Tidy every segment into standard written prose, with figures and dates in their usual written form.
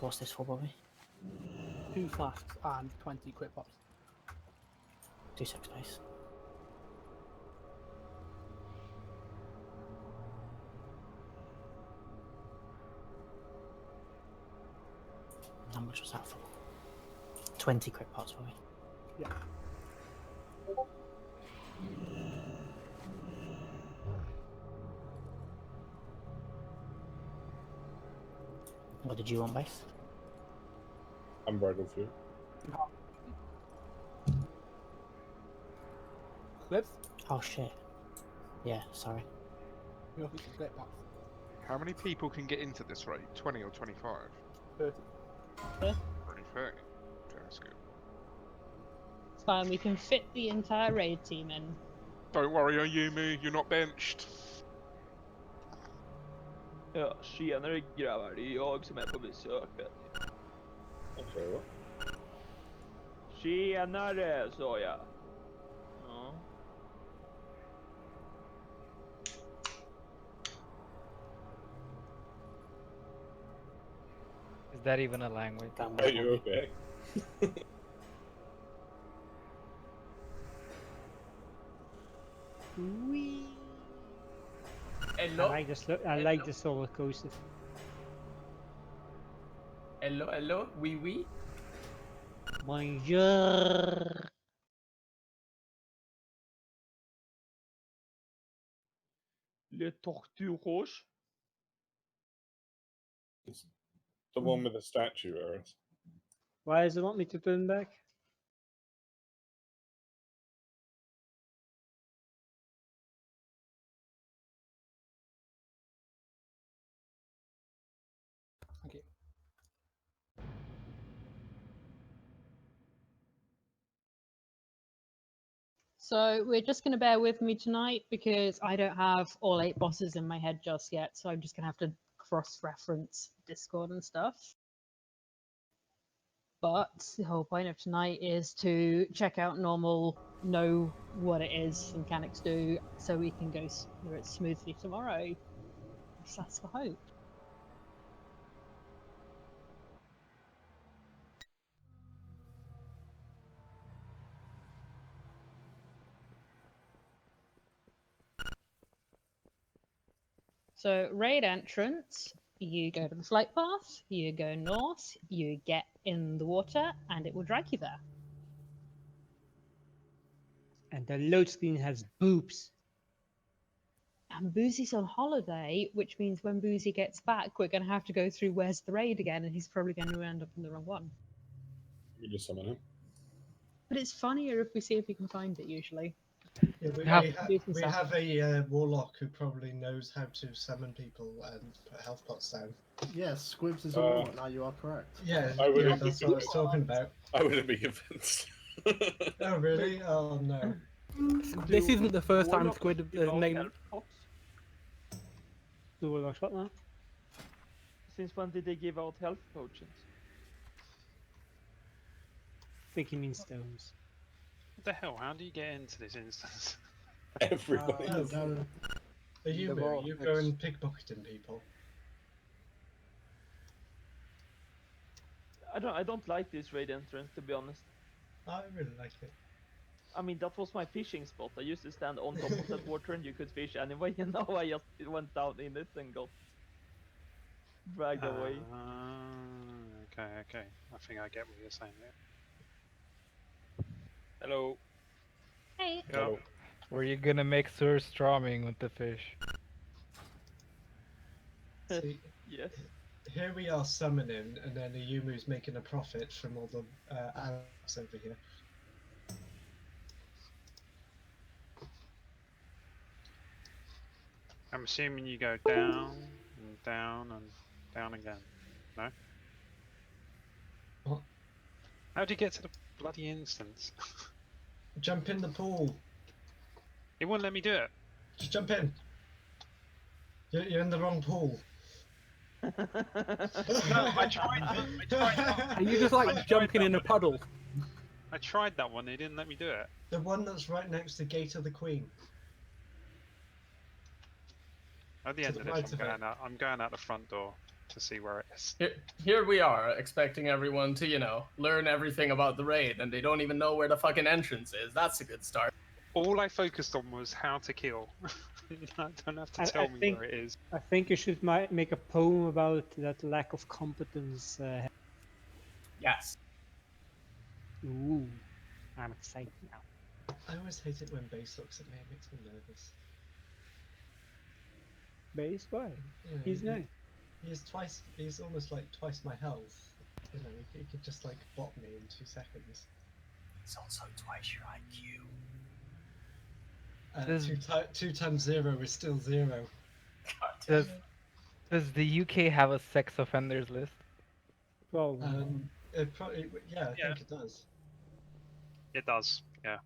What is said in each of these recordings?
what's this for, Bobby? 2 flasks and 20 quick pops. 2 seconds, please. How much was that for? 20 quick pots, Bobby. Yeah. What did you want, base? Unbridled fear. Clips? Oh shit. Yeah, sorry. You're looking for quick pops. How many people can get into this raid? 20 or 25? 30. 30. Okay, that's good. It's fine, we can fit the entire raid team in. Don't worry, Ayumi, you're not benched. Ja, tjenare grabbar, det är jag som är på besök. Okay, what? Tjenare, sa jag. Ja. Is that even a language? Are you okay? Wee. Hello, I like the roller coaster. hello, oui. Bonjour. Le tortue rouge. The one with the statue, Eris. Why does it want me to turn back? Thank you. So we're just going to bear with me tonight because I don't have all 8 bosses in my head just yet, so I'm just going to have to cross-reference Discord and stuff. But the whole point of tonight is to check out normal, know what it is the mechanics do, so we can go through it smoothly tomorrow. That's the hope. So raid entrance, you go to the flight path, you go north, you get in the water, and it will drag you there. And the load screen has boobs. And Boozy's on holiday, which means when Boozy gets back, we're going to have to go through Where's the Raid again, and he's probably going to end up in the wrong one. You just summon him. But it's funnier if we see if we can find it, usually. Yeah, we have a warlock who probably knows how to summon people and put health pots down. Yes, Squibs is a warlock. Now you are correct. Yeah, I would that's what I was talking about. I wouldn't be convinced. Oh, really? Oh, no. This isn't the first time Squid has named. The warlock's what now? Since when did they give out health potions? I think he means stones. What the hell? How do you get into this instance? Everybody. Are you going pickpocketing people? I don't like this raid entrance, to be honest. I really like it. I mean, that was my fishing spot. I used to stand on top of that water and you could fish anyway, and now I just went down in it and got dragged away. Okay. I think I get what you're saying there. Hello. Hey. Hello. Were you gonna make surströmming with the fish? See, Yes. here we are summoning, and then Ayumu's making a profit from all the ants over here. I'm assuming you go down and down and down again. No? What? How do you get to the bloody instance? Jump in the pool. It won't let me do it. Just jump in. You're in the wrong pool. No, I tried. Are you just like jumping in a puddle? I tried that one. They didn't let me do it. The one that's right next to Gate of the Queen. At the To end the of this, right of it. I'm going out the front door. to see where it is. Here we are, expecting everyone to, learn everything about the raid, and they don't even know where the fucking entrance is. That's a good start. All I focused on was how to kill. You don't have to tell me where it is. I think you should make a poem about that lack of competence. Yes. Ooh, I'm excited now. I always hate it when Base looks at me. It makes me nervous. Base, why? You know, He's nice. He's almost like twice my health. You know, he could just like bot me in 2 seconds. It's also twice your IQ. 2 times 0 is still 0. Does the UK have a sex offenders list? Well, yeah, I think it does. It does, yeah.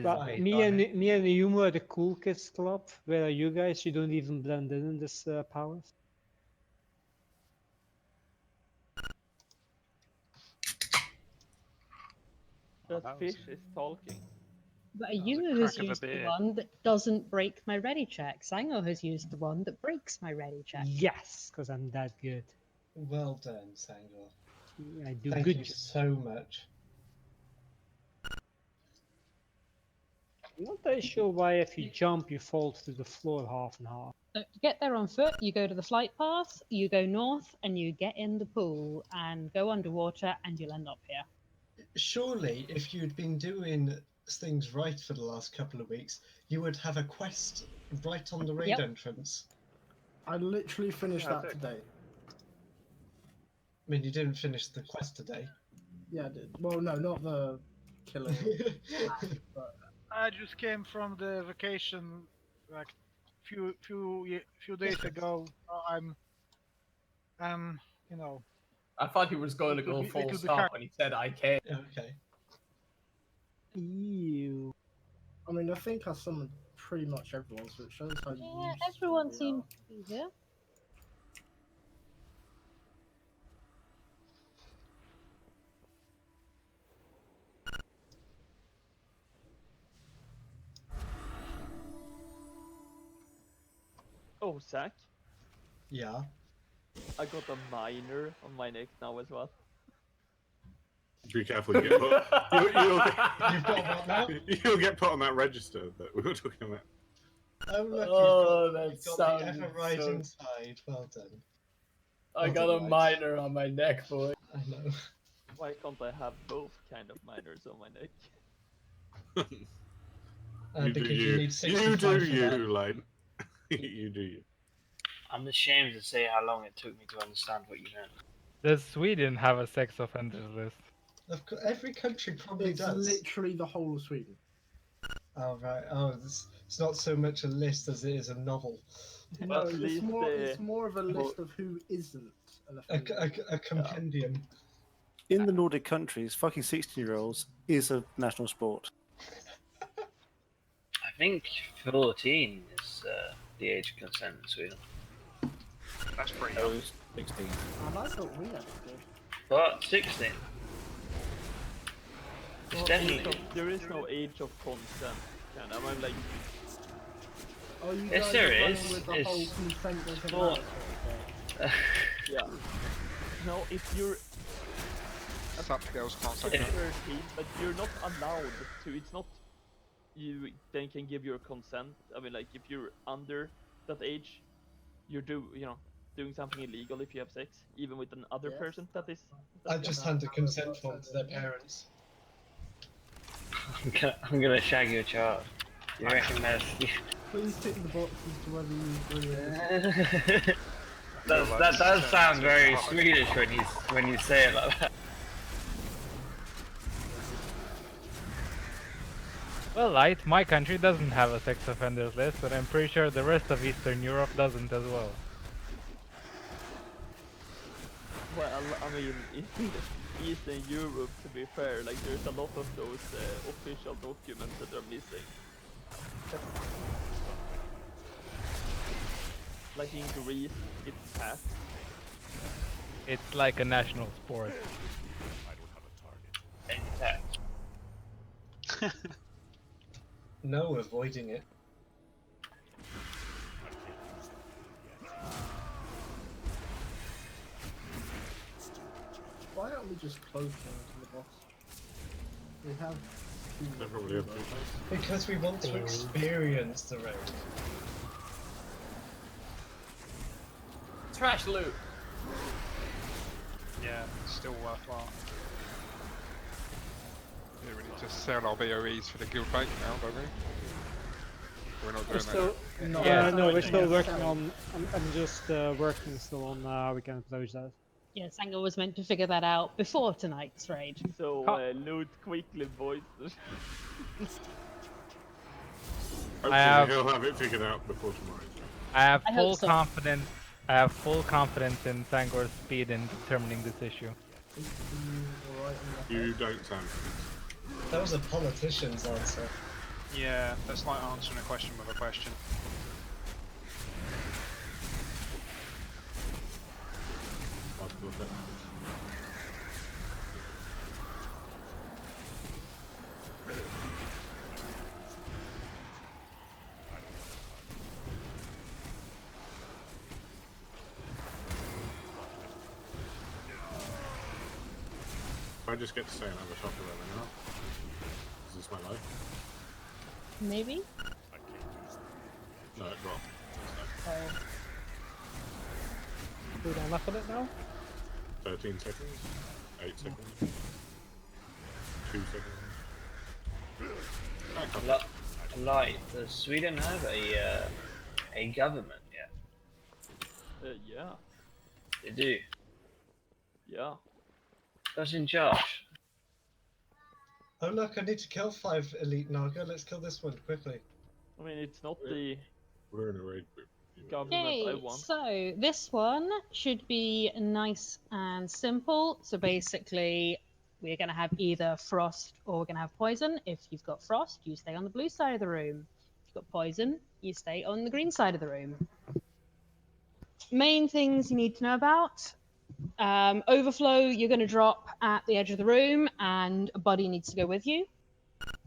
Well, me and Yumu are the cool kids club. Where are you guys? You don't even blend in this powers. That fish is talking. But Yumu has used the one that doesn't break my ready check. Sango has used the one that breaks my ready check. Yes, because I'm that good. Well done, Sangor. I do Thank good. you so much. I'm not very sure why if you jump you fall to the floor half and half. So to get there on foot, you go to the flight path, you go north, and you get in the pool and go underwater, and you'll end up here. Surely, if you'd been doing things right for the last couple of weeks, you would have a quest right on the raid entrance. I literally finished that today. I mean, you didn't finish the quest today. Yeah, I did. Well, no, not the killing. But I just came from the vacation like few days ago. I'm I thought he was going to go full stop when he said I can. Okay. Ew. I mean, I think I summoned pretty much everyone, so it shows how Yeah, everyone seems to be here. Oh, Zach. Yeah. I got a minor on my neck now as well. Be careful, you get put. You'll You've got what now? You'll get put on that register that we were talking about. Oh, look, that you've got the sounds ever right so... inside. Well done. I got a minor on my neck, boy. I know. Why can't I have both kind of minors on my neck? Because you need 65 You do for you, that. Lane. You do you. I'm ashamed to say how long it took me to understand what you meant. Does Sweden have a sex offenders list? Of course, every country probably it's does. literally the whole of Sweden. Oh, right. Oh, it's not so much a list as it is a novel. No, it's more of a list of who isn't an offender. A compendium. In the Nordic countries, fucking 16-year-olds is a national sport. I think 14 is the age of consent in Sweden. That's pretty young. 16. And I thought we actually did. But 16. It's Well, definitely. there is no age of consent. Kind of. I'm like, Oh, you Yes, guys there are running is. with the It's whole consent doesn't sport. matter. yeah. No, if you're Such girls can't say 13, no. but you're not allowed to. It's not. You then can give your consent. I mean, like if you're under that age, you're doing something illegal if you have sex, even with another person that is. I just hand a consent form to their parents. I'm gonna shag your child. You reckon that's... Please tick the boxes to whether you agree with this. that does sound very Swedish when you say it like that. Well, Light, my country doesn't have a sex offenders list, but I'm pretty sure the rest of Eastern Europe doesn't as well. Well, I mean, in Eastern Europe, to be fair, like there's a lot of those official documents that are missing. Like in Greece, it's passed. It's like a national sport. No, avoiding it. why aren't we just close to the boss? We have. They probably have two. Because we want to experience the raid. Trash loot. Yeah, still worthwhile. Yeah, we need to sell our BOEs for the guild bank now, don't we? We're not We're doing still, that. no, we're still working on. I'm just working still on how we can approach that. Yeah, Sanger was meant to figure that out before tonight's raid. So loot quickly, boys. Hopefully he'll have it figured out before tomorrow. I have I full hope so. confidence. I have full confidence in Sangor's speed in determining this issue. You don't, Sam. That was a politician's answer. Yeah, that's like answering a question with a question. If I just get to say another shot for them now, is this my life? Maybe? No, it dropped. Oh. We don't laugh at it now? 13 seconds, 8 seconds, 2 seconds. Like, does Sweden have a government yet? Yeah. They do. Yeah. That's in charge. Oh look, I need to kill 5 elite Naga. Let's kill this one quickly. I mean, it's not the We're in a raid group. government I Okay, want. so this one should be nice and simple. So basically, we're going to have either frost or we're going to have poison. If you've got frost, you stay on the blue side of the room. If you've got poison, you stay on the green side of the room. Main things you need to know about. Overflow, you're going to drop at the edge of the room and a buddy needs to go with you.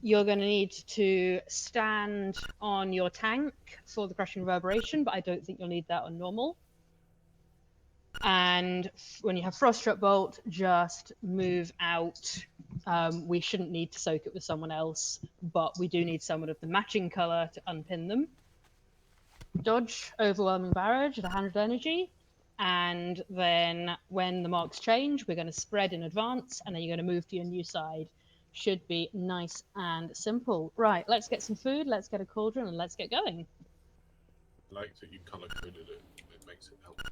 You're going to need to stand on your tank for the crushing reverberation, but I don't think you'll need that on normal. And when you have Froststruck Bolt, just move out. We shouldn't need to soak it with someone else, but we do need someone of the matching colour to unpin them. Dodge Overwhelming Barrage at 100 energy. And then when the marks change, we're going to spread in advance, and then you're going to move to your new side. Should be nice and simple. Right, let's get some food, let's get a cauldron, and let's get going. I like that you colour coded it. It makes it helpful.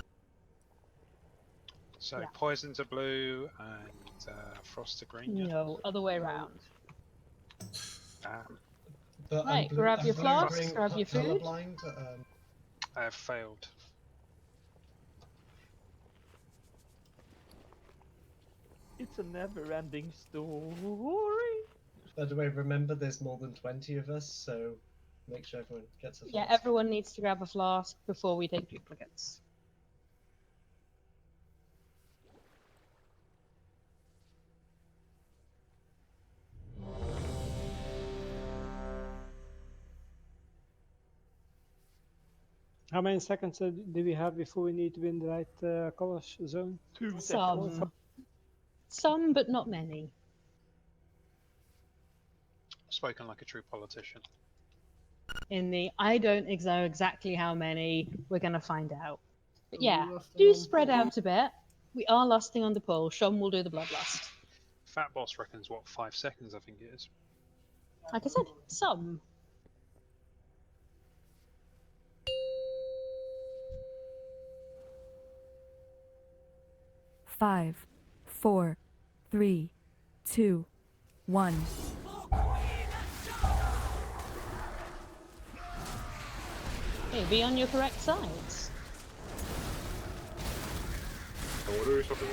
So Yeah. poisons are blue and frost are green. Yeah? No, other way around. Ah, But Right, I'm grab your I'm flasks, blue-green grab your food. colourblind, I have failed. It's a never-ending story. By the way, remember there's more than 20 of us, so make sure everyone gets a flask. Yeah, everyone needs to grab a flask before we take duplicates. How many seconds do we have before we need to be in the right color zone? 2 seconds. Some, but not many. Spoken like a true politician. In the I don't know exactly how many, we're going to find out. But yeah, lusting do on spread pull? out a bit. We are lusting on the pull. Sean will do the bloodlust. Fat Boss reckons what, 5 seconds I think it is. Like I said, some. Five, 4, 3, 2, 1. Okay, be on your correct sides. So what are we stopping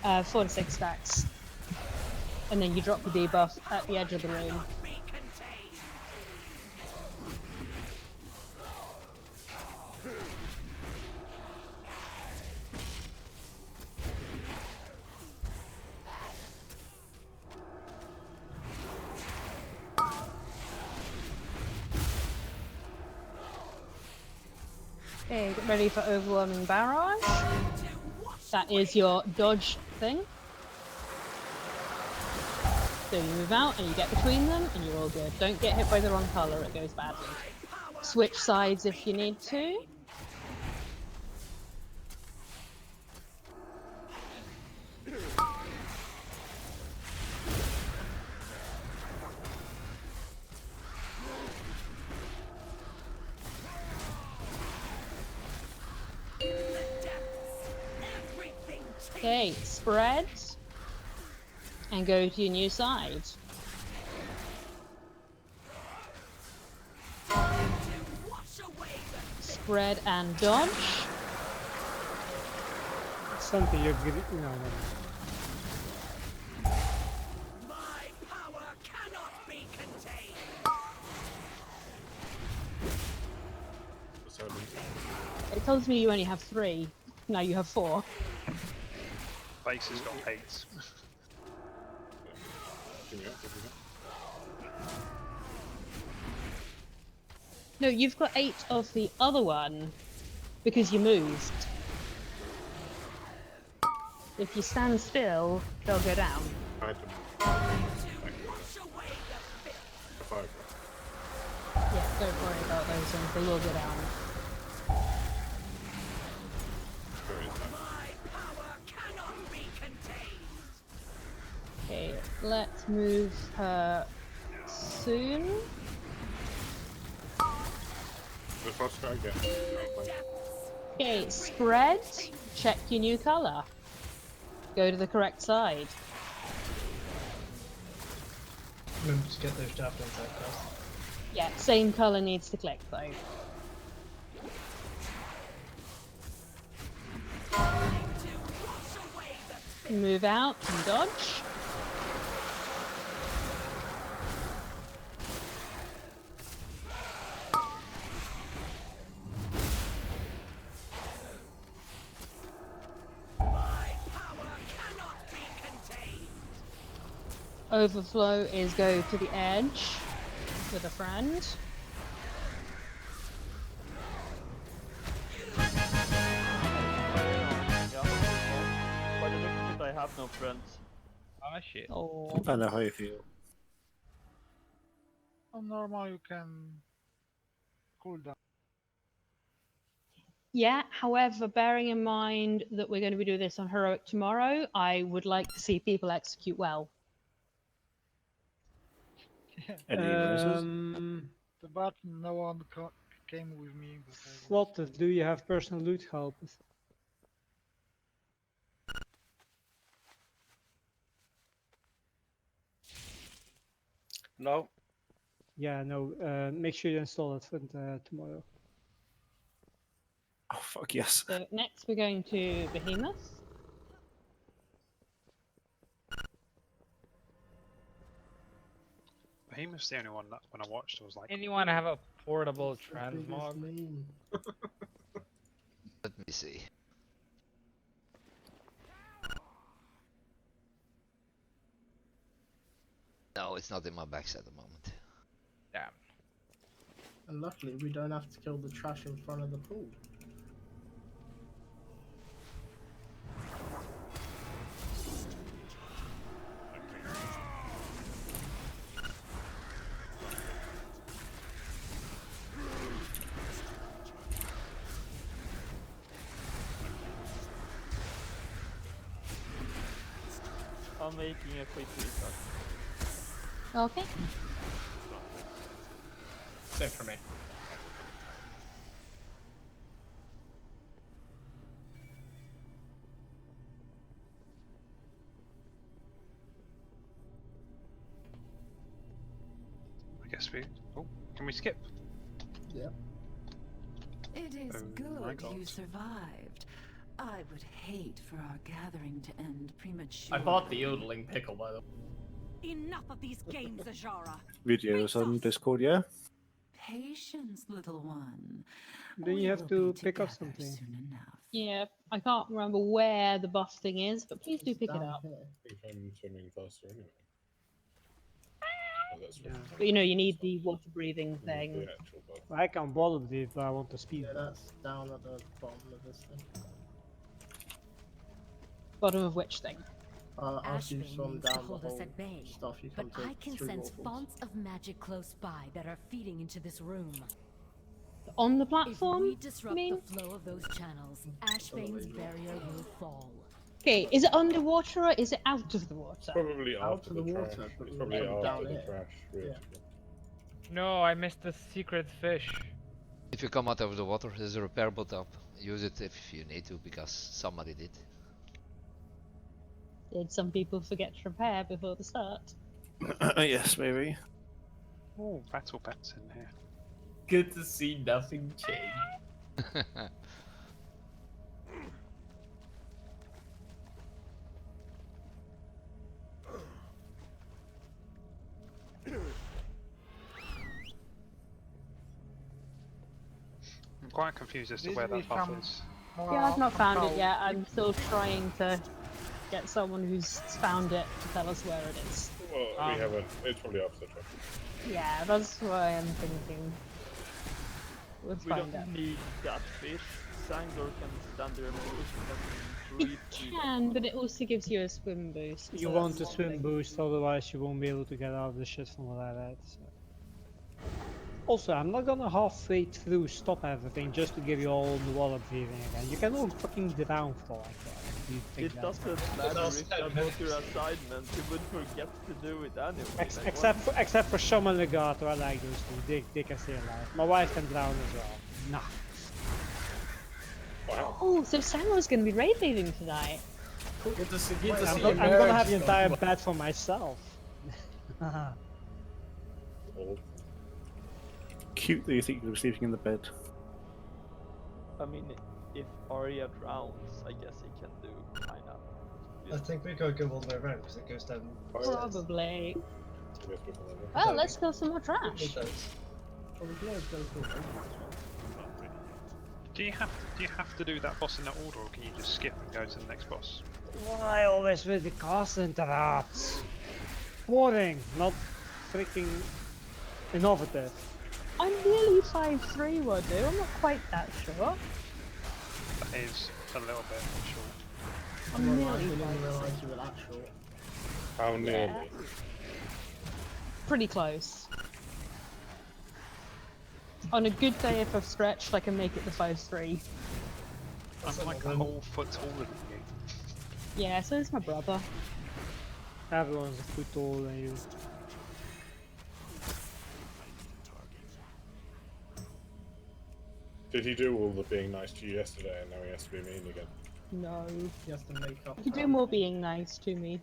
on? 4 to 6 stacks. And then you drop the debuff at the edge of the room. Okay, get ready for overwhelming barrage. That is your dodge thing. So you move out and you get between them and you're all good. Don't get hit by the wrong colour, it goes badly. Switch sides if you need to. Okay, spread and go to your new side. Spread and dodge. Something you're giving. No, no. It tells me you only have 3. Now you have 4. Base has got 8. No, you've got 8 of the other one because you moved. If you stand still, they'll go down. Yeah, don't worry about those ones, they will go down. Okay, let's move her soon. Okay, spread. Check your new colour. Go to the correct side. Remember to get those javelins out first. Yeah, same colour needs to click though. Move out and dodge. Overflow is go to the edge with a friend. By the look of it, I have no friends. Ah, shit. Oh. I know how you feel. On normal, you can cool down. Yeah, however, bearing in mind that we're going to be doing this on Heroic tomorrow, I would like to see people execute well. The button, no one came with me. But What do you have personal loot help? No. Yeah, no. Make sure you install it for tomorrow. Oh fuck yes. So next we're going to Behemoth. Behemoth's the only one that when I watched I was like, Anyone have a portable transmog? Let me see. No, it's not in my bags at the moment. Damn. And luckily, we don't have to kill the trash in front of the pool. I'm making a quick restart. Okay. Same for me. I guess we. Oh, can we skip? Yeah. It is Oh my good God. you survived. I would hate for our gathering to end prematurely. I bought the yodeling pickle, by the way. Enough of these games, Ajara. Videos on Discord, yeah? Patience, little one. Then you have to pick up something. Yeah, I can't remember where the buff thing is, but please do pick it up. I think I'm swimming faster anyway. But you know, you need the water breathing thing. I can bother it, but I want the speed. Yeah, that's down at the bottom of this thing. Bottom of which thing? After you Ashbane swim means to down the hold us whole at bay, stuff, you but come to I can 3 sense waterfalls. fonts of magic close by that are feeding into this room. On the If platform? we you disrupt mean? the flow of those channels, Ashbane's barrier will fall. Okay, is it underwater or is it out of the water? Probably Out after of the trash. water, but It's we probably went after down the here. trash. Really. No, I missed the secret fish. If you come out of the water, there's a repair button up. Use it if you need to, because somebody did. Did some people forget to repair before the start? Yes, maybe. Oh, battle bats in here. Good to see nothing change. I'm quite confused as to where that buff is. Yeah, I've not found it yet. I'm still trying to get someone who's found it to tell us where it is. Well, we haven't. It's probably after the trash. Yeah, that's why I'm thinking. We'll We find don't out. need that fish. Sangor can stand there and It breathe you. can, but it also gives you a swim boost. You so want that's a swim something. boost, otherwise you won't be able to get out of the shit from what I read. So. Also, I'm not gonna halfway through stop everything just to give you all the water breathing again. You can all fucking drown for like that. If you think It that's doesn't matter if that was your assignment, you would forget to do it anyway. Like, except for Shaman Legato, I like those two. They can stay alive. My wife can drown as well. Nah. Oh, so Samuel's gonna be raid leaving tonight. Good to see I'm gonna have the entire bed for myself. Cute that you think you were sleeping in the bed. I mean, if Arya drowns, I guess he can do kinda. I think we gotta go all the way around because it goes down. Probably. Well, let's kill some more trash. Do you have to do that boss in that order, or can you just skip and go to the next boss? Why always with the cast interrupts? Boring, not freaking innovative. I'm nearly 5'3", Wadu. I'm not quite that sure. That is a little bit short. I'm nearly I didn't 5'3". realise you were that short. How nearly? Yeah. Pretty close. On a good day, if I've stretched, I can make it to 5'3". I'm like a whole foot taller than you. Yeah, so is my brother. Everyone's a foot taller than you. Did he do all the being nice to you yesterday and now he has to be mean again? No. He has to make up. You can do more being nice to me.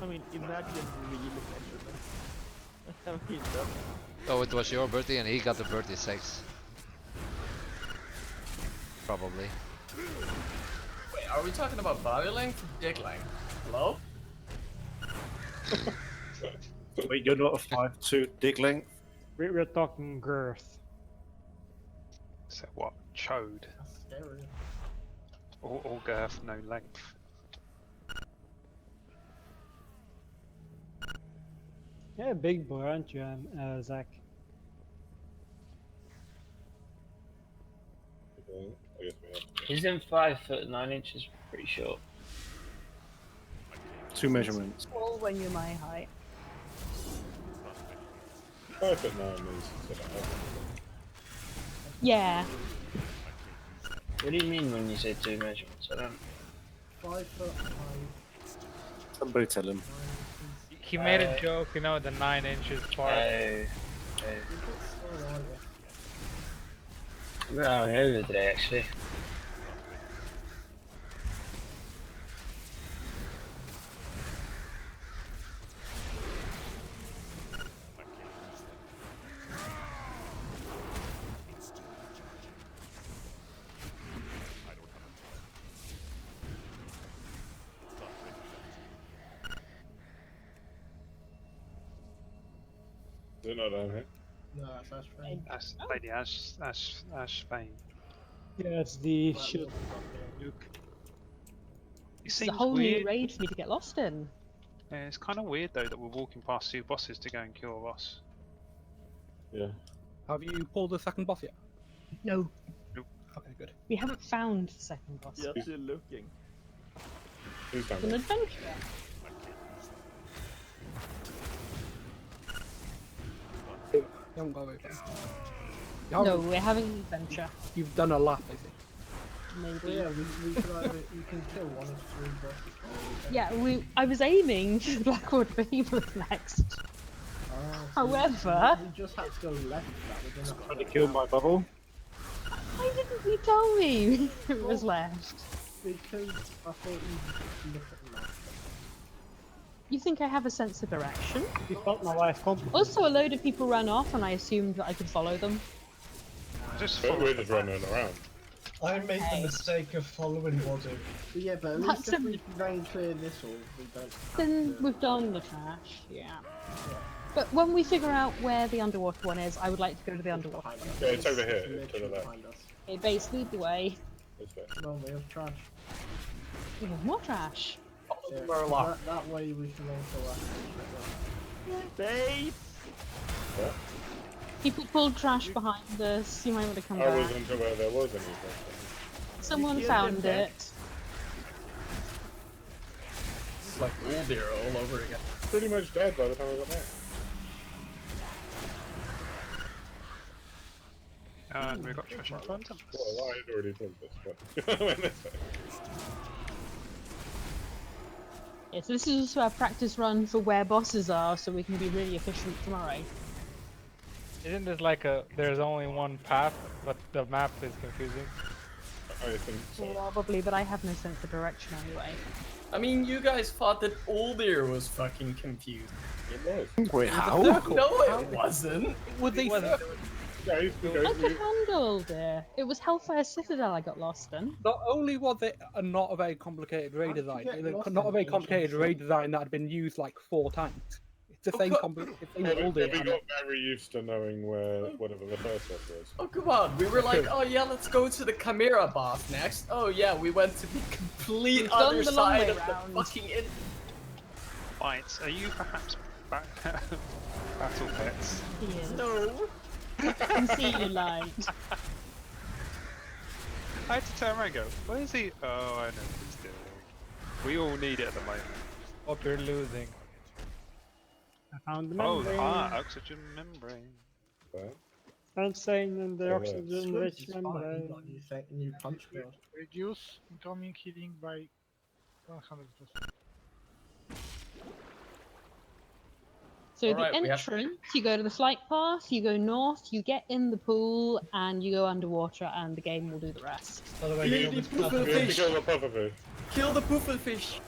I mean, imagine real measurements. I mean, Oh, it was your birthday and he got the birthday sex. Probably. Wait, are we talking about body length or dick length? Hello? Wait, you're not a 5'2" dick length? We're talking girth. So what? Chode. That's scary. All girth, no length. Yeah, big boy, aren't you, Zach? He's in 5'9", pretty short. 2 measurements. All when you're my height. 5'9" is Yeah. What do you mean when you say 2 measurements? I don't. 5 foot high. Somebody tell him. He made a joke, you know, the 9 inches part. We're out over today, actually. Is it not down here? No, that's Ashbane. That's Lady Ashbane. Yeah, it's the shield. Luke. It It's a seems whole weird. new raid for me to get lost in. Yeah, it's kind of weird though that we're walking past 2 bosses to go and kill a boss. Yeah. Have you pulled the second boss yet? No. Okay, good. We haven't found the second boss. Yes, you're looking. Who's down It's an there? adventure. You haven't got very far. You No, haven't- we're having an adventure. You've done a lap, I think. Maybe. Yeah, we could either, you can kill one of 3 bosses. or we can- Yeah, I was aiming for the Blackwood Behemoth next. So However, we just had to go left for that. We didn't Trying to kill my bubble. why didn't you tell me it was left? Because I thought you'd look at the map. You think I have a sense of direction? You felt my life completely. Also, a load of people ran off, and I assumed that I could follow them. We're just running around. I made the mistake of following Wadu. But yeah, but at least if we then clear this all, we don't have Then to... we've done the trash, yeah. But when we figure out where the underwater one is, I would like to go to the underwater one. Yeah, it's over here, to the left. Okay, base, lead the way. This way. No, we have trash. We have more trash. Yeah, that way we can also access Base! What? People pulled trash behind us. You might want to come I back. wasn't aware there was anything. Someone killed found him, it. It's like Uldir all over again. Pretty much dead by the time I got there. And we got trash in front of us. Well, I had already done this, but I went this way. Yeah, so this is also our practice run for where bosses are, so we can be really efficient tomorrow. Isn't this like there's only one path, but the map is confusing? I think so. Probably, but I have no sense of direction anyway. I mean, you guys thought that Uldir was fucking confused. It was. Wait, how? No, it wasn't. Would they? Yeah, you can I go. could handle it. It was Hellfire Citadel I got lost in. Not only was it not a very complicated raid design, get lost not a in very ancient complicated raid cities. design that had been used like 4 times. It's the same complicated thing We all day. got very used to knowing where whatever the first one was. Oh, come on. We were like, oh yeah, let's go to the Chimera boss next. Oh yeah, we went to the complete We've done other the long side way of round. the fucking... Right, are you perhaps battle pets? Yes. No. I can see you lied. I had to turn around and go, where is he? Oh, I know what he's doing. We all need it at the moment. Hope you're losing. I found the Oh, membrane. oxygen membrane. I'm saying in the Yeah, oxygen rich It's fine, membrane. you got new punch card. Reduce incoming healing by 100%. So Alright, the we have- entrance, you go to the flight path, you go north, you get in the pool, and you go underwater, and the game will do the rest. By the way, Kill you the almost We have to pufferfish! kill the pufferfish. Kill the pufferfish!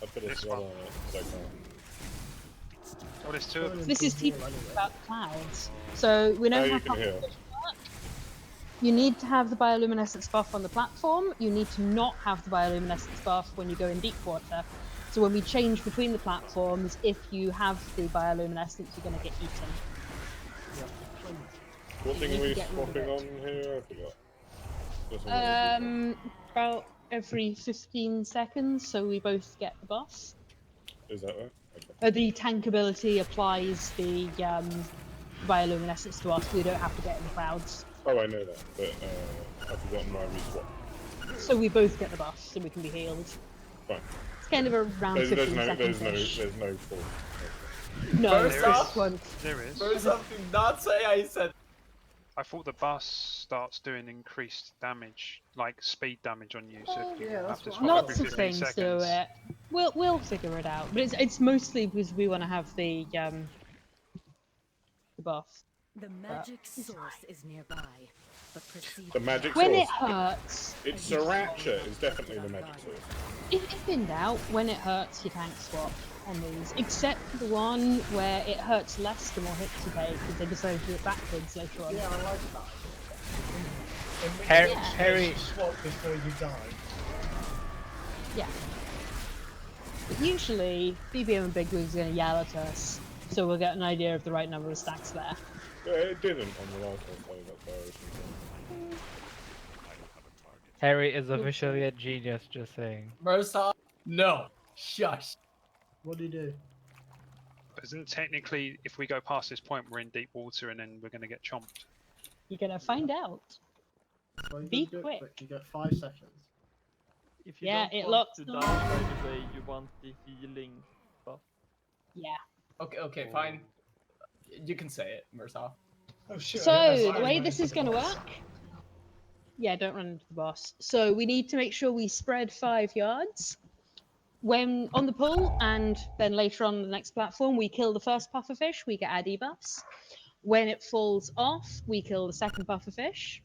I put a spell on it, so I can't. Oh, there's 2 of them. This is teaching about the clouds. So we know Oh, how you can heal. pufferfish work. You need to have the bioluminescence buff on the platform. You need to not have the bioluminescence buff when you go in deep water. So when we change between the platforms, if you have the bioluminescence, you're going to get eaten. What thing You are we can get rid of swapping it. on here? I forgot. Just on About every 15 seconds, so we both get the buff. Is that right? Okay. The tank ability applies the bioluminescence to us. We don't have to get in the clouds. Oh, I know that, but I've forgotten why we swapped. So we both get the buff, so we can be healed. Fine. It's kind of around 15 seconds. There's no fault. No, First this off- one. There is. For something not say I said... I thought the bus starts doing increased damage, like speed damage on you, so if you yeah, have that's to what swap Lots every of 15 things seconds. do it. We'll figure it out, but it's mostly because we want to have the buff. The magic source is nearby, but proceed. The magic When source. it hurts, It's Sriracha is definitely the magic source. if in doubt, when it hurts, you tank swap on these. Except for the one where it hurts less the more hits you take, because they decided to do it backwards later on. Yeah, I like that. In which Harry- case Harry- you swap before you die. Yeah. But usually, BBM and Big Wig's going to yell at us, so we'll get an idea of the right number of stacks there. Yeah, it didn't on the last one, so that's why I was thinking. Harry is officially a genius, just saying. Mersa, no. Shush. What do you do? Isn't technically, if we go past this point, we're in deep water and then we're going to get chomped? You're gonna find out. Well, you Be gotta do it quick. You get 5 seconds. If you Yeah, don't it want locks to on. die right away, you want the healing buff. Yeah. Okay, fine. You can say it, Mersa. Oh shit. So the way this is going to work, yeah, don't run into the boss. So we need to make sure we spread 5 yards. When on the pull, and then later on the next platform, we kill the first pufferfish, we get our debuffs. When it falls off, we kill the second pufferfish.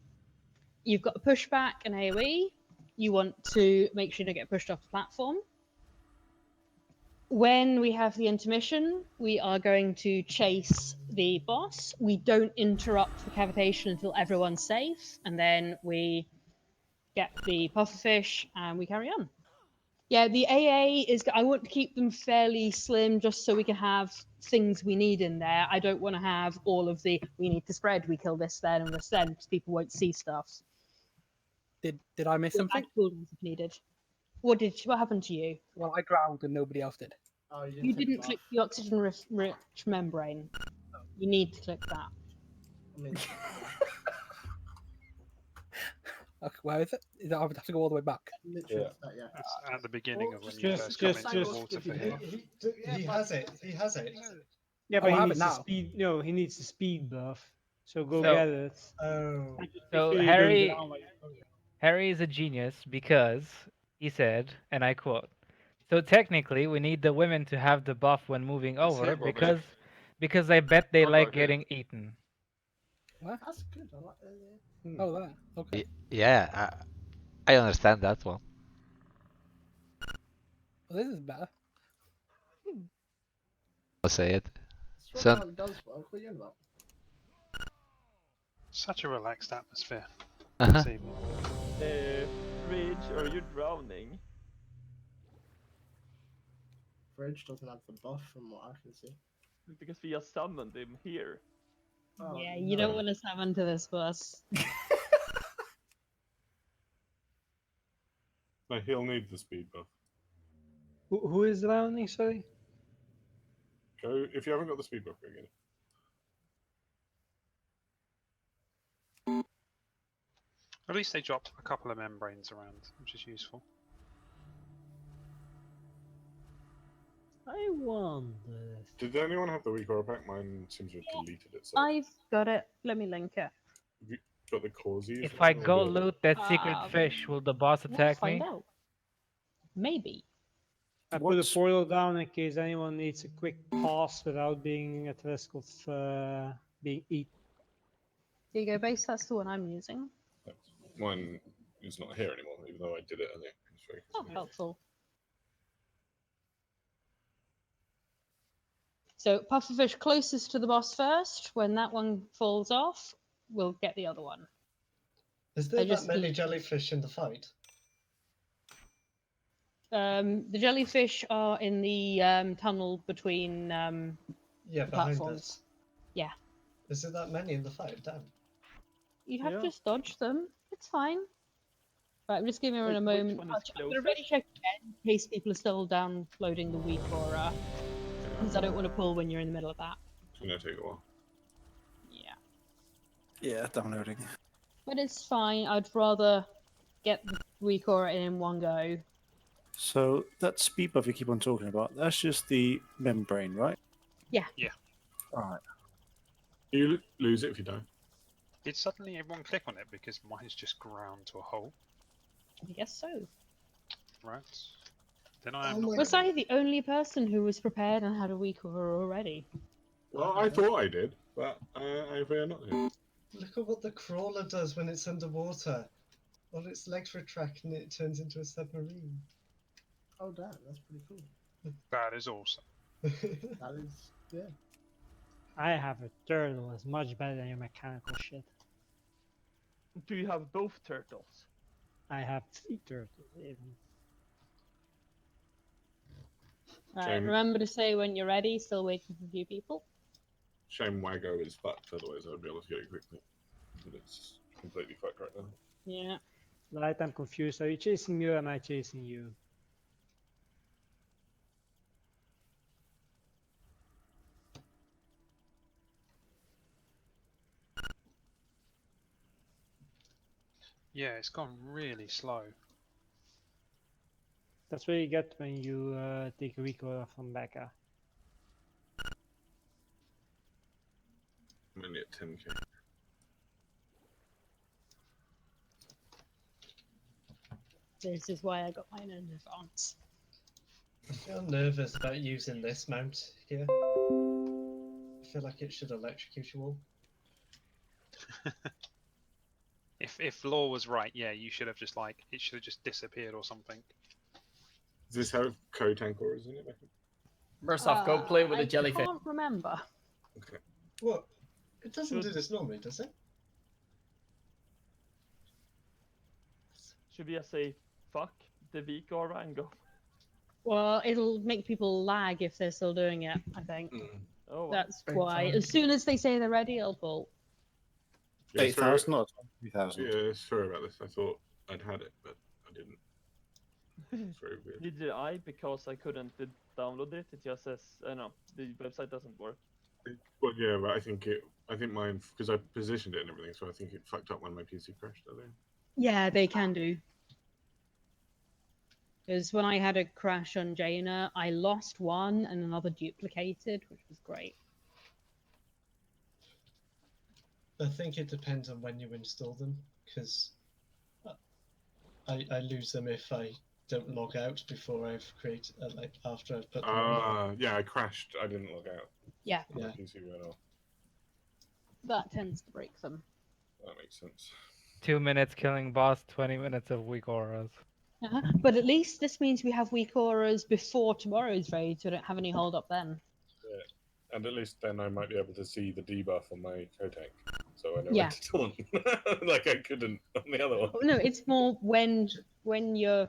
You've got a pushback and AoE. You want to make sure you don't get pushed off the platform. When we have the intermission, we are going to chase the boss. We don't interrupt the cavitation until everyone's safe, and then we get the pufferfish and we carry on. Yeah, the AA is. I want to keep them fairly slim just so we can have things we need in there. I don't want to have all of the we need to spread, we kill this then and this then, because people won't see stuff. Did I miss something? Cooldowns if needed. What happened to you? Well, I drowned and nobody else did. Oh, You didn't click the oxygen rich membrane. You need to click that. I mean, Okay, where is it? Is that I would have to go all the way back? literally, Yeah. It's at the beginning of when you just- first come just- into the just- water for here. He has it. He has it. Yeah, Oh, but I he have it needs the now. speed. No, he needs the speed buff. So go So- get it. Oh. And just make So sure you don't Harry, drown while you're going. Harry is a genius because he said, and I quote, "So technically, we need the women to have the buff when moving over him, Robbie. because I bet they What like about him? getting eaten." What? that's good. I like that. Oh, that. Okay. Yeah, I understand that one. Well, this is better. I'll say it. It's So- how it does work. What are you on about? Such a relaxed atmosphere. Uh-huh. This evening. Ridge, are you drowning? Bridge doesn't have the buff from what I can see. Because we just summoned him here. Oh, Yeah, you no. don't want to summon to this boss. No, he'll need the speed buff. Who is drowning? Sorry. Go if you haven't got the speed buff, go get it. At least they drop a couple of membranes around, which is useful. I wonder. Did anyone have the weak aura pack? Mine seems to have deleted it. So I've got it. Let me link it. have you got the causes? If I go loot that secret Um, fish, will the boss We'll attack find me? out. Maybe. I put a portal down in case anyone needs a quick pass without being at risk of being eaten. There you go, base. That's the one I'm using. Mine is not here anymore, even though I did it earlier. It's very Oh, helpful. So pufferfish closest to the boss first. When that one falls off, we'll get the other one. Is there I that just many need- jellyfish in the fight? The jellyfish are in the tunnel between Yeah, the behind platforms. us. Yeah. Is there that many in the fight? Damn. You have Yeah. to just dodge them. It's fine. Right, I'm just giving her in a Which moment. one I'm is going to ready check again in case people are still downloading the weak aura. Because I don't want to pull when you're in the middle of that. It's gonna take a while. Yeah. Yeah, downloading. But it's fine. I'd rather get the weak aura in one go. So that speed buff you keep on talking about, that's just the membrane, right? Yeah. Yeah. Alright. You lose it if you don't. Did suddenly everyone click on it because mine's just ground to a hole? I guess so. Right. Then I am not. Was I the only person who was prepared and had a weak aura already? Well, I thought I did, but I fear not. Here. Look at what the crawler does when it's underwater. All its legs retract and it turns into a submarine. Oh, damn, that's pretty cool. That is awesome. That is, yeah. I have a turtle. It's much better than your mechanical shit. Do you have both turtles? I have 3 turtles even. Right, Shame. remember to say when you're ready. Still waiting for a few people. Shame Wago is fucked, otherwise I'd be able to get it quickly. But it's completely fucked right now. Yeah. Light, I'm confused. Are you chasing me or am I chasing you? Yeah, it's gone really slow. That's what you get when you take a recoil from Becca. I'm only at 10k. This is why I got mine in advance. I feel nervous about using this mount here. I feel like it should electrocute you all. If Law was right, yeah, you should have just like it should have just disappeared or something. Does this have co-tank auras in it? Mursoff, go play with a jellyfish. I can't remember. Okay. What? It doesn't do this normally, does it? Should we just say fuck the weak aura and go? Well, it'll make people lag if they're still doing it, I think. Oh, That's Big why. time. As soon as they say they're ready, I'll pull. 8,000, not 3,000. Yeah, sorry about this. I thought I'd had it, but I didn't. It's very weird. Did I? Because I couldn't download it. It just says, I know, the website doesn't work. Well, yeah, but I think mine, because I positioned it and everything, so I think it fucked up when my PC crashed. I think. Yeah, they can do. Because when I had a crash on Jaina, I lost one and another duplicated, which was great. I think it depends on when you install them, because I lose them if I don't log out before I've created, like after I've put them on. Yeah, I crashed. I didn't log out. Yeah. My PC went off. That tends to break them. That makes sense. 2 minutes killing boss, 20 minutes of weak auras. But at least this means we have weak auras before tomorrow's raid, so we don't have any hold up then. Yeah. And at least then I might be able to see the debuff on my co-tank. So I know Yeah. when to taunt. Like I couldn't on the other one. Oh, no, it's more when your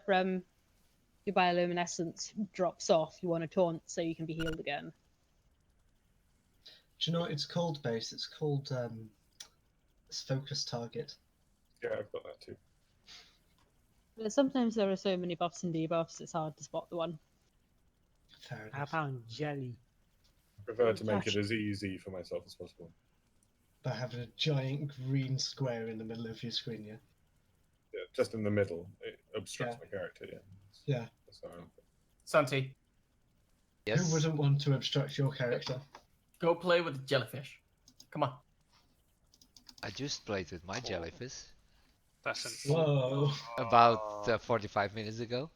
bioluminescence drops off, you want to taunt so you can be healed again. Do you know what it's called, base? It's called it's focus target. Yeah, I've got that too. But sometimes there are so many buffs and debuffs, it's hard to spot the one. Fair I enough. found jelly. I prefer to make it as easy for myself as possible. By having a giant green square in the middle of your screen, yeah? Yeah, just in the middle. It obstructs my character, yeah. Yeah. That's how I like it. Santi, Who wouldn't want to obstruct your character? go play with the jellyfish. Come on. I just played with my jellyfish That's Whoa. about 45 minutes ago.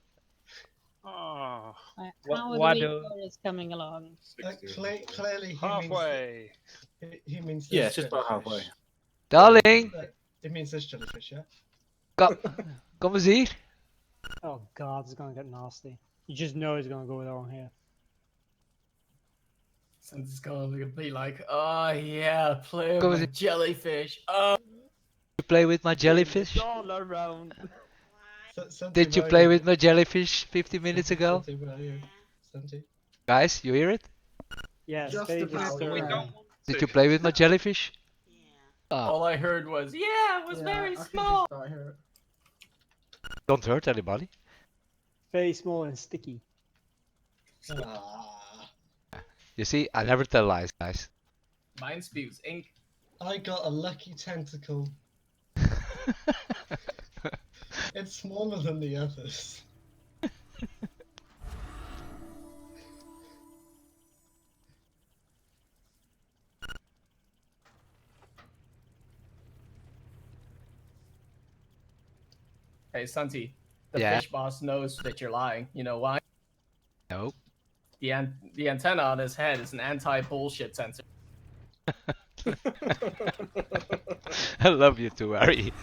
Oh, How are what the do- weak auras coming along? Clearly, he halfway. He means this Yeah, it's just about jellyfish. halfway. Darling, It means this jellyfish, yeah? kom eens hier. Oh god, it's gonna get nasty. You just know it's gonna go wrong here. Since it's gonna be like, oh yeah, play Go with with my jellyfish. Oh, You play with my jellyfish? it's all around. Santi, Did you where are play with my jellyfish 50 minutes ago? Santi, where are you? Santi? Guys, you hear it? Yes, Just they about, just yeah. Did you play with my jellyfish? Ah, All I heard was, yeah, it was very small. I hear it. don't hurt anybody. very small and sticky. Ah, You see, I never tell lies, guys. Mine spews ink. I got a lucky tentacle. It's smaller than the others. Hey, Santi, the Yeah. fish boss knows that you're lying. You know why? No. The antenna on his head is an anti-bullshit sensor. I love you too, Harry.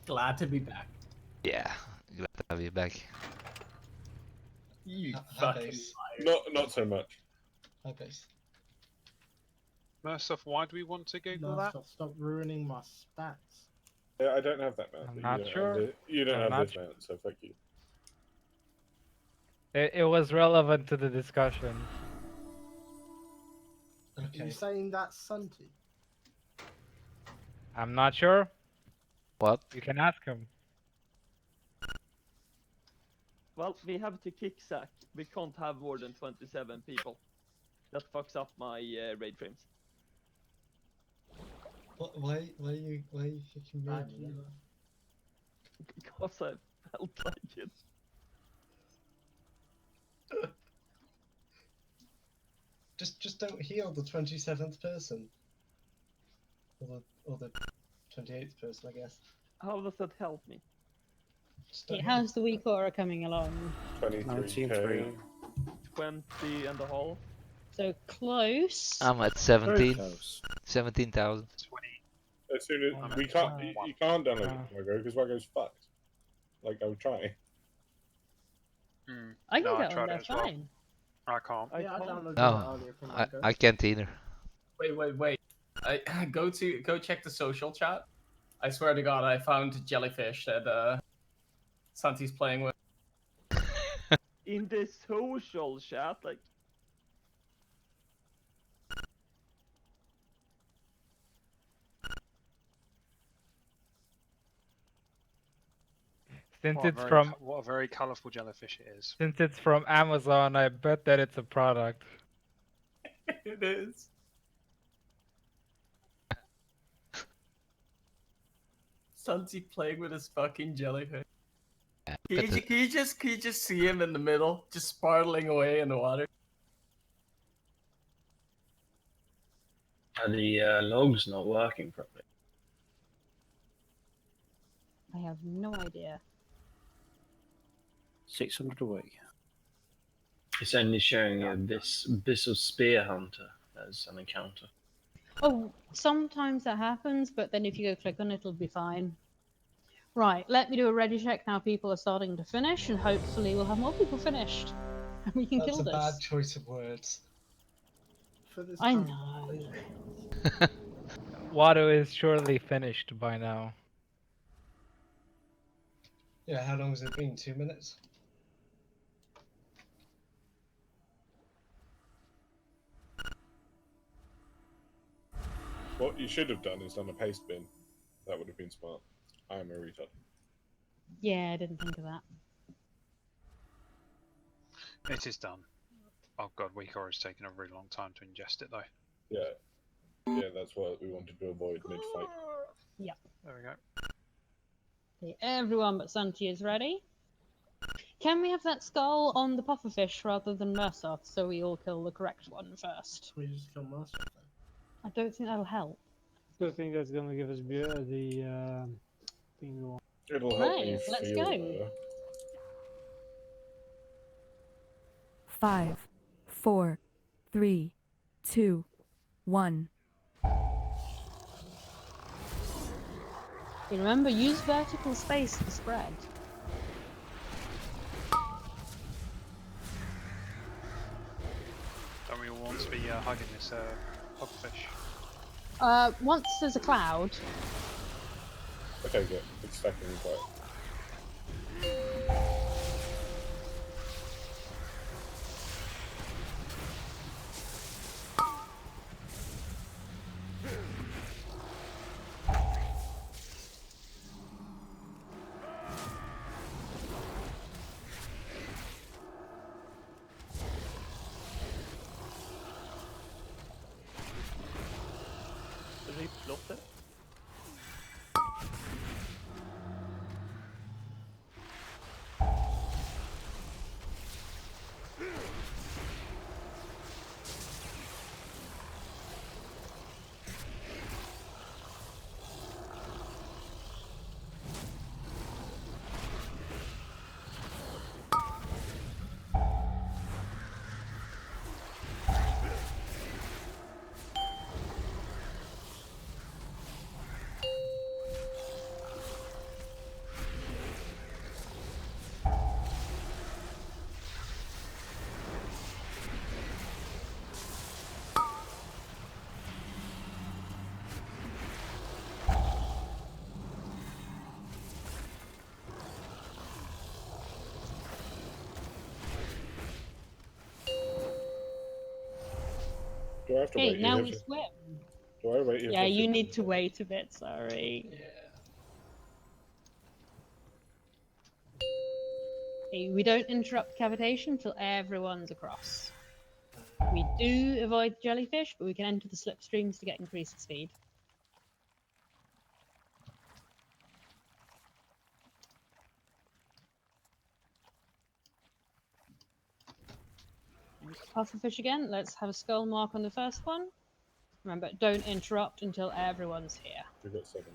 Glad to be back. Yeah, glad to have you back. You Hi, fucking base. liar. Not so much. Hi, base. Mursoff, why do we want to Google No, that? stop ruining my stats. Yeah, I don't have that mount. I'm but not you don't sure. Have you don't I'm have not this mount, so fuck you. It was relevant to the discussion. Are Okay. you saying that's Sunti? I'm not sure. What? You can ask him. Well, we have to kick Zack. We can't have more than 27 people. That fucks up my raid frames. Why are you kicking me? Because I felt like it. Just don't heal the 27th person. Or the 28th person, I guess. How does that help me? Okay, how's the weak aura coming along? 23k. 20 and a half. So close. I'm at 17,000. As soon as we can't, you can't download it from Wago because Wago's fucked. Like I would try. I can No, I get on tried there it as well. fine. I can't. Yeah, I downloaded it No, earlier from I Wago. can't either. Wait. Go check the social chat. I swear to God, I found jellyfish that Santi's playing with. In the social chat, like. Since What a it's very from what a very colourful jellyfish it is. since it's from Amazon, I bet that it's a product. It is. Santi playing with his fucking jellyfish. Can you just see him in the middle, just sparkling away in the water? Are the logs not working properly? I have no idea. 600 away. It's only showing this Abyssal Spear Hunter as an encounter. Oh, sometimes that happens, but then if you go click on it, it'll be fine. Right, let me do a ready check now. People are starting to finish, and hopefully we'll have more people finished. And we can That's kill a this. bad choice of words. For this I time, know. Watto is surely finished by now. Yeah, how long has it been? 2 minutes? What you should have done is done a paste bin. That would have been smart. I am a retard. Yeah, I didn't think of that. It is done. Oh god, weak aura is taking a really long time to ingest it though. Yeah, that's what we wanted to avoid mid-fight. Yep. There we go. Okay, everyone but Santi is ready. Can we have that skull on the pufferfish rather than Mersoth, so we all kill the correct one first? we just kill Mercer then. I don't think that'll help. I think that's gonna give us the thing we want. It'll help Right, me let's feel go. better. 5, 4, 3, 2, 1. Remember, use vertical space for spread. Don't we all want to be hugging this pufferfish? Once there's a cloud, Okay, good. It's stacking quite. Ripplotte. Do I have to okay, wait now here? we swim. Do I wait here Yeah, for you 15? need to wait a bit, sorry. Okay, we don't interrupt cavitation until everyone's across. We do avoid jellyfish, but we can enter the slipstreams to get increased speed. Pufferfish again. Let's have a skull mark on the first one. Remember, don't interrupt until everyone's here. We've got 7.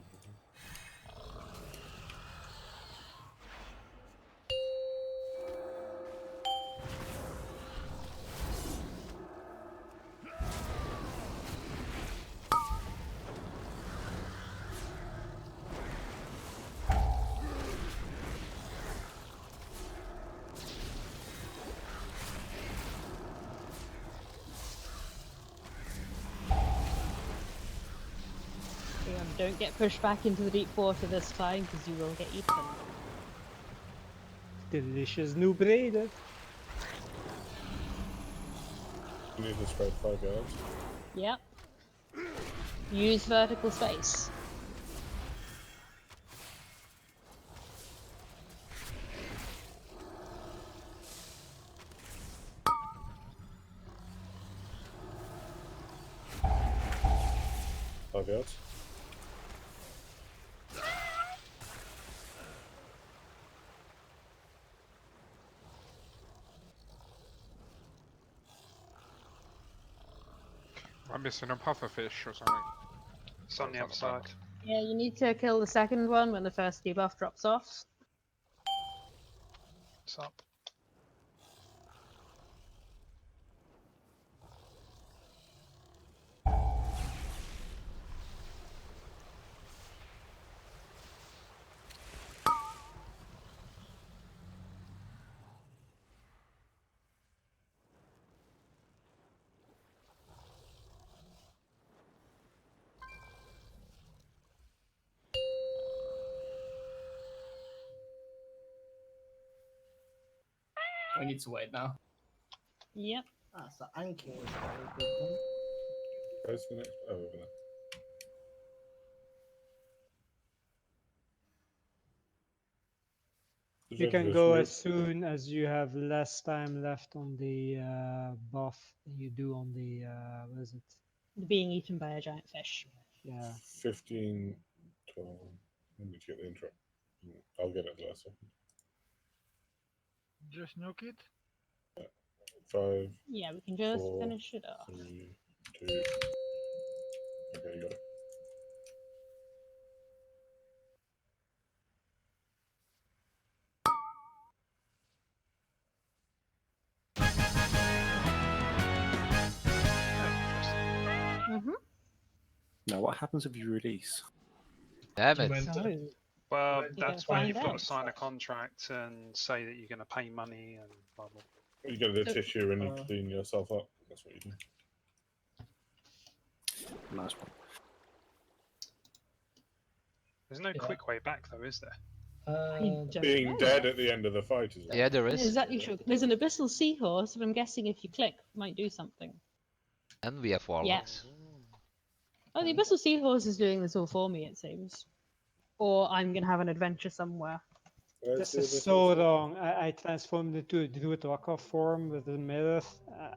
Don't get pushed back into the deep water this time, because you will get eaten. Delicious new bread. You need to spread 5 yards. Yep. Use vertical space. Yards. I'm missing a pufferfish or something. It's on the other side. Yeah, you need to kill the second one when the first debuff drops off. It's up. We need to wait now. Yep. So anking is a very good one. Where's the next? Oh, over there. You can go as soon as you have less time left on the buff than you do on the what is it? Being eaten by a giant fish. Yeah. 15, 12. I need to get the intro. I'll get it last second. Just nuke it. 5. Yeah, we can just 4, finish it off. 3, 2. Okay, you got it. Now, what happens if you release? Damn it. Well, You're that's gonna when you've find got out. to sign a contract and say that you're going to pay money and blah blah. You get the tissue and you clean yourself up. That's what you do. Nice one. There's no quick way back, though, is there? Being dead at the end of the fight is. Yeah, there is. Exactly true. There's an abyssal seahorse, and I'm guessing if you click, it might do something. And we have warlocks. Oh, the abyssal seahorse is doing this all for me, it seems. Or I'm gonna have an adventure somewhere. This is so wrong. I transformed into a druid Raka form with a mirror,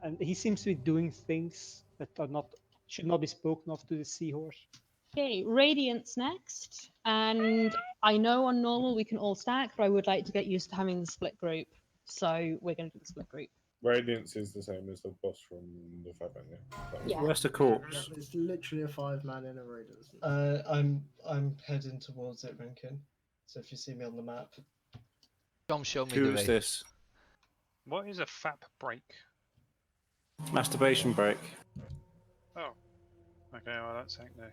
and he seems to be doing things that are not should not be spoken of to the seahorse. Okay, Radiance next. And I know on normal we can all stack, but I would like to get used to having the split group. So we're going to do the split group. Radiance is the same as the boss from the 5-man, yeah. Where's the corpse? It's literally a 5-man in a radius. I'm heading towards it, Rankin. So if you see me on the map. Come show me Who the is way. this? What is a FAP break? Masturbation break. Oh, okay. Well, that's ain't new.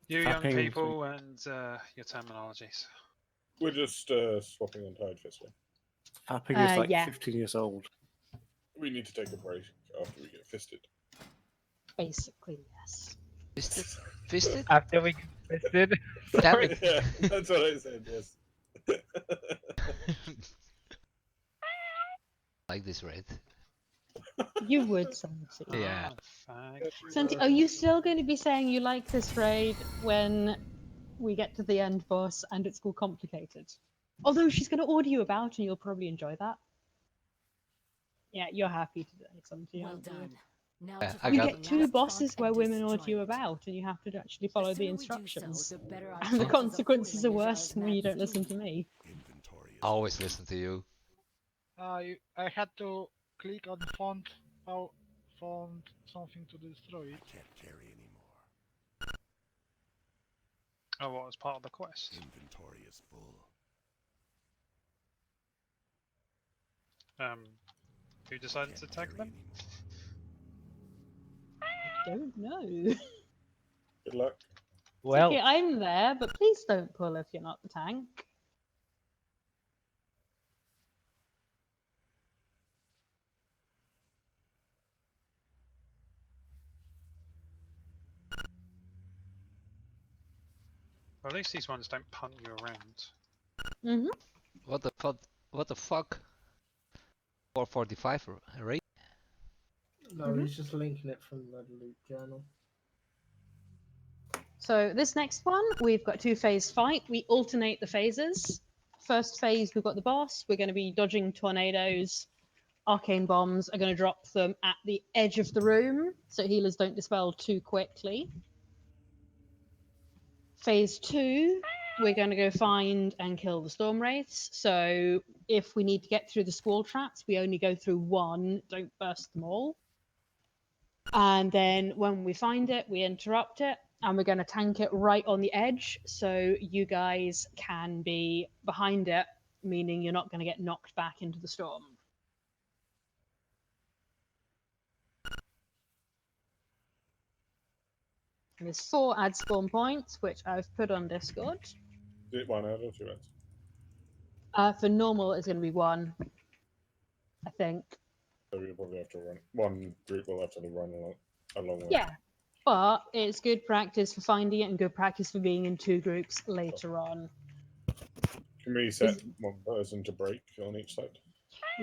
You Fapping. young people and your terminologies. We're just swapping on Tide Fist. Fapping is like yeah. 15 years old. We need to take a break after we get fisted. Basically, yes. Fisted? Fisted? After we get fisted. Damn it. Yeah, that's what I said, yes. Like this, right? You would, Santi. Yeah. Santi, are you still going to be saying you like this raid when we get to the end boss and it's all complicated? Although she's going to order you about and you'll probably enjoy that. Yeah, you're happy today, Santi. Well aren't you? done. Now Yeah, to I We got get two bosses where women order you about, and you have to actually follow the sooner we do so, instructions. the better our And the chances of consequences are foiling worse Yazar's when you mad don't listen to scheme. me. I always listen to you. I had to click on font something to destroy it. Can't carry anymore. Oh, what was part of the quest? Inventory is full. Who decided to tag them? I don't know. Good luck. Well, Okay, I'm there, but please don't pull if you're not the tank. Well, at least these ones don't punt you around. Mm-hmm. What the fuck? What the fuck? 445 rate? No, he's just linking it from the loot journal. So this next one, we've got two-phase fight. We alternate the phases. First phase, we've got the boss. We're going to be dodging tornadoes. Arcane bombs are going to drop them at the edge of the room, so healers don't dispel too quickly. Phase 2, we're going to go find and kill the storm wraiths. So if we need to get through the squall traps, we only go through one, don't burst them all. And then when we find it, we interrupt it, and we're going to tank it right on the edge, so you guys can be behind it, meaning you're not going to get knocked back into the storm. And there's 4 add spawn points, which I've put on Discord. Is it one ad or two ads? For normal, it's going to be 1, I think. So you'll probably have to run. One group will have to run a long way. Yeah, but it's good practice for finding it and good practice for being in 2 groups later on. Can we set one person to break on each side?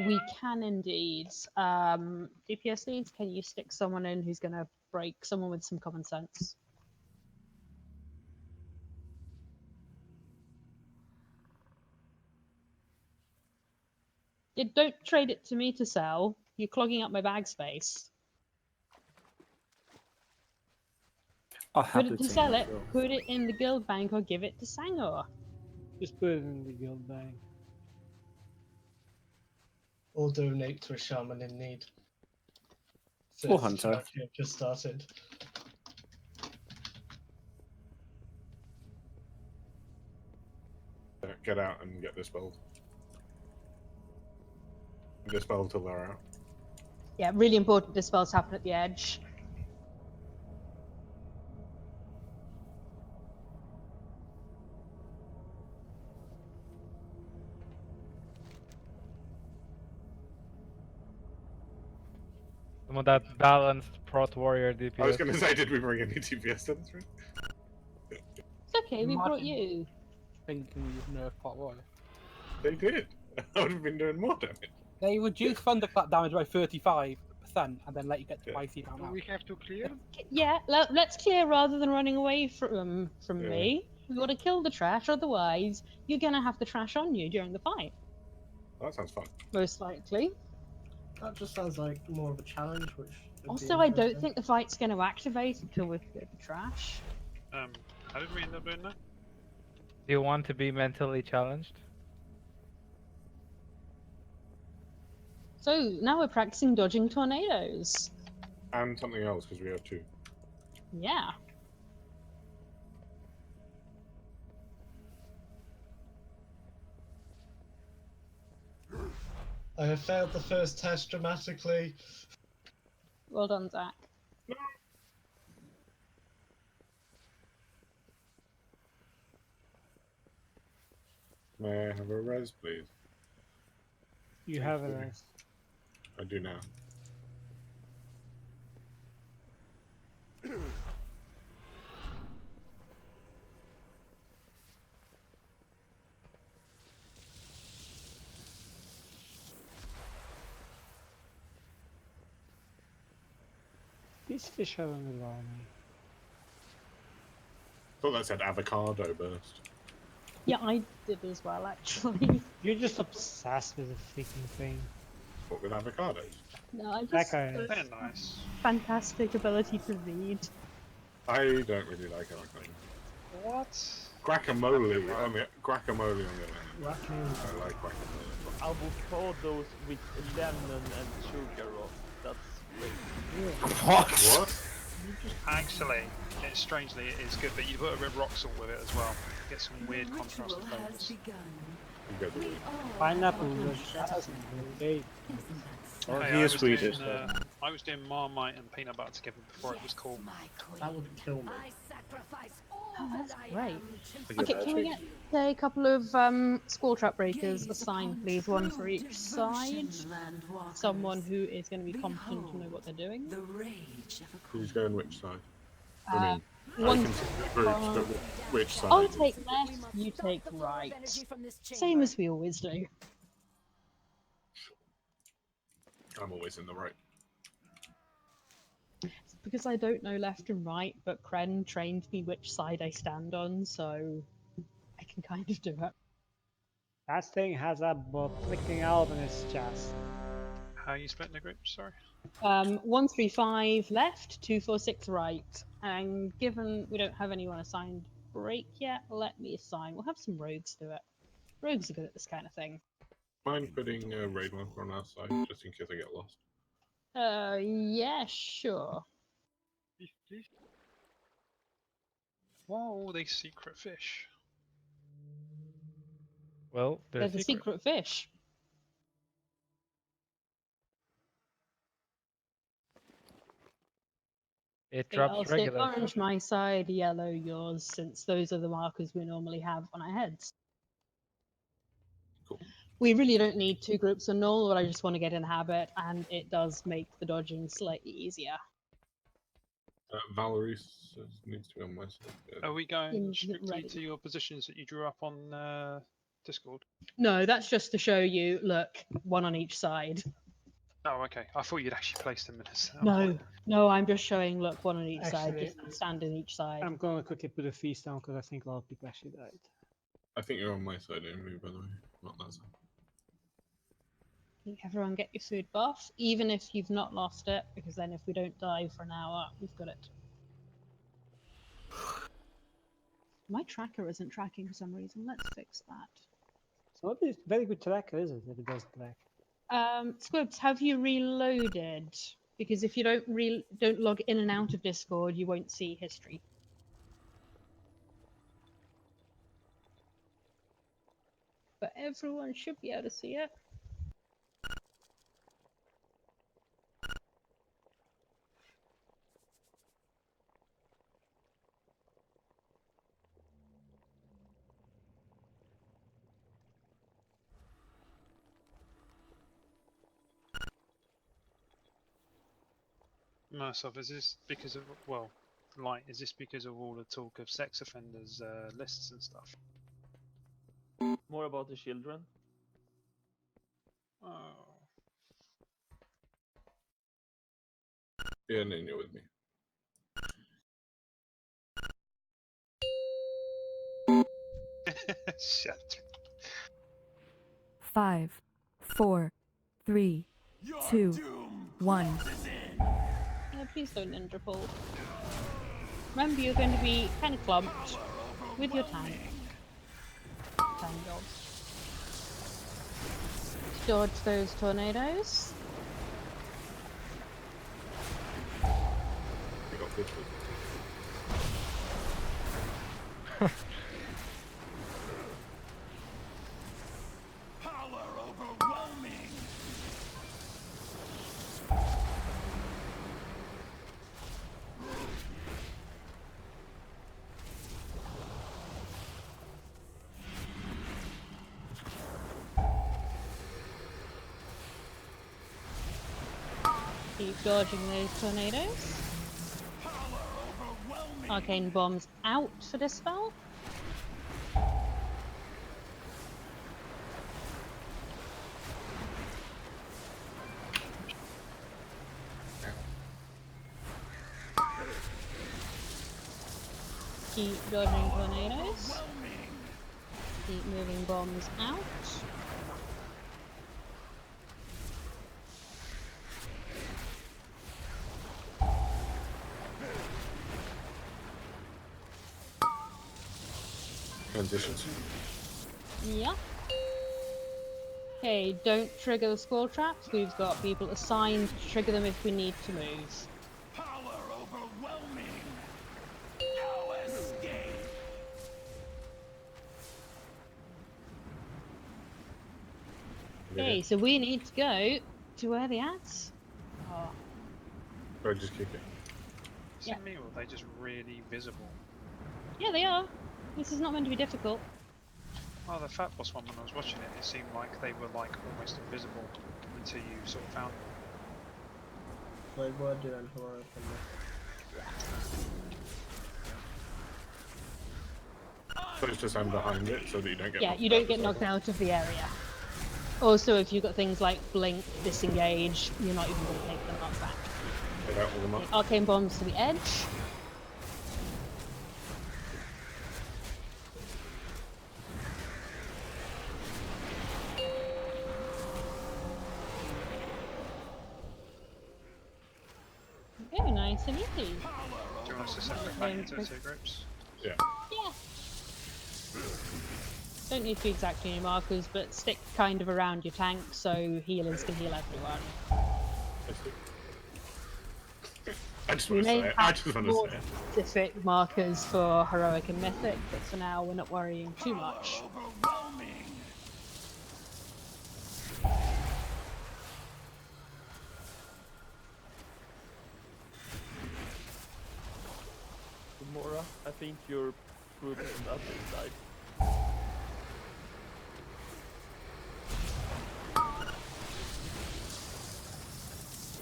We can indeed. DPS leads, can you stick someone in who's going to break, someone with some common sense? Yeah, don't trade it to me to sell. You're clogging up my bag space. I'll Put happily it to take sell that it, as well. put it in the guild bank, or give it to Sangor. Just put it in the guild bank. Or donate to a shaman in need. Or hunter. I've just started. Get out and get dispelled. Dispel till they're out. Yeah, really important dispels happen at the edge. some of that balanced prot warrior DPS. I was going to say, did we bring any DPS to this room? It's okay, we brought you. Thinking you've nerfed Pot Warrior. They did. I would have been doing more damage. They reduce thunderclap damage by 35% and then let you get to icy down Do out. we have to clear? Yeah, let's clear rather than running away from Yeah. me. We got to kill the trash, otherwise you're gonna have the trash on you during the fight. That sounds fun. Most likely. That just sounds like more of a challenge, which. would be Also, I don't interesting. think the fight's going to activate until we've cleared the trash. How did we end up doing that? Do you want to be mentally challenged? So now we're practicing dodging tornadoes. And something else, because we have 2. Yeah. I have failed the first test dramatically. Well done, Zach. May I have a res, please? You have it as. I do now. These fish are underwhelming. I thought that said avocado burst. Yeah, I did as well, actually. You're just obsessed with the freaking thing. What, with avocados? No, I just Okay. They're nice. fantastic ability to read. I don't really like avocados. What? Guacamole on the other hand. I like guacamole. Avocados with lemon and sugar on. That's great. What? Actually, strangely it is good, but you put a bit of rock salt with it as well. Get some weird contrasting flavours. You get the weird. Pineapple was okay. Oh, Hey, he I is was Swedish. doing, I was doing Marmite and peanut butter together before it was cool. That would kill me. Oh, that's great. Forget Okay, that. can we get a couple of squall trap breakers assigned, please? One for each side. Someone who is going to be competent to know what they're doing. Who's going which side? I Uh, mean, I one can see the groups, but which side? I'll take left, you take right. Same as we always do. I'm always in the right. It's because I don't know left and right, but Kren trained me which side I stand on, so I can kind of do it. That thing has a freaking out in its chest. How are you splitting the group? Sorry. 135 left, 246 right. And given we don't have anyone assigned break yet, let me assign. We'll have some rogues do it. Rogues are good at this kind of thing. Mind putting a raid marker on our side, just in case I get lost. Yeah, sure. What are all these secret fish? Well, they're There's a secret fish. It So drops I'll stick regular. orange my side, yellow yours, since those are the markers we normally have on our heads. Cool. We really don't need two groups of null, but I just want to get in the habit, and it does make the dodging slightly easier. Valerie needs to be on my side. Are we going strictly ready. to your positions that you drew up on Discord? No, that's just to show you, look, one on each side. Oh, okay. I thought you'd actually placed them in a cell. No, I'm just showing, look, one on each side, Actually, just stand in each side. I'm gonna quickly put a feast down because I think a lot of people actually died. I think you're on my side only, by the way, not that side. Everyone get your food buff, even if you've not lost it, because then if we don't die for an hour, we've got it. My tracker isn't tracking for some reason. Let's fix that. It's not a very good tracker, is it? If it doesn't track. Squibs, have you reloaded? Because if you don't log in and out of Discord, you won't see history. But everyone should be able to see it. Myself, is this because of, well, Light, is this because of all the talk of sex offenders lists and stuff? More about the children. Oh. Yeah, and then you're with me. Shut. 5, 4, 3, 2, 1. Yeah, please don't ninja pull. Remember, you're going to be kind of clumped with your tank. Thank God. Dodge those tornadoes. We got this one. Power overwhelming. Keep dodging those tornadoes. Arcane bombs out for dispel. keep dodging tornadoes. Keep moving bombs out. Transitions. Yeah. Okay, don't trigger the squall traps. We've got people assigned to trigger them if we need to move. Power overwhelming. No escape. Okay, so we need to go to where the ads are. Or just kick it. Is it me or are they just really visible? Yeah, they are. This is not meant to be difficult. Well, the Fat Boss one, when I was watching it, it seemed like they were like almost invisible until you sort of found them. Wait, what did I hear? Supposed to stand behind it so that you don't get. Yeah, knocked you don't out get as knocked well. out of the area. Also, if you've got things like blink, disengage, you're not even going to take the knockback. Get out all the knock. Arcane bombs to the edge. Okay, nice and easy. Do you want us to separate back into the two groups? Yeah. Yeah. Don't need to be exactly any markers, but stick kind of around your tank so healers can heal everyone. I just We want to may say it. I have just want more to say it. specific markers for heroic and mythic, but for now we're not worrying too much. Overwhelming. Gamora, I think your group is on the other side.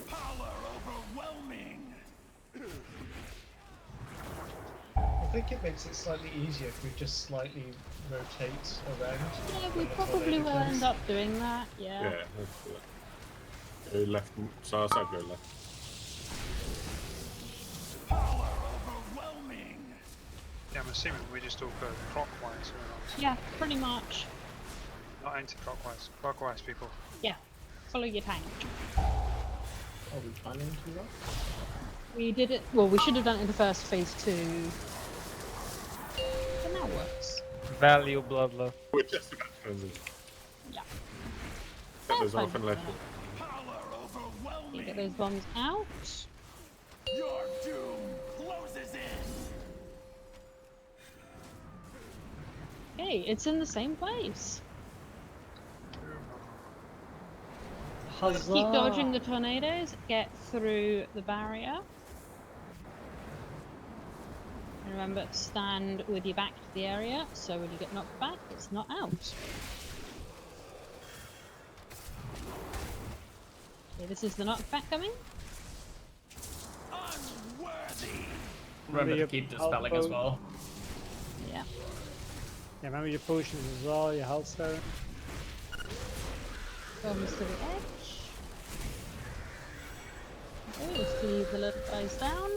Power overwhelming. I think it makes it slightly easier if we just slightly rotate around. Yeah, we when the probably tornado will comes. end up doing that, yeah. Yeah, let's do that. Go left. So our side go left. Power overwhelming. Yeah, I'm assuming we just all go clockwise. Yeah, pretty much. Not anti-clockwise. Clockwise, people. Yeah, follow your tank. Are we planning to do that? We did it, well, we should have done it in the first phase 2. But now works. Value bloodlust. We're just about to transition. Yeah. There's fine. often left. You get those bombs out. Your doom closes in. Hey, it's in the same place. Just keep dodging the tornadoes, get through the barrier. And remember, stand with your back to the area, so when you get knocked back, it's not out. Okay, this is the knockback coming. Unworthy. Remember to keep the spelling as well. Yeah. Yeah, remember your potions as well, your health stone. Bombs to the edge. Okay, just leave the little guys down.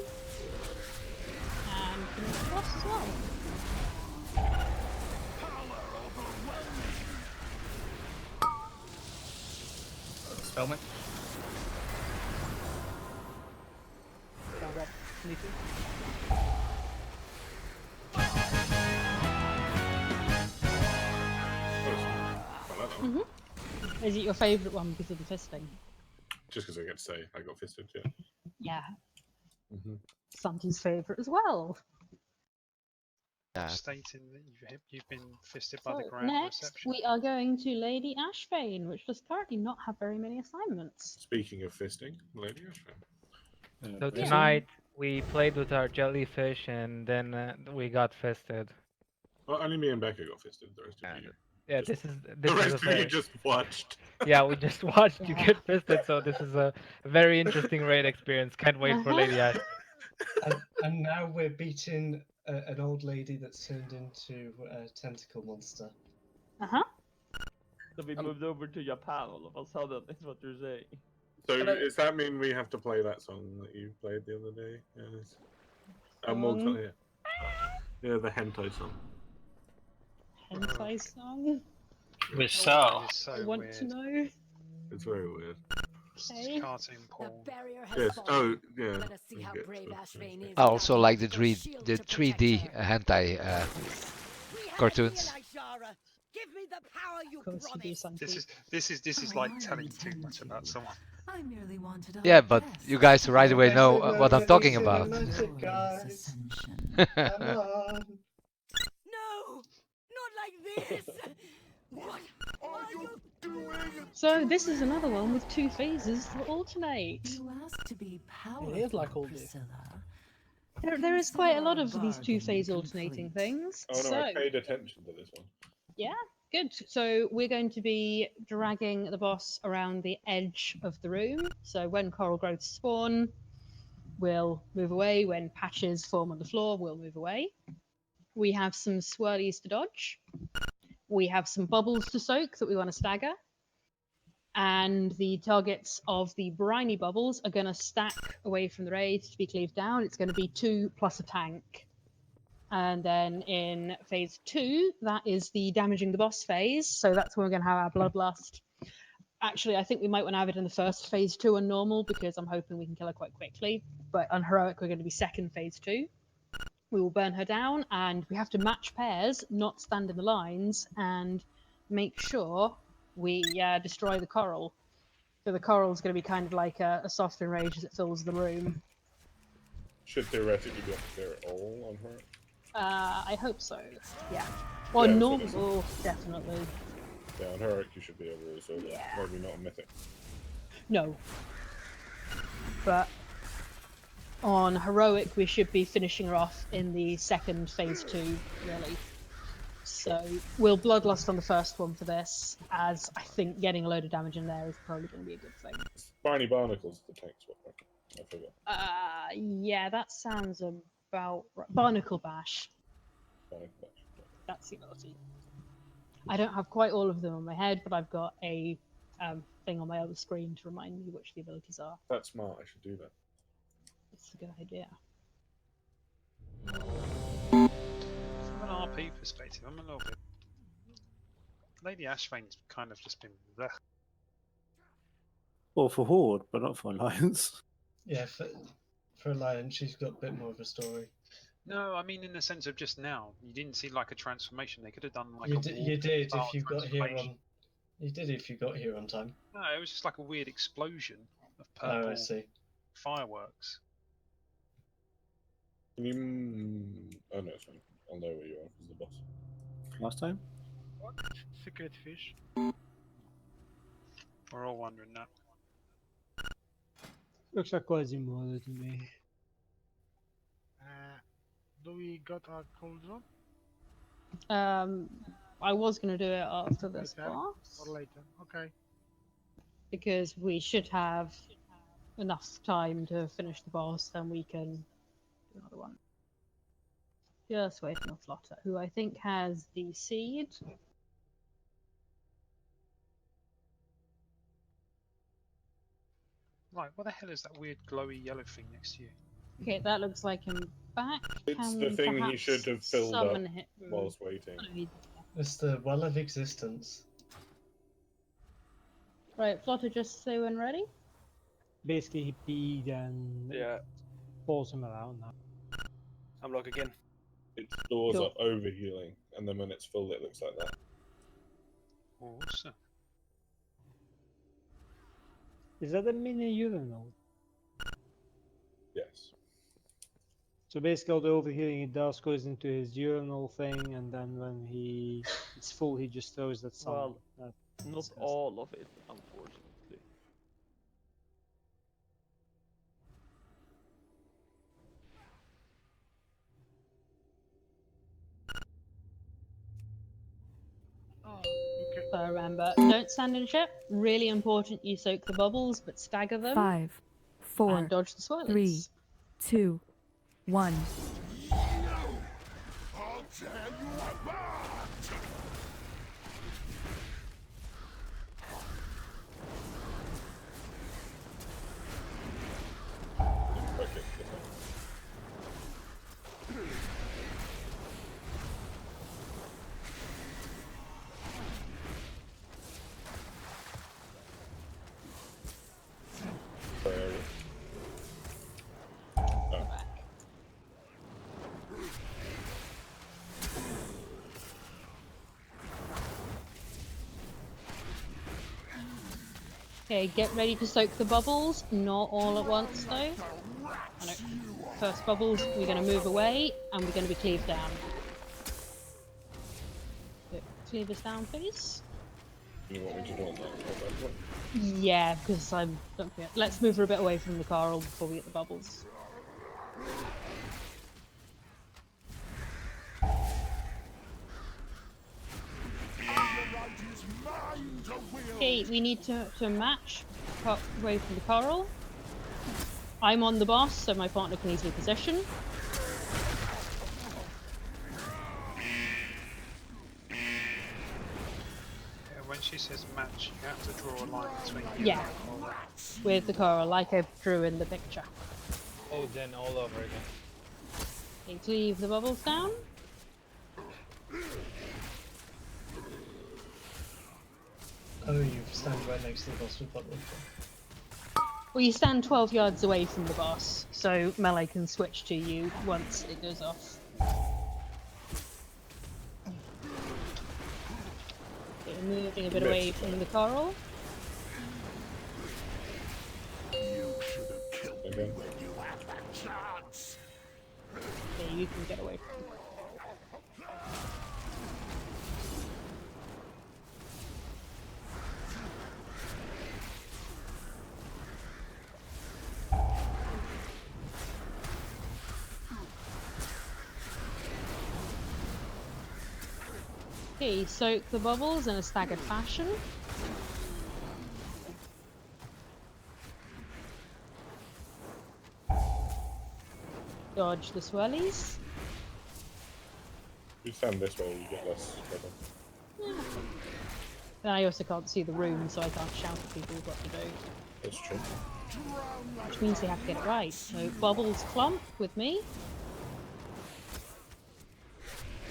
And finish the boss as well. Spell me. Is it your favourite one because of the fisting? Just because I get to say I got fisted, yeah. Yeah. Mm-hmm. Santi's favourite as well. Stating that you've been fisted by So the Grand next Reception. we are going to Lady Ashbane, which does currently not have very many assignments. Speaking of fisting, Lady Ashford. So tonight we played with our jellyfish and then we got fisted. Well, only me and Becca got fisted. The rest of you. Yeah, just- this is the rest a of you very- just watched. Yeah, we just watched you get fisted, so this is a very interesting raid experience. Can't wait for Lady Ash. And now we're beating an old lady that's turned into a tentacle monster. Uh-huh. So we moved over to Japan all of a sudden, is what you're saying. So does that mean we have to play that song that you played the other day? Yes. Morg's not here. Yeah, the hentai song. Hentai song? With Sal. It's so I want weird. to know. It's very weird. Okay. Cartoon porn. Yes. Oh, yeah. Let us see how brave Ashvane is. I also without like the magical shield to protect 3D her. hentai cartoons. Give me the power you Of course you do, Sunti. This is like telling too much about someone. I merely wanted Yeah, but you guys right away know what I'm talking about. No, not like this. What are you doing? So this is another one with 2 phases that alternate. You asked to be powerful, It is like all Priscilla. There is quite a lot of these 2-phase alternating things. Oh no, So I paid attention to this one. yeah, good. So we're going to be dragging the boss around the edge of the room. So when coral growths spawn, we'll move away. When patches form on the floor, we'll move away. We have some swirlies to dodge. We have some bubbles to soak that we want to stagger. And the targets of the briny bubbles are going to stack away from the raid to be cleaved down. It's going to be 2 plus a tank. And then in phase 2, that is the damaging the boss phase. So that's when we're going to have our bloodlust. Actually, I think we might want to have it in the first phase 2 on normal because I'm hoping we can kill her quite quickly. But on heroic, we're going to be second phase 2. We will burn her down, and we have to match pairs, not stand in the lines, and make sure we destroy the coral. So the coral's going to be kind of like a soft enrage as it fills the room. Should theoretically be able to clear it all on her. I hope so. Yeah. Well, Yeah, so normal, definitely. Yeah, on heroic you should be able to, so maybe not on mythic. No. But on heroic, we should be finishing her off in the second phase 2, really. So we'll bloodlust on the first one for this, as I think getting a load of damage in there is probably going to be a good thing. Spiny barnacles, the tank swap. I forgot. Yeah, that sounds about right. Barnacle Bash. Barnacle bash. That's the ability. I don't have quite all of them on my head, but I've got a thing on my other screen to remind me which the abilities are. That's smart. I should do that. It's a good idea. From an RP perspective, I'm a little bit. Lady Ashvane's kind of just been blech. Well, for Horde, but not for Alliance. Yeah, for Alliance, she's got a bit more of a story. No, I mean in the sense of just now. You didn't see like a transformation. They could have done like You a did, warp you did style if you got here transformation. on. You did if you got here on time. No, it was just like a weird explosion of purple Oh, I see. fireworks. Can you... Oh no, it's fine. I'll know where you are as the boss. Last time? What? Secret fish. We're all wondering that. Looks like Quasimodo to me. Do we got our cauldron? I was going to do it after this Later boss, or later? Okay. because we should have enough time to finish the boss, then we can do another one. Just waiting on Flotter, who I think has the seed. Right, what the hell is that weird glowy yellow thing next to you? Okay, that looks like him back. It's Can the thing he perhaps should have filled up summon him? whilst waiting. Oh, he- It's the Well of Existence. Right, Flotter, just say when ready. Basically, he peed and Yeah, pulls him around now. I'm log again. Its doors Cool. are overhealing, and then when it's full, it looks like that. Awesome. Is that a mini urinal? Yes. So basically, all the overheating he does goes into his urinal thing, and then when it's full, he just throws that some. Well, not all of it, unfortunately. So remember, don't stand in ship. Really important you soak the bubbles, but stagger them. 5, 4, And dodge the swirlies. 3, 2, 1. I'll tear you apart! Okay, get ready to soak the bubbles. Not all at once, though. I know. First bubbles, we're going to move away, and we're going to be cleaved down. So, cleave us down, please. You want me to do on that? Yeah, because I'm. Don't forget. Let's move her a bit away from the Carl before we get the bubbles. Okay, we need to match away from the Carl. I'm on the boss, so my partner can easily position. When she says match, you have to draw a line between you Yeah, and the Carl. with the Carl, like I drew in the picture. Oh, then all over again. Okay, cleave the bubbles down. Oh, you stand right next to the boss with bubble. Well, you stand 12 yards away from the boss, so melee can switch to you once it goes off. Okay, moving a bit away from the Carl. You should have killed me when you had that chance. Okay, you can get away from the Carl. Okay, soak the bubbles in a staggered fashion. Dodge the swirlies. You stand this way, you get less trouble. Then I also can't see the room, so I can't shout at people what to do. That's true. Which means they have to get it right. So bubbles clump with me.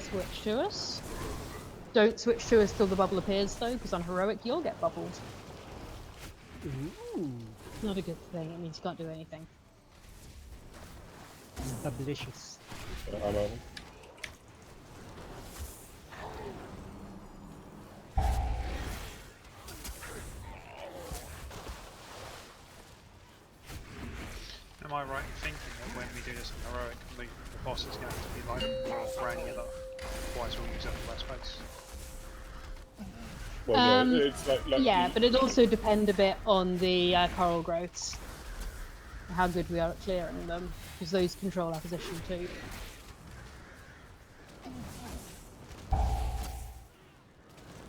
Switch to us. Don't switch to us till the bubble appears though, because on heroic you'll get bubbled. Ooh. Not a good thing, it means you can't do anything. Delicious. I'm over. Am I right in thinking that when we do this in heroic, the boss is going to be like more granular, otherwise we'll use up less space? Well, yeah, it's like yeah, but it also depends a bit on the coral growths. How good we are at clearing them, because those control our position too.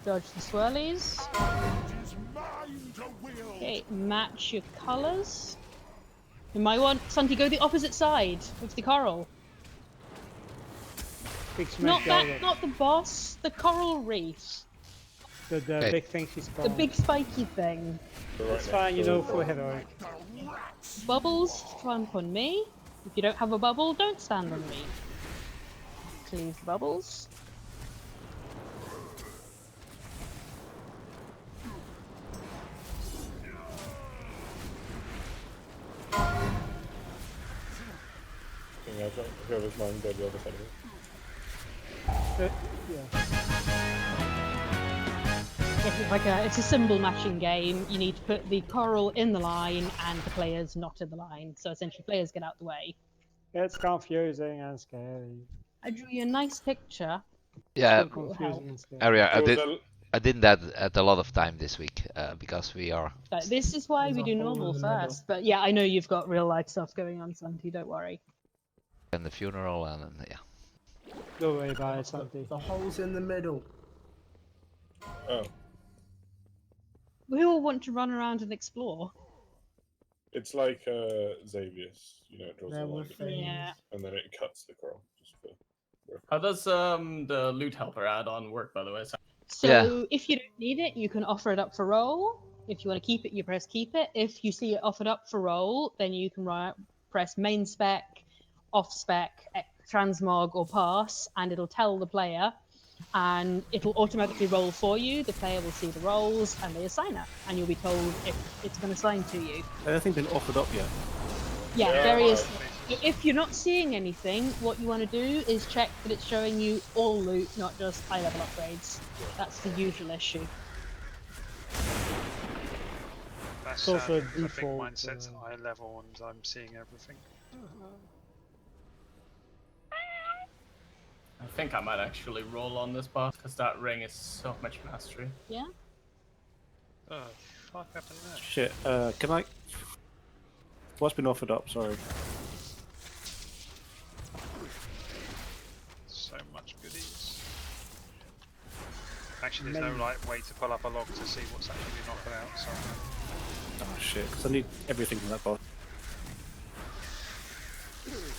Dodge the swirlies. Okay, match your colours. You might want Sunti go the opposite side of the coral. Not that, not the boss, the coral reef. The big thing she's The big spiky thing. It's fine, you know, for heroic. Bubbles, clamp on me. If you don't have a bubble, don't stand on me. Cleave the bubbles. Whoever's mine, go the other side of it. It's a symbol matching game. You need to put the coral in the line and the players not in the line. So essentially players get out the way. It's confusing and scary. I drew you a nice picture. Yeah, It will help. Aria, I did that at a lot of time this week because we are. But this is why we do normal first. But yeah, I know you've got real life stuff going on, Sunti. Don't worry. And the funeral and yeah. Don't worry about it, Sunti. The hole's in the middle. Oh. We all want to run around and explore. It's like Xavius, you know, it draws a line between Yeah. and then it cuts the coral. Just for How does the loot helper add-on work, by the way? So if you don't need it, you can offer it up for roll. If you want to keep it, you press keep it. If you see it offered up for roll, then you can press main spec, off spec, transmog, or pass, and it'll tell the player, and it'll automatically roll for you. The player will see the rolls, and they assign it, and you'll be told if it's been assigned to you. I don't think been offered up yet. Yeah, various. If you're not seeing anything, what you want to do is check that it's showing you all loot, not just high level upgrades. That's the usual issue. It's also a I think default. mine sets high level and I'm seeing everything. I think I might actually roll on this boss because that ring is so much mastery. Yeah. Oh, fuck happened there? Shit. Can I? What's been offered up? Sorry. So much goodies. Actually, there's no like way to pull up a log to see what's actually been offered out. So. Oh shit! Because I need everything from that boss.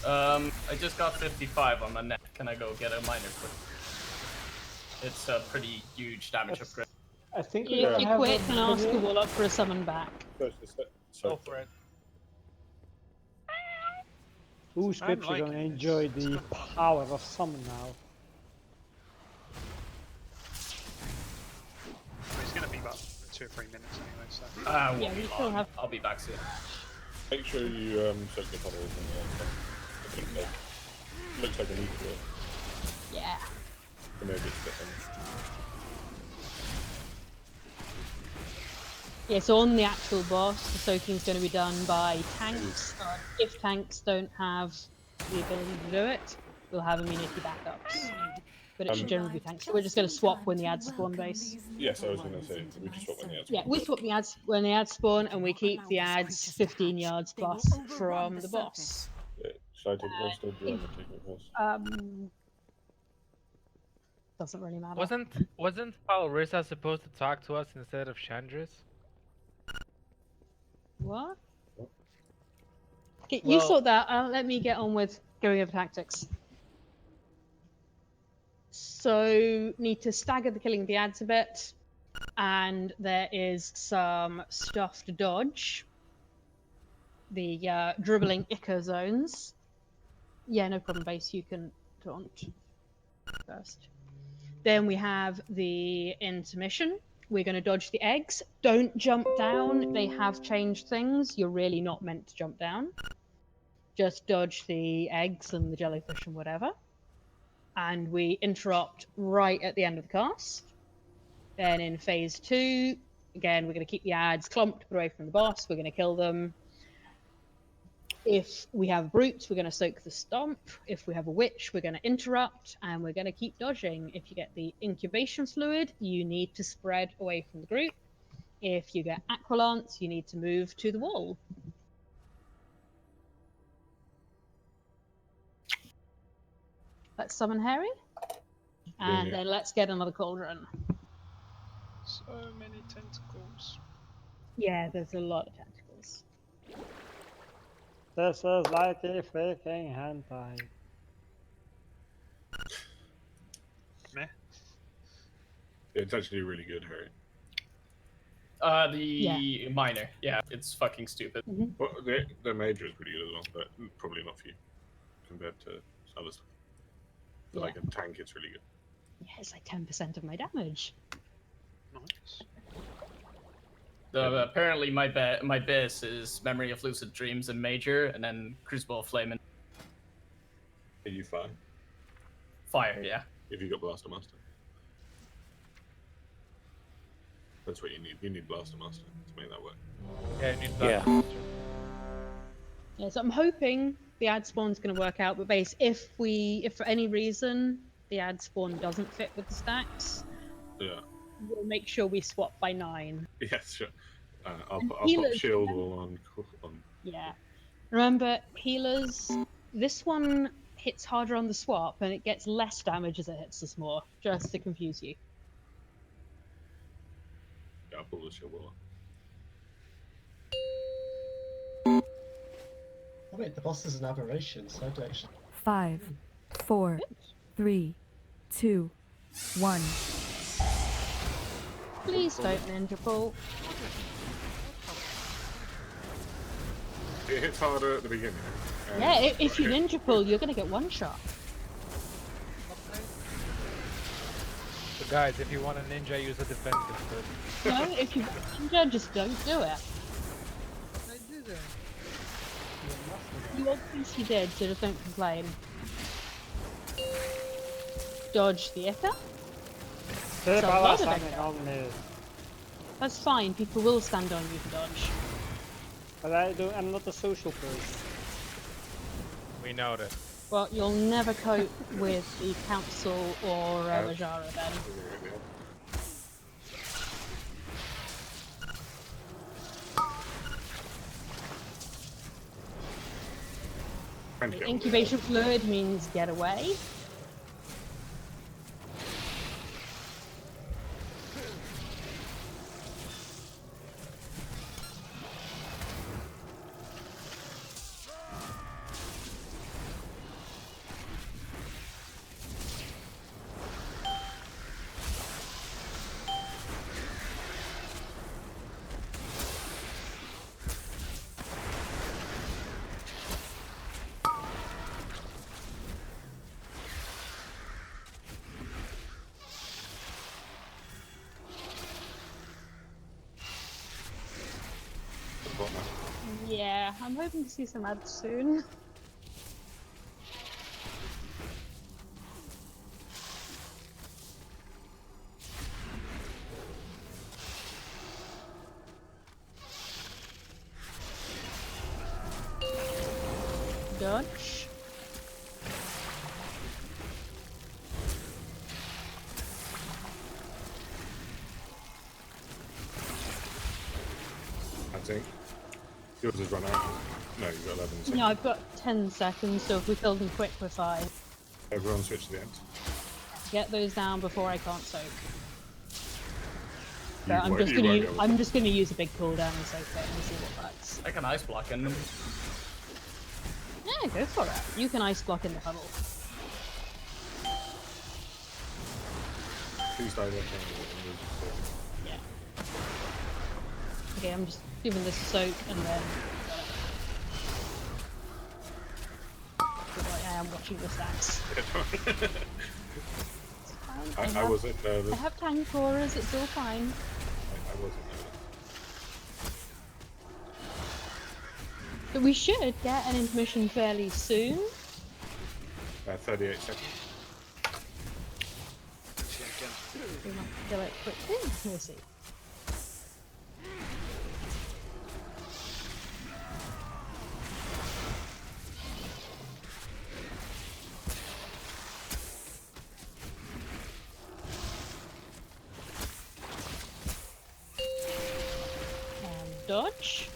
I just got 55 on my neck. Can I go get a minor quick? It's a pretty huge damage upgrade. I think If you quit, and ask the Warlock for a summon back. Go for it. Ooh, Scripture liking gonna this. enjoy the power of summon now. It's going to be about 2 or 3 minutes anyway. So. Yeah, we still have. I'll be back soon. Make sure you soak the puddles in there. I think looks like I need to do it. Yeah. So maybe it's different. Yeah, so on the actual boss, the soaking is going to be done by tanks. If tanks don't have the ability to do it, we'll have immunity backups. But it should generally be tanks. So we're just going to swap when the ads spawn base. Yes, I was going to say, we just swap when the ads Yeah, we swap the ads when the ads spawn, and we keep the ads 15 yards plus from the boss. Yeah. Should I take it first or do you want me to take it first? Doesn't really matter. Wasn't Palrissa supposed to talk to us instead of Chandris? What? Okay, you Well- sort that out. Let me get on with going over tactics. So, need to stagger the killing of the ads a bit. And there is some stuff to dodge. The dribbling Ica zones. Yeah, no problem, base. You can taunt first. Then we have the intermission. We're going to dodge the eggs. Don't jump down. They have changed things. You're really not meant to jump down. Just dodge the eggs and the jellyfish and whatever. And we interrupt right at the end of the cast. Then in phase 2, again, we're going to keep the ads clumped, put away from the boss. We're going to kill them. If we have brutes, we're going to soak the stomp. If we have a witch, we're going to interrupt, and we're going to keep dodging. If you get the incubation fluid, you need to spread away from the group. If you get aqualance, you need to move to the wall. Let's summon Harry, and then let's get another cauldron. So many tentacles. Yeah, there's a lot of tentacles. This is like a freaking hentai. Meh. It's actually really good, Harry. The minor. Yeah, it's fucking stupid. Well, the major is pretty good as well, but probably not for you compared to other stuff. For like a tank, it's really good. Yeah, it's like 10% of my damage. Nice. Apparently my base is Memory of Lucid Dreams and Major, and then Crucible of Flame and Are you fine? Fire, yeah. If you got Blaster Master. That's what you need. You need Blaster Master to make that work. Yeah, you need Blaster Master. Yeah, so I'm hoping the ad spawn's going to work out, but base, if for any reason the ad spawn doesn't fit with the stacks, Yeah. we'll make sure we swap by 9. Yes, sure. I'll put healers- shield wall on. Yeah. Remember, healers, this one hits harder on the swap, and it gets less damage as it hits us more, just to confuse you. Yeah, I'll pull the shield wall on. Oh wait, the boss is an aberration, so I do actually... 5, 4, 3, 2, 1. Please don't ninja pull. It hits harder at the beginning. Yeah, if you ninja pull, you're going to get one shot. So guys, if you want a ninja, use a defensive first. No, if you ninja, just don't do it. I didn't. You obviously did, so just don't complain. Dodge the Ica. Keep So a lot of standing Ica. on me. That's fine, people will stand on you to dodge. But I'm not a social person. We know that. Well, you'll never cope with the council or Majara then. The incubation fluid means get away. Yeah, I'm hoping to see some ads soon. Dodge. I think. Yours has run out. No, you've got 11 seconds. No, I've got 10 seconds, so if we kill them quick, we're fine. Everyone switch to the end. Get those down before I can't soak. You So I'm won't- just you gonna won't go. I'm just gonna use a big cooldown and soak it and see what works. I can ice block in them. Yeah, go for it. You can ice block in the puddle. Please die there. Yeah. Okay, I'm just giving this a soak and then. I am watching the stats. I wasn't nervous. I have tank auras, it's all fine. I wasn't nervous. But we should get an intermission fairly soon. 38 seconds. We might kill it quickly. We'll see. And dodge.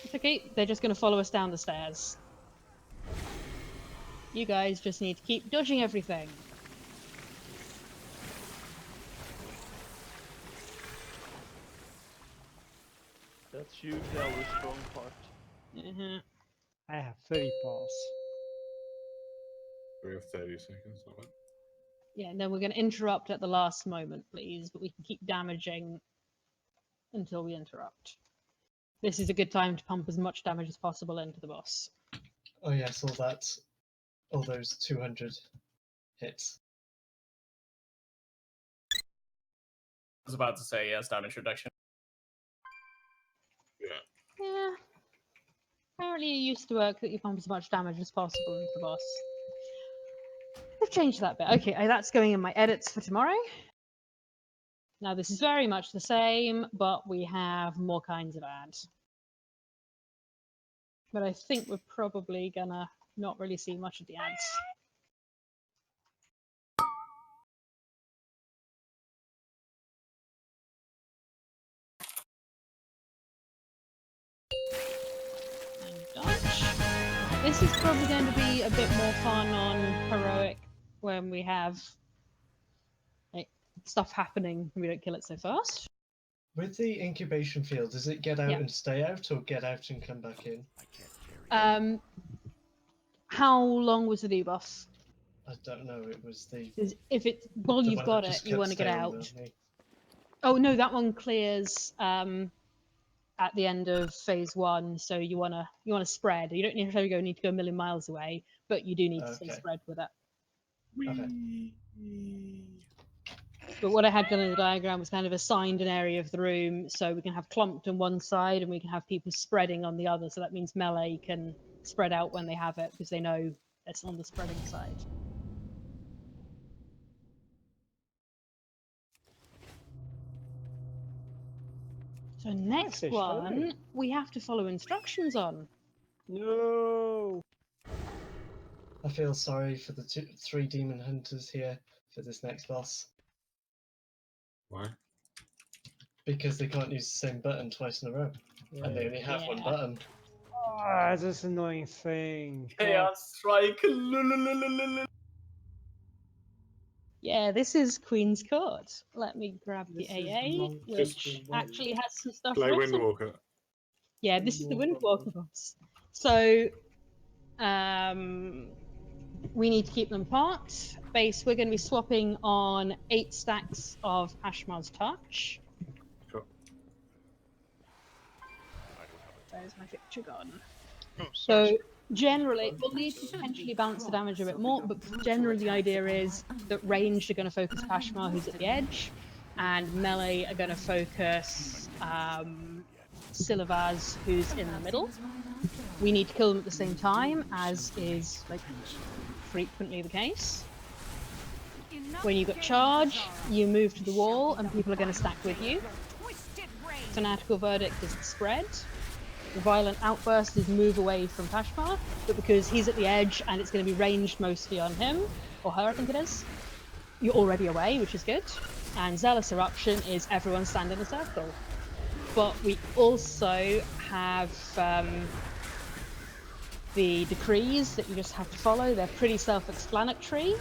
It's okay, they're just going to follow us down the stairs. You guys just need to keep dodging everything. That's usually our strong part. I have 30 balls. We have 30 seconds. Not bad. Yeah, and then we're going to interrupt at the last moment, please, but we can keep damaging until we interrupt. This is a good time to pump as much damage as possible into the boss. Oh yes, all those 200 hits. I was about to say yes, damage reduction. Yeah. Apparently it used to work that you pump as much damage as possible into the boss. I've changed that bit. Okay, that's going in my edits for tomorrow. Now this is very much the same, but we have more kinds of ads. But I think we're probably gonna not really see much of the ads. This is probably going to be a bit more fun on heroic when we have like, stuff happening and we don't kill it so fast. With the incubation field, does it get out Yeah. and stay out, or get out and come back in? How long was the debuff? I don't know. It was the. If it's while the you've one got that it, just you want to get stay on out. me. Oh no, that one clears at the end of phase 1, so you wanna spread. You don't necessarily need to go a million miles away, but you do need to stay spread with it. Okay. But what I had done in the diagram was kind of assigned an area of the room, so we can have clumped on one side and we can have people spreading on the other. So that means melee can spread out when they have it because they know That's on the spreading side. So next Fish, one, hello. we have to follow instructions on. No. I feel sorry for the three demon hunters here for this next boss. Why? Because they can't use the same button twice in a row. And they only have one button. Ah, this annoying thing. Chaos Strike. Yeah, this is Queen's Court. Let me grab the This is AA, which actually has some stuff Play written. Windwalker. Yeah, this is the Windwalker boss. So, we need to keep them apart. Base, we're going to be swapping on 8 stacks of Ashmar's Touch. Sure. Where's my picture gone? Oh, So generally, we'll need to potentially balance the damage a bit more, but generally the idea is that ranged are going to focus Pashmar, who's at the edge, and melee are going to focus Silavaz, who's in the middle. We need to kill them at the same time, as is like frequently the case. When you got charge, you move to the wall, and people are going to stack with you. Fanatical Verdict is the spread. The Violent Outburst is move away from Pashmar, but because he's at the edge and it's going to be ranged mostly on him, or her I think it is, you're already away, which is good. And Zealous Eruption is everyone stand in a circle. But we also have the decrees that you just have to follow. They're pretty self-explanatory.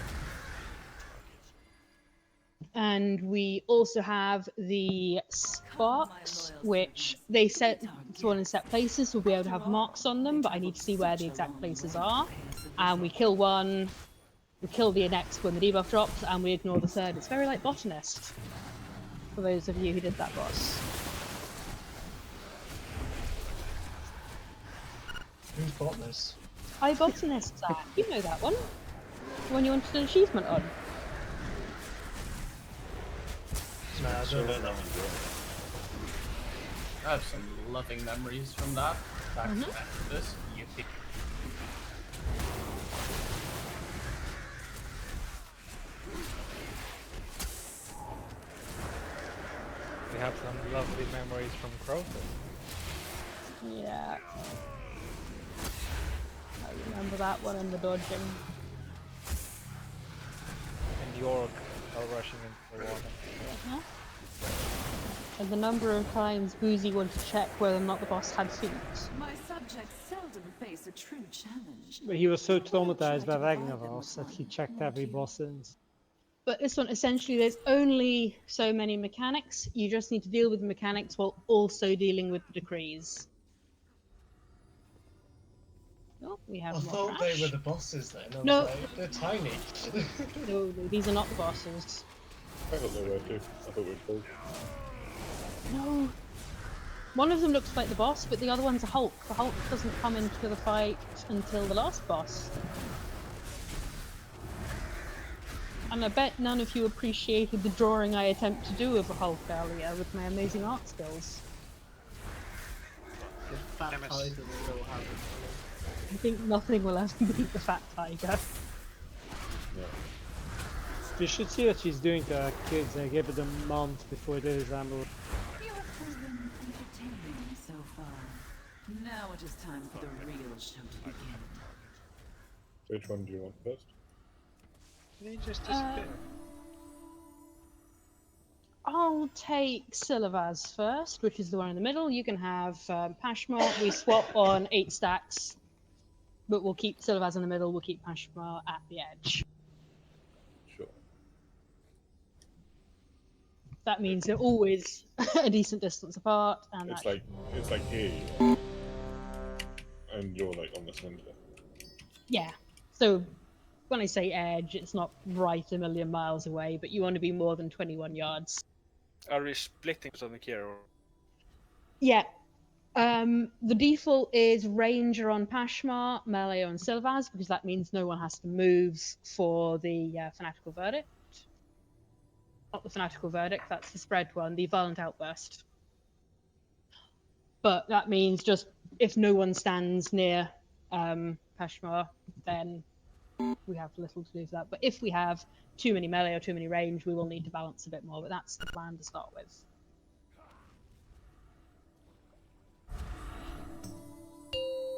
And we also have the sparks, which they set spawn in set places. We'll be able to have marks on them, but I need to see where the exact places are. And we kill one, we kill the next when the debuff drops, and we ignore the third. It's very like Botanist, for those of you who did that boss. Who's Botanist? I Botanist, Zach. You know that one. The one you wanted an achievement on. No, I don't know that one. I have some loving memories from that. Back to this. Yippee. We have some lovely memories from Crowfoot. Yeah. I remember that one and the dodging. And York are rushing into the water. Uh-huh. And the number of times Boozy wanted to check whether or not the boss had feet. My subjects seldom face a true challenge. But he was so traumatized by Ragnaros that he checked every boss in. But this one, essentially, there's only so many mechanics. You just need to deal with the mechanics while also dealing with the decrees. Oh, we have I more thought trash. they were the bosses then. I was No. like, they're tiny. No, these are not the bosses. I thought they were too. I thought we were cool. No. One of them looks like the boss, but the other one's a Hulk. The Hulk doesn't come into the fight until the last boss. And I bet none of you appreciated the drawing I attempted to do of a Hulk earlier with my amazing art skills. The fat Nemesis. tiger still has it. I think nothing will ever beat the fat tiger. You should see what she's doing to her kids. I gave it a month before they resemble. You have proven entertaining so far. Now it is time for the real show to begin. Which one do you want first? Did he just disappear? I'll take Silavaz first, which is the one in the middle. You can have Pashmar. We swap on 8 stacks, but we'll keep Silavaz in the middle. We'll keep Pashmar at the edge. Sure. That means they're always a decent distance apart, and It's that like here, and you're like on the center. yeah. So when I say edge, it's not right a million miles away, but you want to be more than 21 yards. Are we splitting something here? Or... Yeah. The default is Ranger on Pashmar, Melee on Silvaz, because that means no one has to move for the Fanatical Verdict. Not the Fanatical Verdict, that's the spread one, the Violent Outburst. But that means just if no one stands near Pashmar, then we have little to do for that. But if we have too many melee or too many range, we will need to balance a bit more. But that's the plan to start with.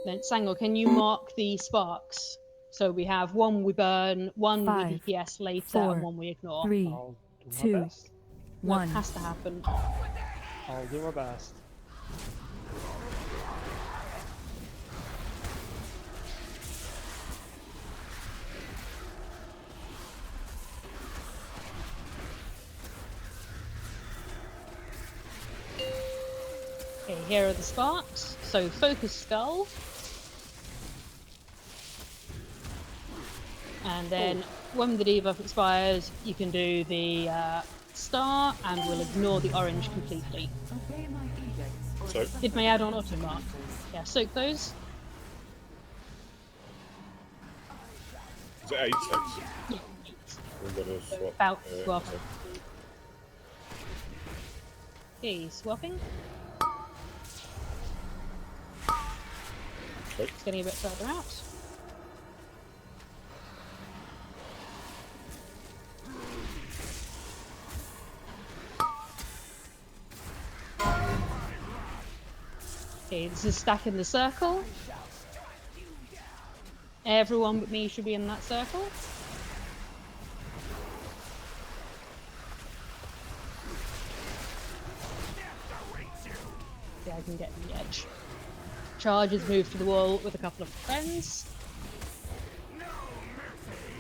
Then Sangor, can you mark the sparks? So we have one we burn, one 5, we DPS later, 4, and one we ignore. 3, I'll do my 2, best. No, it 1. has to happen. I'll do my best. Okay, here are the sparks. So focus skull. And then when the debuff expires, you can do the star, and we'll ignore the orange completely. So, Did my add-on auto mark? Yeah, soak those. is it 8 seconds? Yeah. We're gonna swap. About swap. so- Okay, swapping. Okay. It's getting a bit further out. Okay, this is stack in the circle. Everyone but me should be in that circle. Yeah, I can get in the edge. Charges move to the wall with a couple of friends.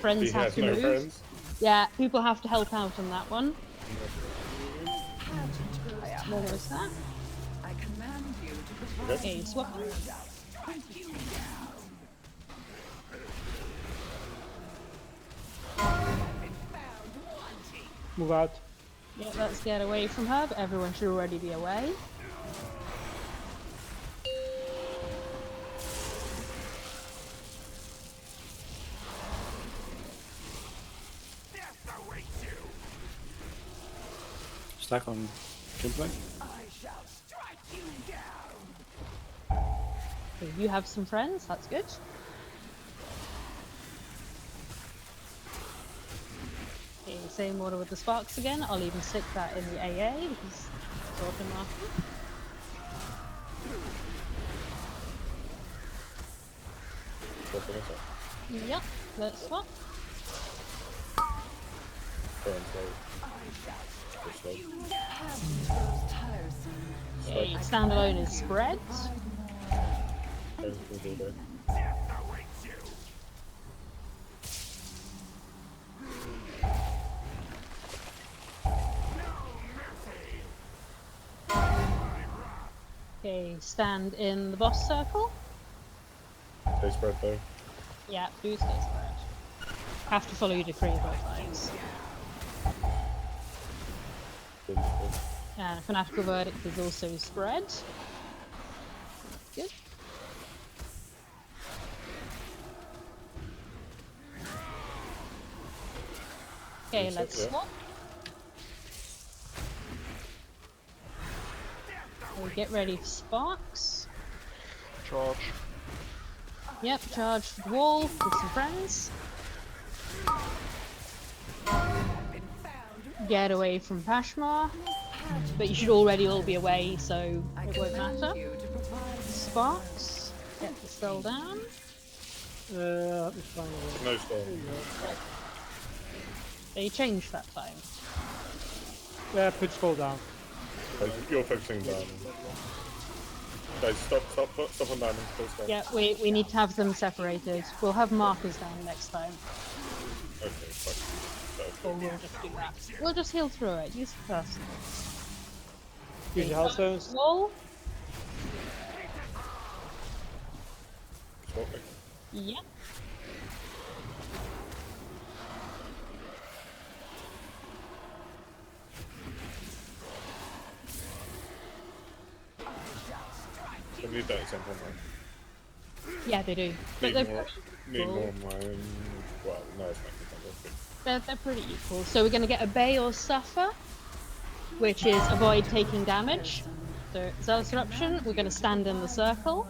Friends He have has to no move. friends. Yeah, people have to help out on that one. Yeah, more was that. I command you to provide Okay, swap. Move out. Yeah, let's get away from her, but everyone should already be away. Stack on Kimberley. Okay, you have some friends, that's good. Okay, same order with the sparks again. I'll even stick that in the AA because it's auto marking. Swapping us up. Yep, let's swap. Burn, so. Okay, standalone is spread. Everything's all there. Okay, stand in the boss circle. Stay spread though. Yeah, do stay spread. Have to follow your decree at all times. And fanatical verdict is also spread. Good. Okay, let's swap. We'll get ready for sparks. Charge. Yep, charge for the wall with some friends. Get away from Pashmar. But you should already all be away, so it won't matter. Sparks. Get the spell down. Let me find a way. No storm. They changed that time. Yeah, put scroll down. You're focusing down. Guys, stop on diamond. Please stop. Yeah, we need to have them separated. We'll have markers down next time. Okay, fine. Or we'll just do that. We'll just heal through it. Use the personal. Use your hellstones. Wall. Swapping. Yep. I need that example, man. Yeah, they do. But Need they're more. pretty Need equal. more of my own. Well, no, it's not. They're pretty equal. So we're going to get Obey or Suffer, which is avoid taking damage. So Zealous Eruption, we're going to stand in the circle.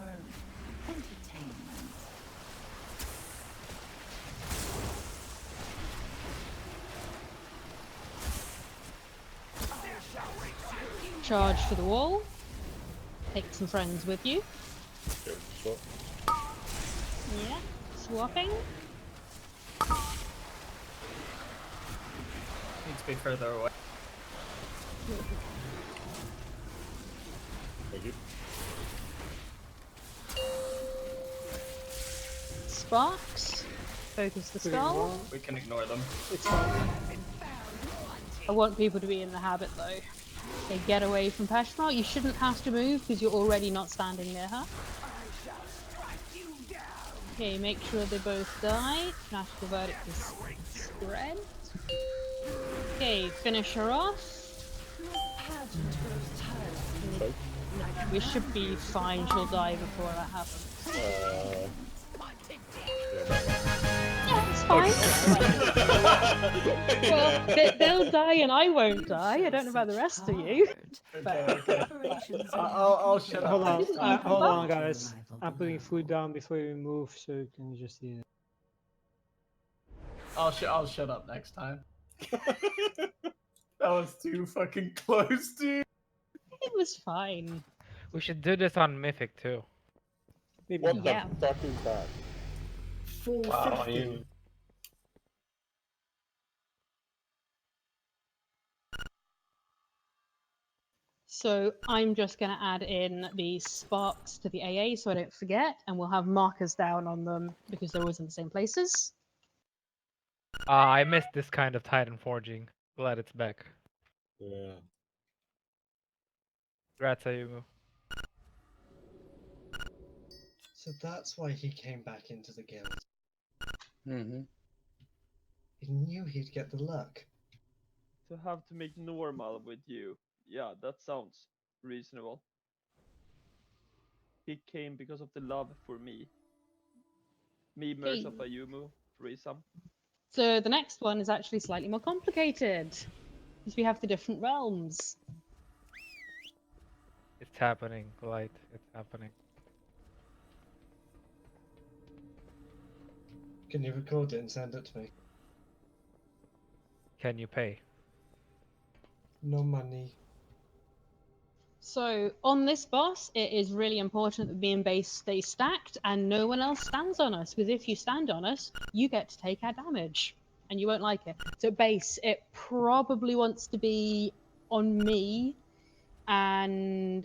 charge for the wall. Take some friends with you. Go swap. Yeah, swapping. Needs to be further away. Thank you. Sparks. Focus the skull. We can ignore them. It's fine. I want people to be in the habit though. Okay, get away from Peshmar. You shouldn't have to move because you're already not standing near her. Okay, make sure they both die. Magical verdict is spread. Okay, finish her off. We should be fine. She'll die before that happens. Yeah, it's fine. Well, they'll die and I won't die. I don't know about the rest of you. I'll shut up. Hold on, hold on, guys. I'm putting food down before we move, so you can just eat it. I'll shut up next time. That was too fucking close, dude. It was fine. We should do this on Mythic too. What Yeah. the fuck is that? 450. So I'm just going to add in the sparks to the AA so I don't forget, and we'll have markers down on them because they're always in the same places. I missed this kind of Titan forging. Glad it's back. Yeah. Congrats, Ayumu. So that's why he came back into the guild. Mm-hmm. He knew he'd get the luck. To have to make normal with you. Yeah, that sounds reasonable. He came because of the love for me. Me, Mersa, Ayumu, threesome. So the next one is actually slightly more complicated because we have the different realms. It's happening, Light. It's happening. Can you record it and send it to me? Can you pay? No money. So on this boss, it is really important that me and base stay stacked and no one else stands on us, because if you stand on us, you get to take our damage and you won't like it. So base, it probably wants to be on me, and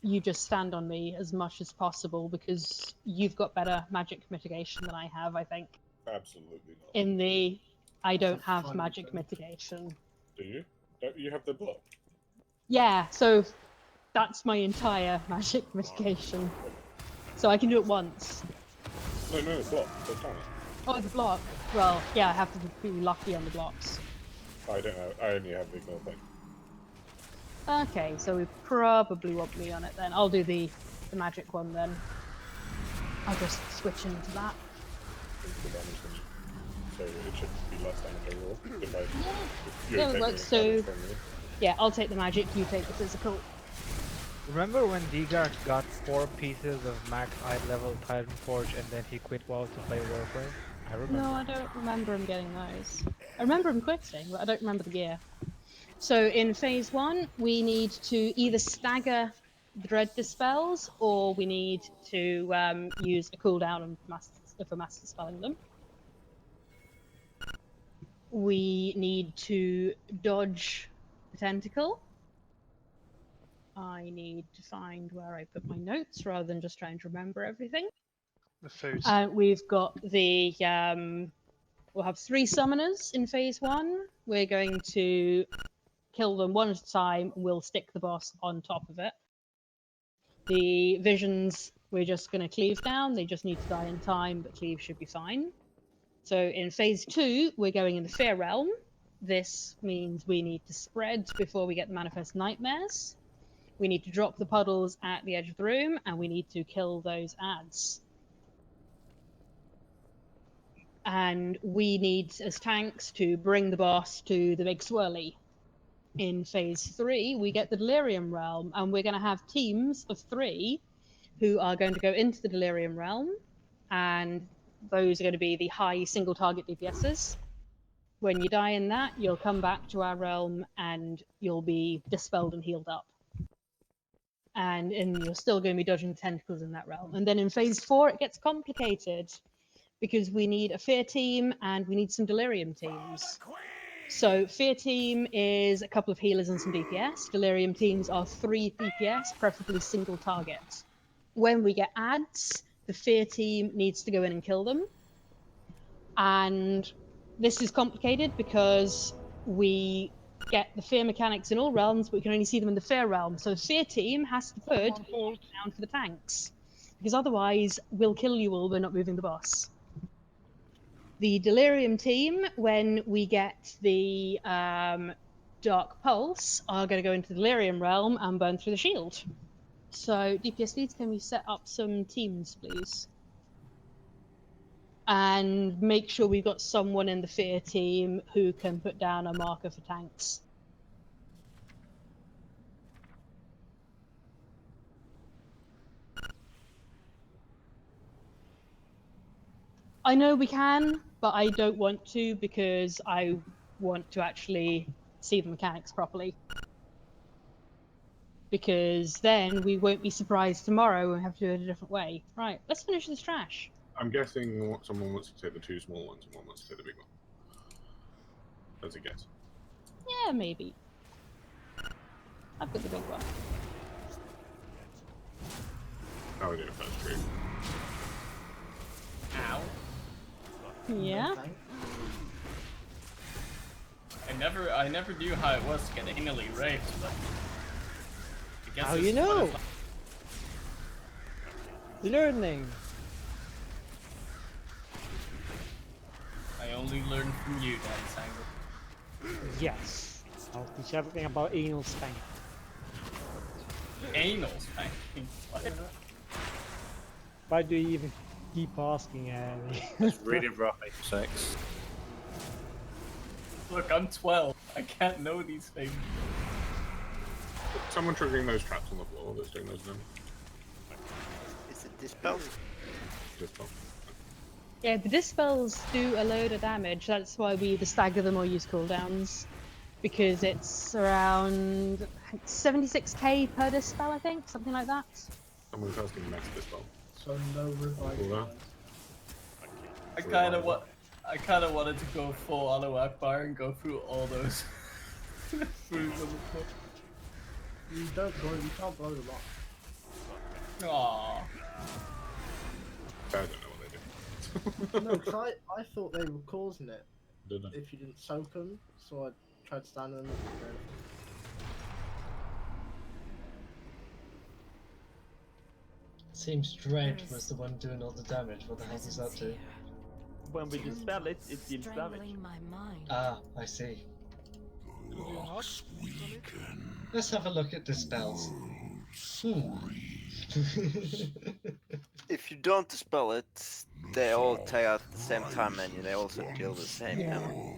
you just stand on me as much as possible because you've got better magic mitigation than I have, I think. Absolutely not. In the I don't have magic mitigation. Do you? Don't you have the block? Yeah, so that's my entire magic mitigation. So I can do it once. No, block. The planet. Oh, the block. Well, yeah, I have to be lucky on the blocks. I don't know. I only have the ignore thing. Okay, so we probably want me on it then. I'll do the magic one then. I'll just switch into that. So it should be less damage overall. If Yeah, it works. So yeah, I'll take the magic, you take the physical. Remember when Degar got 4 pieces of max eye level Titan Forge and then he quit WoW to play Warframe? I remember. No, I don't remember him getting those. I remember him quitting, but I don't remember the gear. So in phase 1, we need to either stagger the Dread Dispels, or we need to use a cooldown for master spelling them. We need to dodge the tentacle. I need to find where I put my notes rather than just trying to remember everything. The food. We've got the we'll have 3 summoners in phase 1. We're going to kill them one at a time, and we'll stick the boss on top of it. The visions, we're just going to cleave down. They just need to die in time, but cleave should be fine. So in phase 2, we're going in the Fear Realm. This means we need to spread before we get the Manifest Nightmares. We need to drop the puddles at the edge of the room, and we need to kill those ads. And we need, as tanks, to bring the boss to the big swirly. In phase 3, we get the Delirium Realm, and we're going to have teams of 3 who are going to go into the Delirium Realm, and those are going to be the high single target DPSs. When you die in that, you'll come back to our realm and you'll be dispelled and healed up. And you're still going to be dodging tentacles in that realm. And then in phase 4, it gets complicated because we need a fear team and we need some delirium teams. So fear team is a couple of healers and some DPS. Delirium teams are 3 DPS, preferably single target. When we get ads, the fear team needs to go in and kill them. And this is complicated because we get the fear mechanics in all realms, but we can only see them in the fear realm. So the fear team has to put down for the tanks, because otherwise we'll kill you all by not moving the boss. The delirium team, when we get the dark pulse, are going to go into the delirium realm and burn through the shield. So DPS leads, can we set up some teams, please? And make sure we've got someone in the fear team who can put down a marker for tanks. I know we can, but I don't want to because I want to actually see the mechanics properly. Because then we won't be surprised tomorrow and we have to do it a different way. Right, let's finish this trash. I'm guessing someone wants to take the 2 small ones and one wants to take the big one. That's a guess. Yeah, maybe. I've got the big one. How we do it first, true. Ow. Yeah. I never knew how it was to get anally raped, but I guess How it's you know? what it's like. Learning. I only learned from you, Daddy Sangle. Yes. I'll teach everything about anal spanking. Anal spanking? What? Why do you even keep asking, Annie? It's really rough sex. Look, I'm 12. I can't know these things. Someone triggering those traps on the floor that's doing those then. Is it dispelled? Dispel. Yeah, the dispels do a load of damage. That's why we either stagger them or use cooldowns. Because it's around 76k per dispel, I think, something like that. Someone's asking max dispel. So no revive. Cool, I kind of wanted to go full Allahu Akbar and go through all those. You don't blow. You can't blow them up. Aww. I don't know what they do. No, try. I thought they were causing it. Did I? If you didn't soak them, so I tried to stand on them. Seems Dread was the one doing all the damage. What the hell does that do? When we dispel it, it deals damage. Ah, I see. Let's have a look at dispels. If you don't dispel it, they all take out at the same time and they also deal the same damage.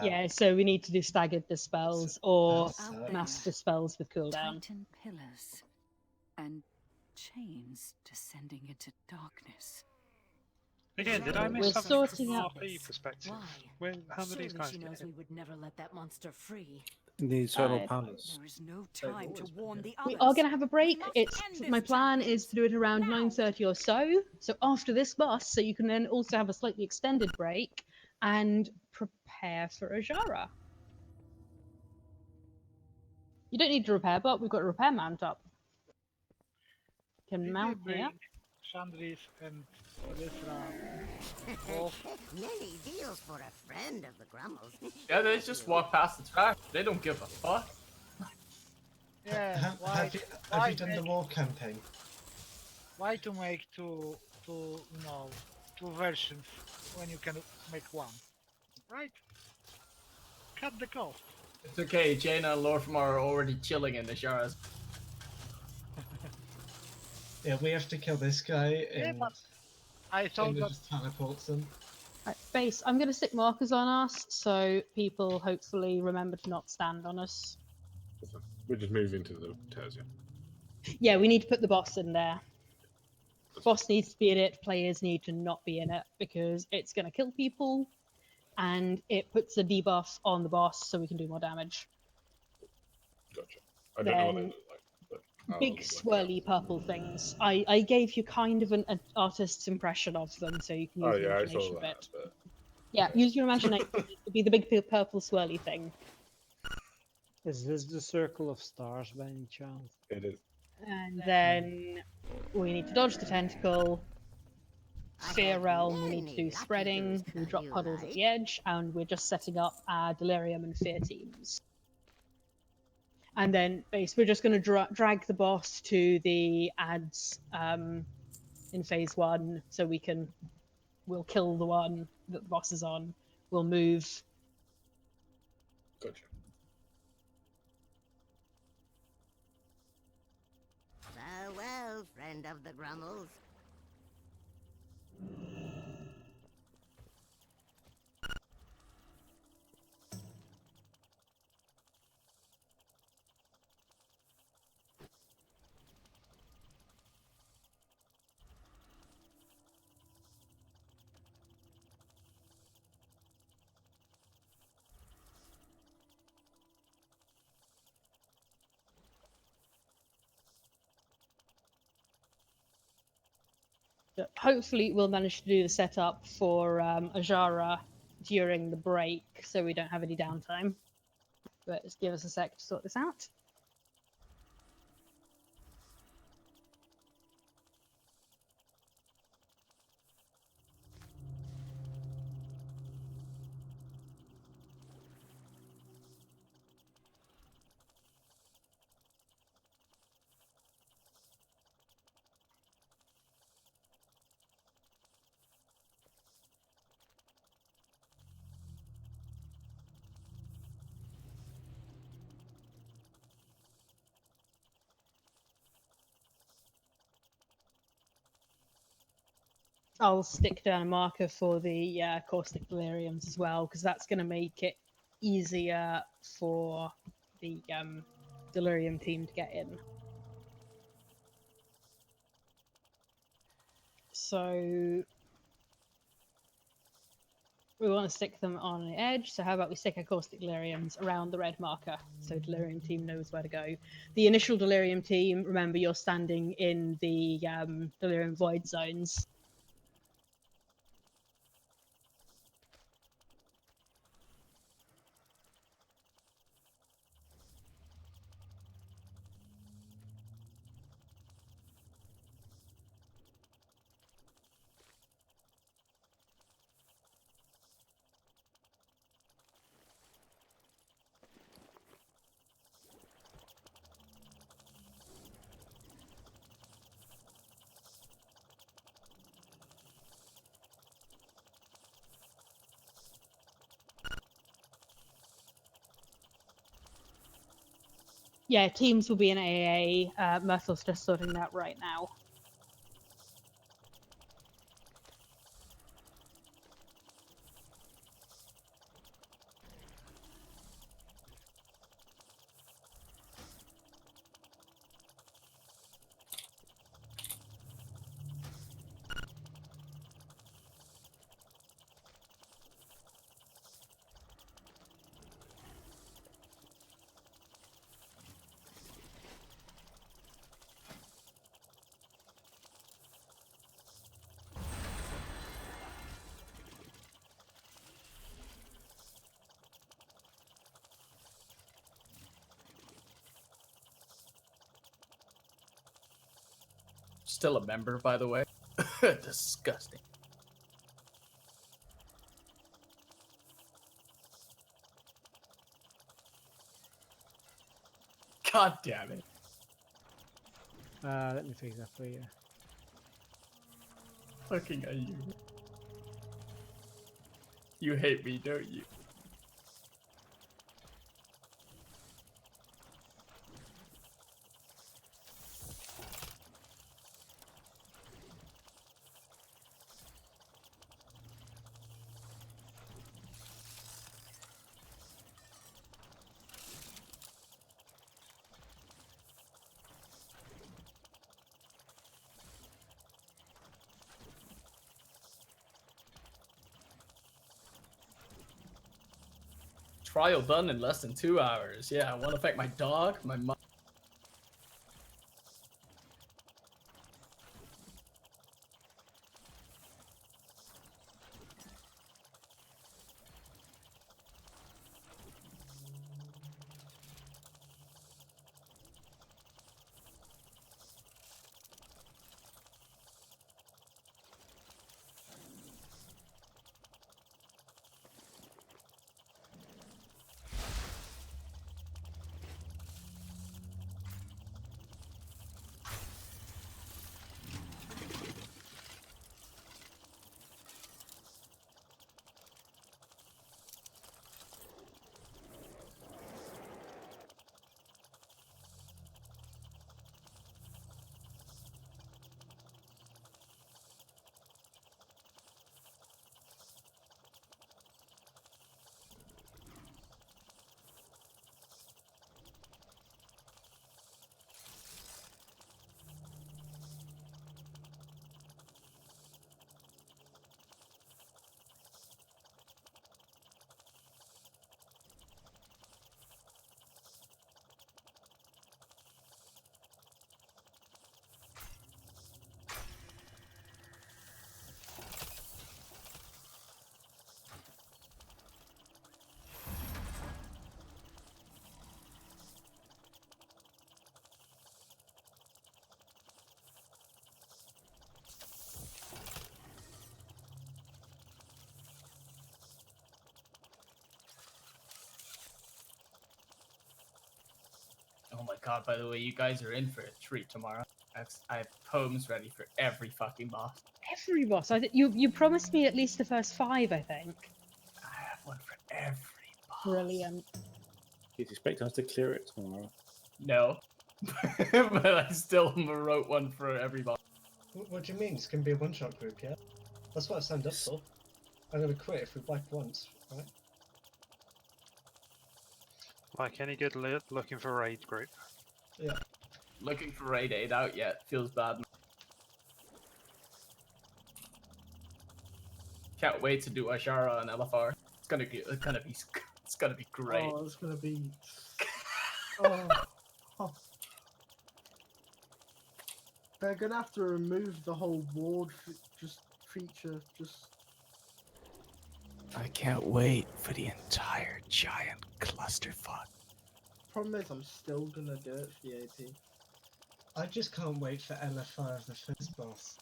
Yeah, so we need to do staggered dispels or mass dispels with cooldown. Titan pillars and chains descending into darkness. Again, did I miss We're something sorting from an out- RP perspective? Why? How many of these Surely guys she get knows hit? we would never let that monster free. The Eternal Palace. There is no time to warn the We others. are going to have a break. My plan is to do it around 9:30 or so. So after this boss, so you can then also have a slightly extended break and prepare for Ajara. You don't need to repair, but we've got a repair mount up. Can Did mount we here. bring Chandris and Lysra off? Many deals for a friend of the Grummles. Yeah, they just walk past the trash. They don't give a fuck. Yeah, Have you done the war campaign? Why to make two versions when you can make one, right? Cut the cost. It's okay, Jaina and Lorfmar are already chilling in the Sharas. Yeah, we have to kill this guy Yeah, and but I thought Jaina that just teleports them. Right, base. I'm going to stick markers on us so people hopefully remember to not stand on us. We'll just move into the Tertia. Yeah, we need to put the boss in there. Boss needs to be in it. Players need to not be in it because it's going to kill people. and it puts a debuff on the boss so we can do more damage. Gotcha. I don't know what they Then look like, but I'll big look it up. swirly purple things. I gave you kind of an artist's impression of them, so you can use Oh your yeah, I imagination saw a that. bit. But Yeah, use your imagination. It'd be the big purple swirly thing. Is this the circle of stars by any chance? it is. And then we need to dodge the tentacle. Sphere realm, we need to do spreading. We drop puddles at the edge, and we're just setting up our delirium and fear teams. And then we're just going to drag the boss to the ads in phase 1, so we'll kill the one that the boss is on. We'll move. Gotcha. Farewell, friend of the Grummles. Hopefully, we'll manage to do the setup for Ajara during the break, so we don't have any downtime. But just give us a sec to sort this out. I'll stick down a marker for the caustic deliriums as well, because that's going to make it easier for the delirium team to get in. So we want to stick them on an edge, so how about we stick our caustic deliriums around the red marker, so delirium team knows where to go. The initial delirium team, remember you're standing in the delirium void zones. Yeah, teams will be in AA. Myrtle's just sorting that right now. Still a member, by the way. Disgusting. God damn it. Let me fix that for you. Fucking are you? You hate me, don't you? Trial done in less than 2 hours. Yeah, won't affect my dog, my mom. Oh my god, by the way, you guys are in for a treat tomorrow. I have poems ready for every fucking boss. Every boss. You promised me at least the first 5, I think. I have one for every boss. Brilliant. You'd expect us to clear it tomorrow. No. But I still wrote one for every boss. What do you mean? It's going to be a one-shot group, yeah? That's what I signed up for. I'm going to quit if we wipe once, right? Like any good looking for raid group. Yeah. Looking for raid 8 out yet. Feels bad. Can't wait to do Ashara and LFR. It's gonna be great. Oh, it's gonna be. Oh. Oh. They're gonna have to remove the whole ward feature. Just. I can't wait for the entire giant clusterfuck. Problem is, I'm still gonna do it for the AP. I just can't wait for LFR of the first boss.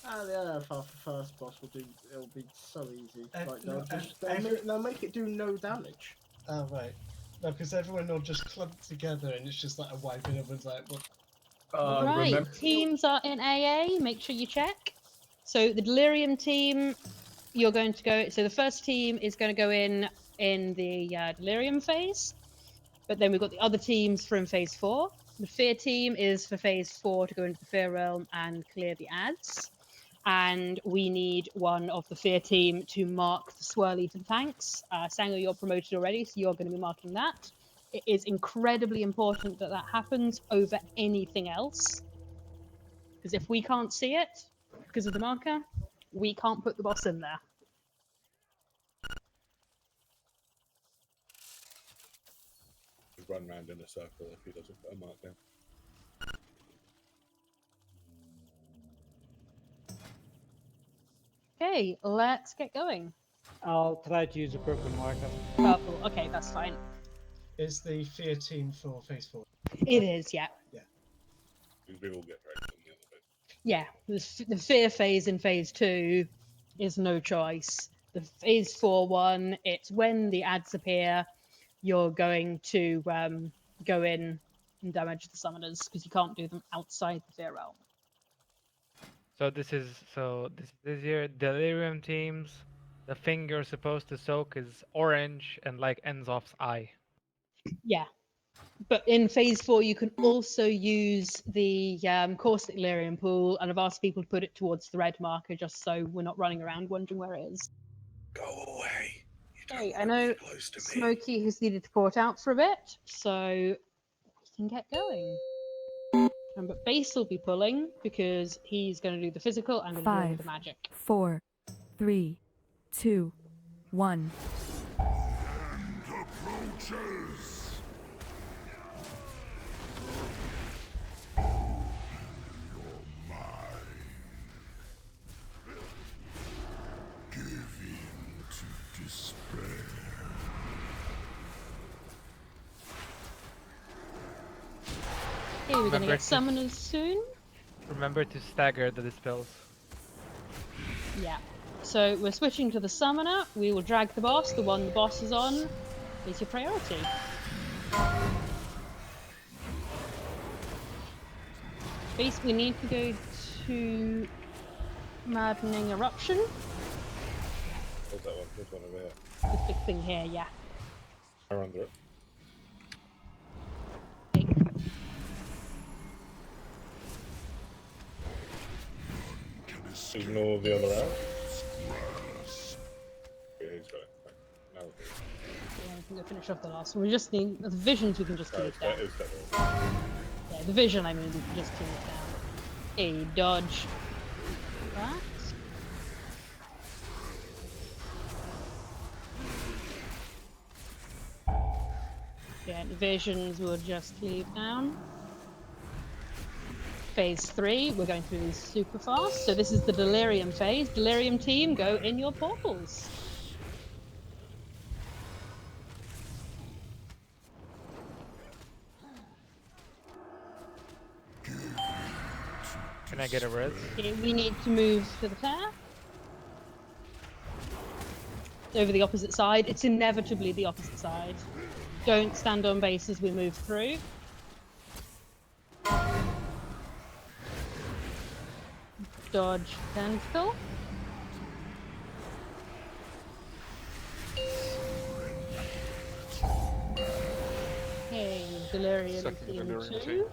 Ah, the LFR for first boss will do. It'll be so easy. Like no, they'll make it do no damage. Oh right. No, because everyone will just clump together and it's just like a wipe and everyone's like, what? Right, teams are in AA. Make sure you check. So the Delirium team, you're going to go. So the first team is going to go in the Delirium phase, but then we've got the other teams from phase 4. The Fear team is for phase 4 to go into the Fear realm and clear the ads. And we need one of the Fear team to mark the swirly for the tanks. Sango, you're promoted already, so you're going to be marking that. It is incredibly important that that happens over anything else. Because if we can't see it, because of the marker, we can't put the boss in there. Run round in a circle if he doesn't put a mark down. Okay, let's get going. I'll try to use a purple marker. Purple, okay, that's fine. Is the Fear team for phase 4? It is, yeah. Yeah. We all get dragged in the other bit. Yeah, the Fear phase in phase 2 is no choice. The phase 4 one, it's when the ads appear, you're going to go in and damage the summoners because you can't do them outside the Fear realm. So this is your Delirium teams. The thing you're supposed to soak is orange and like Enzof's eye. Yeah. But in phase 4, you can also use the Caustic Delirium pool, and I've asked people to put it towards the red marker just so we're not running around wondering where it is. Go away. Okay, I know Smokey has needed to port out for a bit, so we can get going. But Base will be pulling because he's going to do the physical and going to do the magic. 4, 3, 2, 1. Okay, we're gonna Remember get to- summoners soon. Remember to stagger the dispels. Yeah. So we're switching to the summoner. We will drag the boss. The one the boss is on is your priority. Basically, we need to go to Maddening Eruption. Where's that one? There's one over here. This big thing here, yeah. Fire under it. Ignore the other arrow. Yeah, he's got it. Right. Now we can. Yeah, we can go finish off the last one. We just need the visions. We can just keep down. Is that Yeah, the vision. I mean, we can just keep it down. A dodge. That. Yeah, the visions we'll just leave down. Phase 3, we're going through these super fast. So this is the Delirium phase. Delirium team, go in your portals. Can I get a res? Okay, we need to move to the tear. Over the opposite side. It's inevitably the opposite side. Don't stand on base as we move through. Dodge tentacle. Okay, Delirium Second team Delirium 2. team.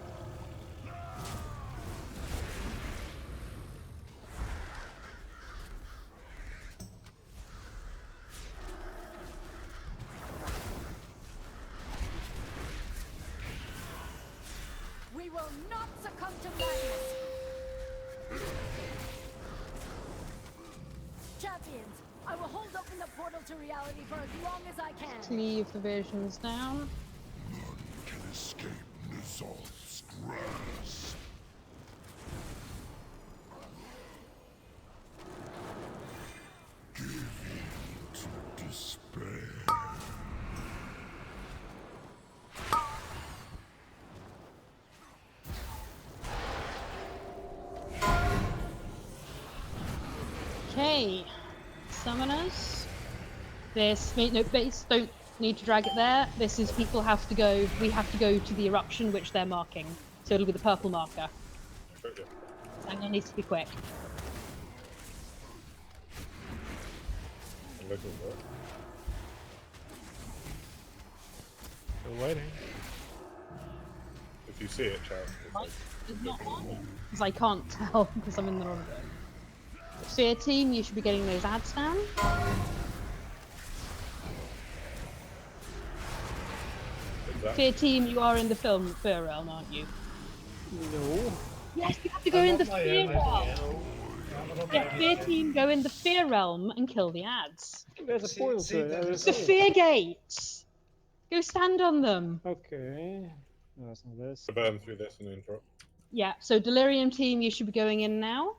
We will not succumb to madness. Champions, I will hold open the portal to reality for as long as I can. Leave the visions down. Can escape Nizal's grasp. Give in to despair. Okay, summoners. This no base. Don't need to drag it there. This is people have to go. We have to go to the eruption which they're marking. So it'll be the purple marker. And it needs to be quick. I'm looking for it. Still waiting. If you see it, Charles. It's not on. Because I can't tell because I'm in the wrong room. Fear team, you should be getting those ads down. Fear team, you are in the fear realm, aren't you? No. Yes, you have to go in the fear realm. Yeah, fear team, go in the fear realm and kill the ads. There's a portal to it. The fear gates. Go stand on them. Okay. No, that's not this. Burn through this and interrupt. Yeah, so Delirium team, you should be going in now.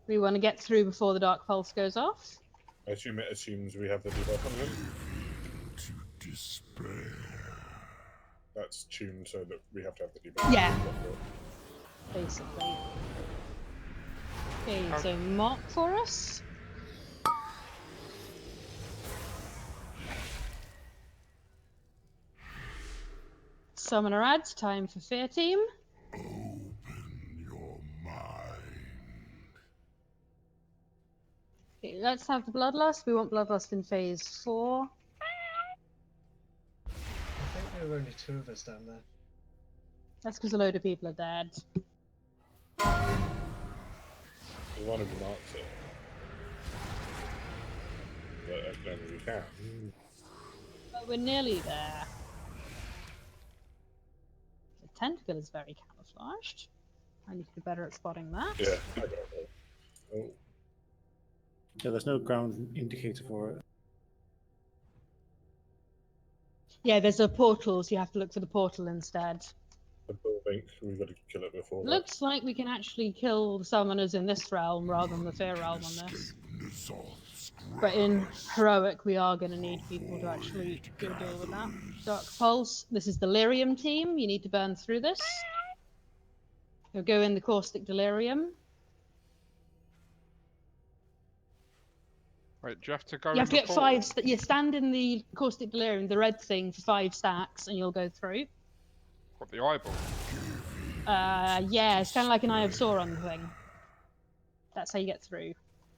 We want to get through before the Dark Pulse goes off. I assume it assumes we have the debuff on him. To despair. That's tuned so that we have to have the debuff. Yeah. Basically. Okay, so mark for us. Summoner ads, time for Fear team. Open your mind. Okay, let's have the Bloodlust. We want Bloodlust in phase 4. I think there were only 2 of us down there. That's because a load of people are dead. We want to marks it. But as long as we can. But we're nearly there. The tentacle is very camouflaged. I need to be better at spotting that. Yeah, I got it. Oh. Yeah, there's no ground indicator for it. Yeah, there's a portal, so you have to look for the portal instead. The building, we've got to kill it before that. Looks like we can actually kill the summoners in this realm rather than the fear realm on this. But in heroic, we are going to need people to actually go deal with that. Dark Pulse, this is the Delirium team. You need to burn through this. You'll go in the Caustic Delirium. Wait, do you have to go You in have to the get portal? you stand in the Caustic Delirium, the red thing, for 5 stacks, and you'll go through. What, the eyeball? Yeah, it's kind of like an Eye of Sauron thing. That's how you get through.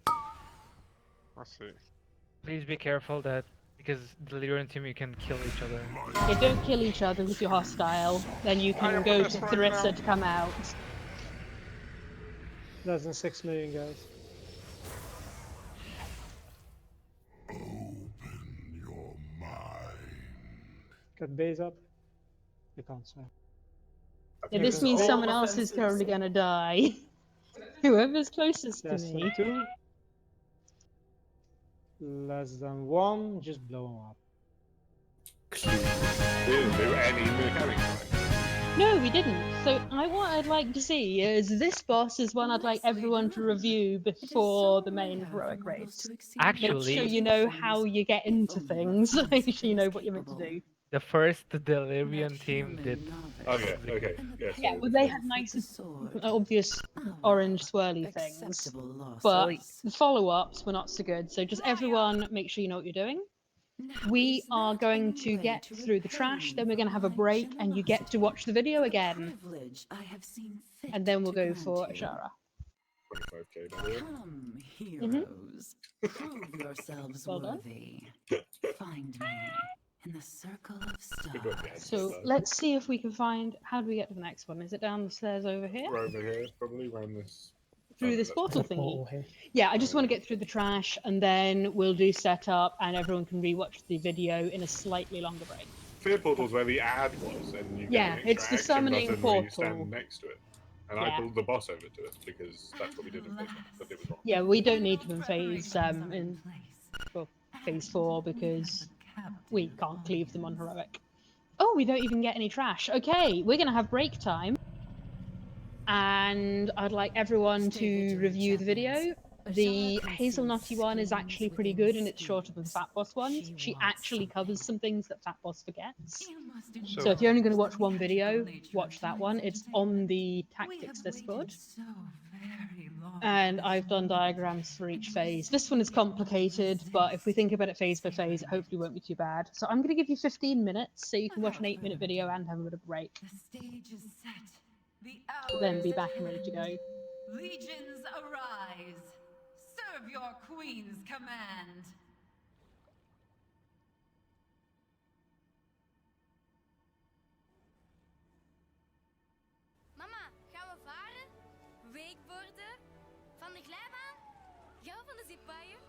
I see. Please be careful that because Delirium team you can kill each other. You don't kill each other if you're hostile. Then you can go to Tharissa to come out. Less than 6 million, guys. Open your mind. Got base up. You can't say. Yeah, this means someone else is currently gonna die. Whoever's closest to Less me. than 2. Less than 1. Just blow them up. Didn't do any mechanics. No, we didn't. So what I'd like to see is this boss is one I'd like everyone to review before the main heroic raids. Actually, Make sure you know how you get into things. Make sure you know what you're meant to do. the first Delirium team did. Okay. Yeah. Yeah, well, they had nice, obvious orange swirly things, but the follow-ups were not so good. So just everyone, make sure you know what you're doing. We are going to get through the trash, then we're going to have a break, and you get to watch the video again. And then we'll go for Ashara. 25k. by the way. Come, heroes. Prove yourselves Well done. worthy. Find me in the circle of Good work, stars. guys. So let's see if we can find. How do we get to the next one? Is it down the stairs over here? We're over here, probably around this. Through this portal thingy? Yeah, I just want to get through the trash, and then we'll do setup, and everyone can rewatch the video in a slightly longer break. Fear portal's where the ad was, and you get Yeah, an it's the extra action summoning button when you portal. stand next to it. And Yeah. I pulled the boss over to it because that's what we did in phase 1, but it was wrong. Yeah, we don't need them in phase 4 because we can't cleave them on heroic. Oh, we don't even get any trash. Okay, we're gonna have break time, and I'd like everyone to review the video. The hazelnutty one is actually pretty good, and it's shorter than the Fat Boss ones. She actually covers some things that Fat Boss forgets. So if you're only going to watch one video, watch that one. It's on the Tactics Discord. And I've done diagrams for each phase. This one is complicated, but if we think about it phase by phase, it hopefully won't be too bad. So I'm going to give you 15 minutes, so you can watch an 8-minute video and have a bit of a break. The stage is set. The Then be back and ready to go. Legions arise. Serve your queen's command. Mama, gaan we varen? Wakeboarden? Van de glijbaan? Jou van de zippijen?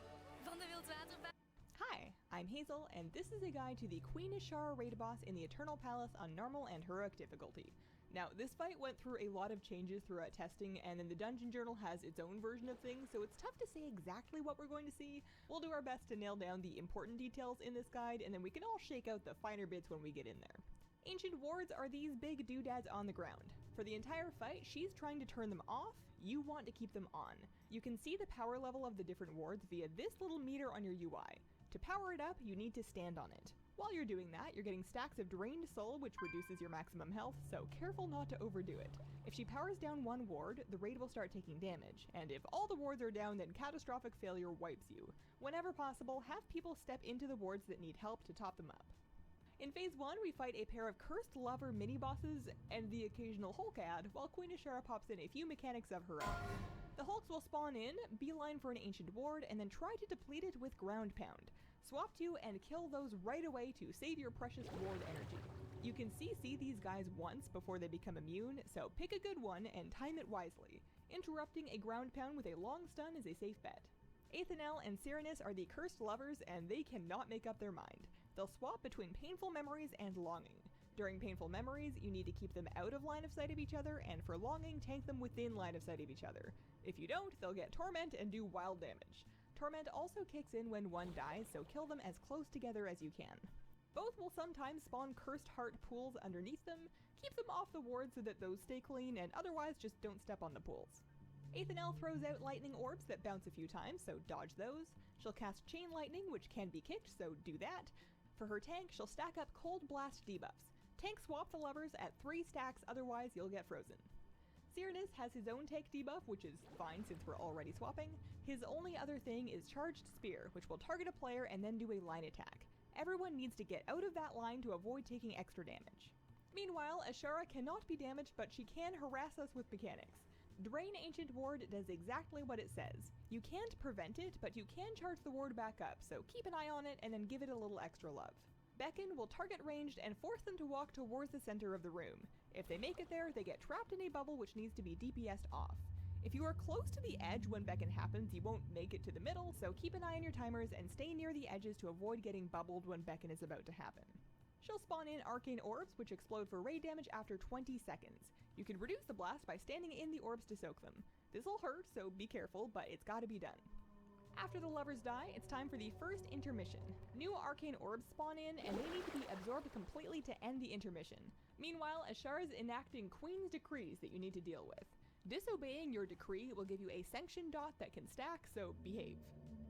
Van de wildwaterbaan? Hi, I'm Hazel, and this is a guide to the Queen Ashara raid boss in the Eternal Palace on normal and heroic difficulty. Now, this fight went through a lot of changes throughout testing, and then the Dungeon Journal has its own version of things, so it's tough to say exactly what we're going to see. We'll do our best to nail down the important details in this guide, and then we can all shake out the finer bits when we get in there. Ancient wards are these big doodads on the ground. For the entire fight, she's trying to turn them off. You want to keep them on. You can see the power level of the different wards via this little meter on your UI. To power it up, you need to stand on it. While you're doing that, you're getting stacks of drained soul, which reduces your maximum health, so careful not to overdo it. If she powers down one ward, the raid will start taking damage, and if all the wards are down, then catastrophic failure wipes you. Whenever possible, have people step into the wards that need help to top them up. In phase 1, we fight a pair of cursed lover mini-bosses and the occasional Hulkad, while Queen Ashara pops in a few mechanics of her own. The Hulks will spawn in, beeline for an ancient ward, and then try to deplete it with ground pound. Swap to and kill those right away to save your precious ward energy. You can CC these guys once before they become immune, so pick a good one and time it wisely. Interrupting a ground pound with a long stun is a safe bet. Athanel and Cyranus are the cursed lovers, and they cannot make up their mind. They'll swap between painful memories and longing. During painful memories, you need to keep them out of line of sight of each other, and for longing, tank them within line of sight of each other. If you don't, they'll get torment and do wild damage. Torment also kicks in when one dies, so kill them as close together as you can. Both will sometimes spawn cursed heart pools underneath them. Keep them off the ward so that those stay clean, and otherwise just don't step on the pools. Athanel throws out lightning orbs that bounce a few times, so dodge those. She'll cast chain lightning, which can be kicked, so do that. For her tank, she'll stack up cold blast debuffs. Tank swap the lovers at 3 stacks, otherwise you'll get frozen. Cyrannus has his own tank debuff, which is fine since we're already swapping. His only other thing is Charged Spear, which will target a player and then do a line attack. Everyone needs to get out of that line to avoid taking extra damage. Meanwhile, Ashara cannot be damaged, but she can harass us with mechanics. Drain Ancient Ward does exactly what it says. You can't prevent it, but you can charge the ward back up, so keep an eye on it and then give it a little extra love. Beckon will target ranged and force them to walk towards the center of the room. If they make it there, they get trapped in a bubble which needs to be DPS'd off. If you are close to the edge when Beckon happens, you won't make it to the middle, so keep an eye on your timers and stay near the edges to avoid getting bubbled when Beckon is about to happen. She'll spawn in Arcane Orbs, which explode for raid damage after 20 seconds. You can reduce the blast by standing in the orbs to soak them. This'll hurt, so be careful, but it's gotta be done. After the lovers die, it's time for the first intermission. New Arcane Orbs spawn in, and they need to be absorbed completely to end the intermission. Meanwhile, Ashara's enacting Queen's decrees that you need to deal with. Disobeying your decree will give you a sanction dot that can stack, so behave.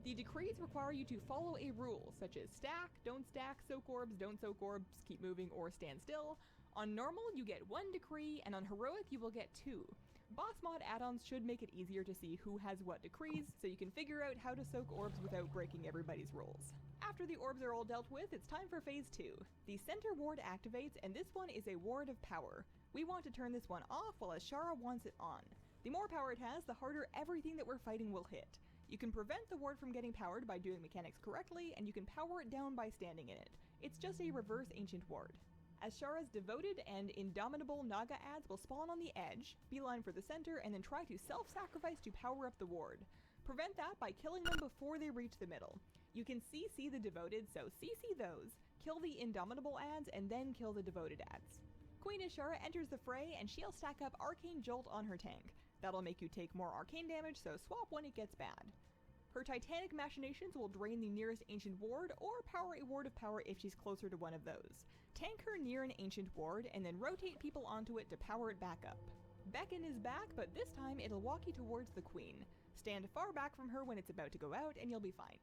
The decrees require you to follow a rule, such as stack, don't stack, soak orbs, don't soak orbs, keep moving, or stand still. On normal, you get 1 decree, and on heroic, you will get 2. Boss mod add-ons should make it easier to see who has what decrees, so you can figure out how to soak orbs without breaking everybody's rules. After the orbs are all dealt with, it's time for phase 2. The center ward activates, and this one is a ward of power. We want to turn this one off while Ashara wants it on. The more power it has, the harder everything that we're fighting will hit. You can prevent the ward from getting powered by doing mechanics correctly, and you can power it down by standing in it. It's just a reverse ancient ward. Ashara's devoted and indomitable Naga ads will spawn on the edge, beeline for the center, and then try to self-sacrifice to power up the ward. Prevent that by killing them before they reach the middle. You can CC the devoted, so CC those, kill the indomitable ads, and then kill the devoted ads. Queen Ashara enters the fray, and she'll stack up Arcane Jolt on her tank. That'll make you take more arcane damage, so swap when it gets bad. Her Titanic Machinations will drain the nearest Ancient Ward, or power a Ward of Power if she's closer to one of those. Tank her near an Ancient Ward, and then rotate people onto it to power it back up. Beckon is back, but this time it'll walk you towards the Queen. Stand far back from her when it's about to go out, and you'll be fine.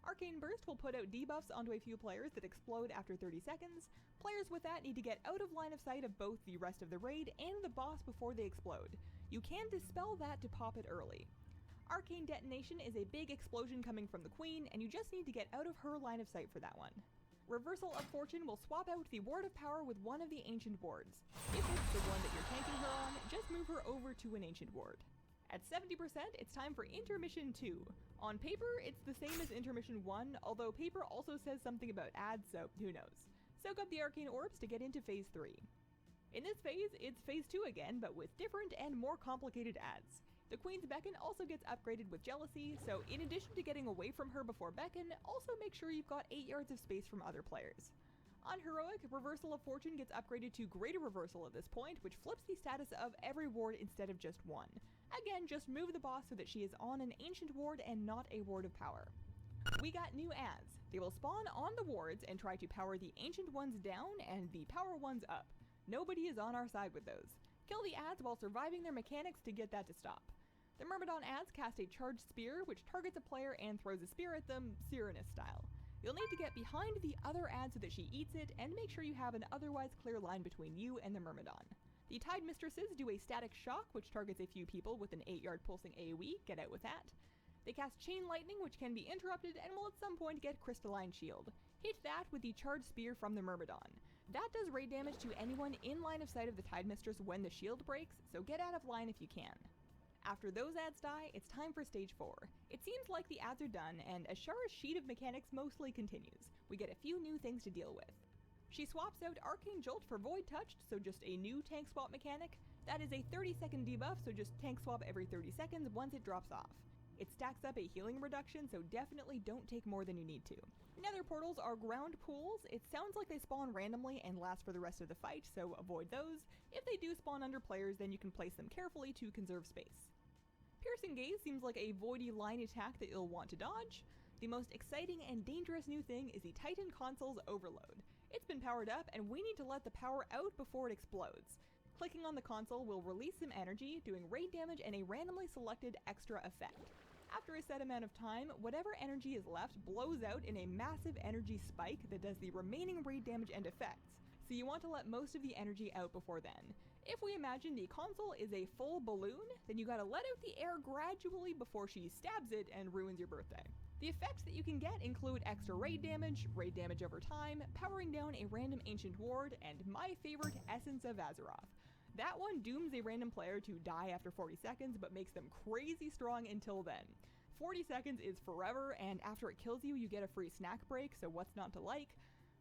Arcane Burst will put out debuffs onto a few players that explode after 30 seconds. Players with that need to get out of line of sight of both the rest of the raid and the boss before they explode. You can dispel that to pop it early. Arcane Detonation is a big explosion coming from the Queen, and you just need to get out of her line of sight for that one. Reversal of Fortune will swap out the Ward of Power with one of the Ancient Wards. If it's the one that you're tanking her on, just move her over to an Ancient Ward. At 70%, it's time for Intermission 2. On paper, it's the same as Intermission 1, although paper also says something about ads, so who knows. Soak up the Arcane Orbs to get into Phase 3. In this phase, it's Phase 2 again, but with different and more complicated ads. The Queen's Beckon also gets upgraded with Jealousy, so in addition to getting away from her before Beckon, also make sure you've got 8 yards of space from other players. On Heroic, Reversal of Fortune gets upgraded to Greater Reversal at this point, which flips the status of every ward instead of just one. Again, just move the boss so that she is on an Ancient Ward and not a Ward of Power. We got new ads. They will spawn on the wards and try to power the Ancient ones down and the Power ones up. Nobody is on our side with those. Kill the ads while surviving their mechanics to get that to stop. The Myrmidon ads cast a Charged Spear, which targets a player and throws a spear at them, Cyrannus style. You'll need to get behind the other ad so that she eats it, and make sure you have an otherwise clear line between you and the Myrmidon. The Tide Mistresses do a Static Shock, which targets a few people with an 8-yard pulsing AoE, get out with that. They cast Chain Lightning, which can be interrupted and will at some point get Crystalline Shield. Hit that with the Charged Spear from the Myrmidon. That does raid damage to anyone in line of sight of the Tide Mistress when the shield breaks, so get out of line if you can. After those ads die, it's time for Stage 4. It seems like the ads are done, and Ashara's sheet of mechanics mostly continues. We get a few new things to deal with. She swaps out Arcane Jolt for Void Touched, so just a new tank swap mechanic. That is a 30-second debuff, so just tank swap every 30 seconds once it drops off. It stacks up a healing reduction, so definitely don't take more than you need to. Nether portals are ground pools. It sounds like they spawn randomly and last for the rest of the fight, so avoid those. If they do spawn under players, then you can place them carefully to conserve space. Piercing Gaze seems like a voidy line attack that you'll want to dodge. The most exciting and dangerous new thing is the Titan Console's Overload. It's been powered up, and we need to let the power out before it explodes. Clicking on the console will release some energy, doing raid damage and a randomly selected extra effect. After a set amount of time, whatever energy is left blows out in a massive energy spike that does the remaining raid damage and effects, so you want to let most of the energy out before then. If we imagine the console is a full balloon, then you gotta let out the air gradually before she stabs it and ruins your birthday. The effects that you can get include extra raid damage over time, powering down a random ancient ward, and my favorite, Essence of Azeroth. That one dooms a random player to die after 40 seconds, but makes them crazy strong until then. 40 seconds is forever, and after it kills you, you get a free snack break, so what's not to like?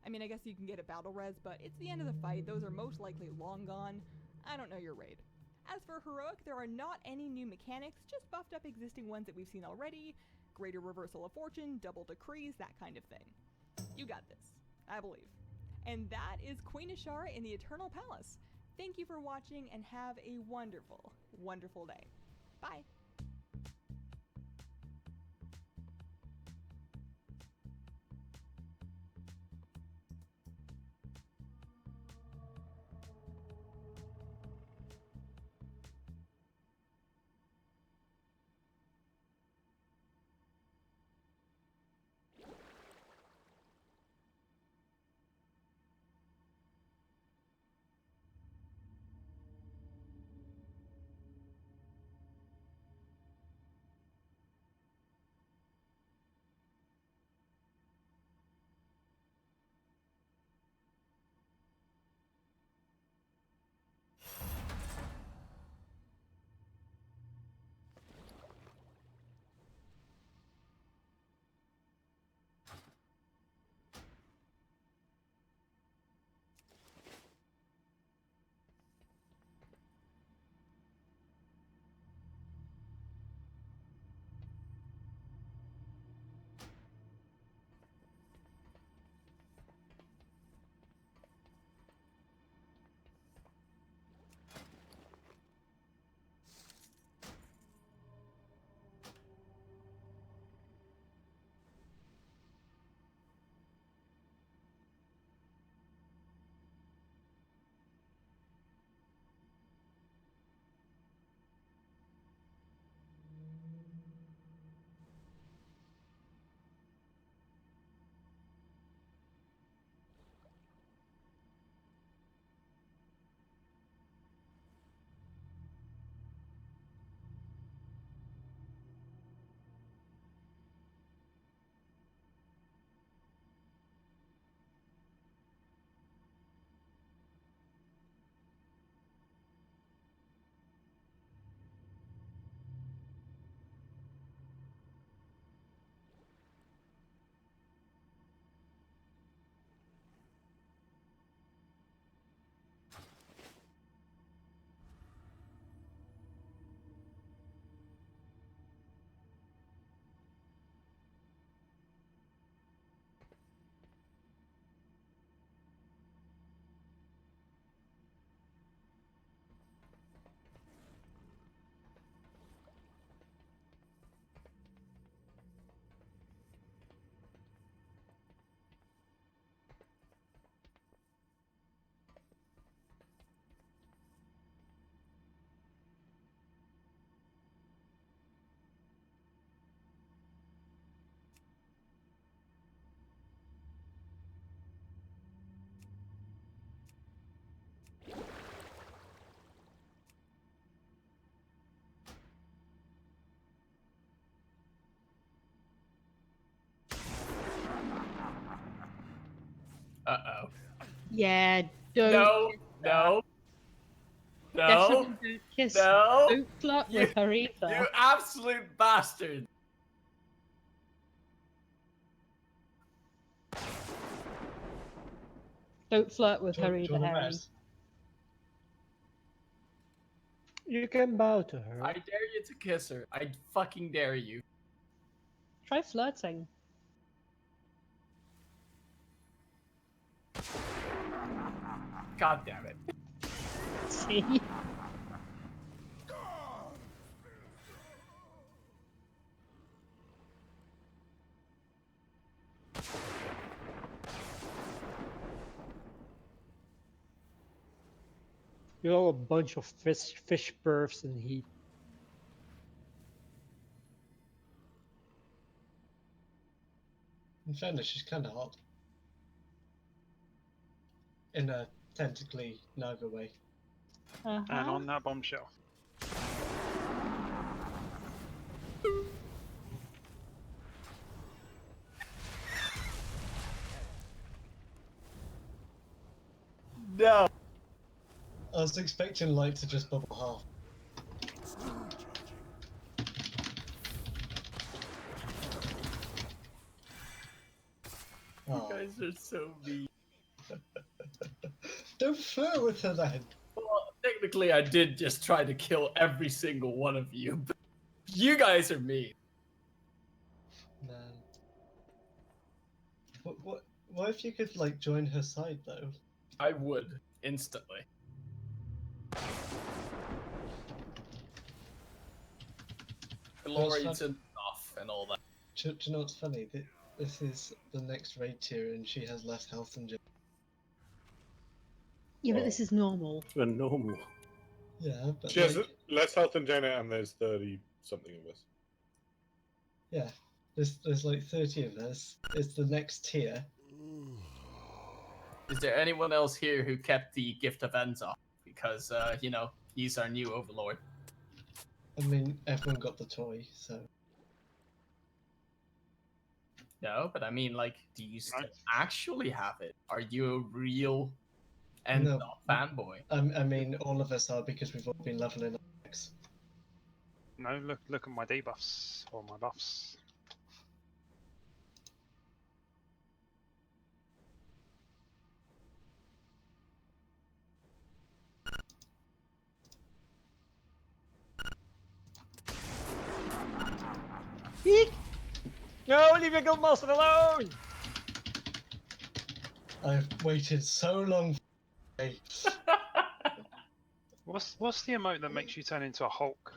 I mean, I guess you can get a battle res, but it's the end of the fight, those are most likely long gone. I don't know your raid. As for Heroic, there are not any new mechanics, just buffed up existing ones that we've seen already. Greater Reversal of Fortune, Double Decrees, that kind of thing. You got this, I believe. And that is Queen Ashara in the Eternal Palace. Thank you for watching and have a wonderful, wonderful day. Bye. Uh-oh. Yeah, don't. No, kiss her. no. No. Definitely don't kiss. No. Don't flirt with her either. You absolute bastard. Don't flirt with her Do you either, want a Harry. res? You can bow to her. I dare you to kiss her. I fucking dare you. Try flirting. God damn it. See? You're all a bunch of fish pervs in heat. In fairness, she's kind of hot. In a tentacly Naga way. And on that bombshell. No. I was expecting light to just bubble half. You guys are so mean. Don't flirt with her then. Well, technically, I did just try to kill every single one of you, but you guys are mean. Man. What if you could, like, join her side, though? I would, instantly. Glory to off and all that. Do you know what's funny? This is the next raid tier, and she has less health than Jaina. Yeah, but this is normal. We're normal. Yeah, but She has like, less health than Jaina, and there's 30 something of us. yeah, there's like 30 of us. It's the next tier. Is there anyone else here who kept the Gift of Enzoth? Because, you know, he's our new overlord. I mean, everyone got the toy, so. No, but I mean, like, do you still actually have it? Are you a real Enzoth No. fanboy? I mean, all of us are because we've all been leveling up. No, look at my debuffs or my buffs. Eek! No, leave your guildmaster alone! I've waited so long for What's the emote that makes you turn into a Hulk?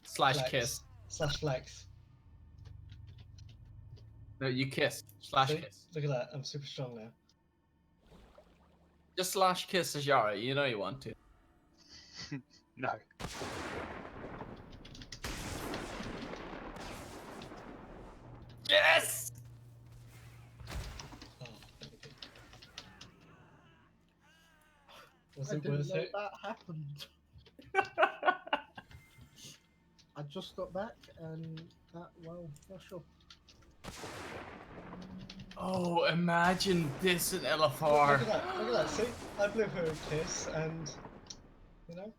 Slash Flex. kiss. Slash flex. No, you kiss. Slash See? kiss. Look at that, I'm super strong now. Just slash kiss Ajara, you know you want to. No. Yes! Was I it didn't worth know it? that happened. I just got back and that, well, yeah, sure. Oh, imagine this in Look LFR. at that, look at that, see? I blew her a kiss and, you know?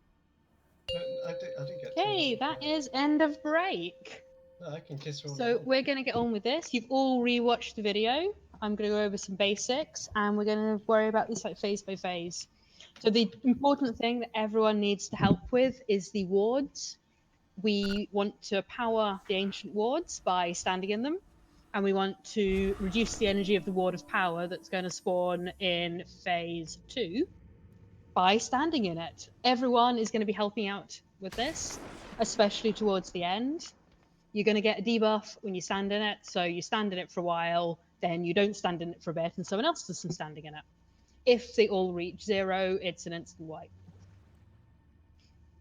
I didn't get Okay, to, that is end of break. No, I can kiss her all I So want. we're going to get on with this. You've all rewatched the video. I'm going to go over some basics, and we're going to worry about this like phase by phase. So the important thing that everyone needs to help with is the wards. We want to power the ancient wards by standing in them, and we want to reduce the energy of the ward of power that's going to spawn in phase 2 by standing in it. Everyone is going to be helping out with this, especially towards the end. You're going to get a debuff when you stand in it, so you stand in it for a while, then you don't stand in it for a bit, and someone else does some standing in it. If they all reach 0, it's an instant wipe.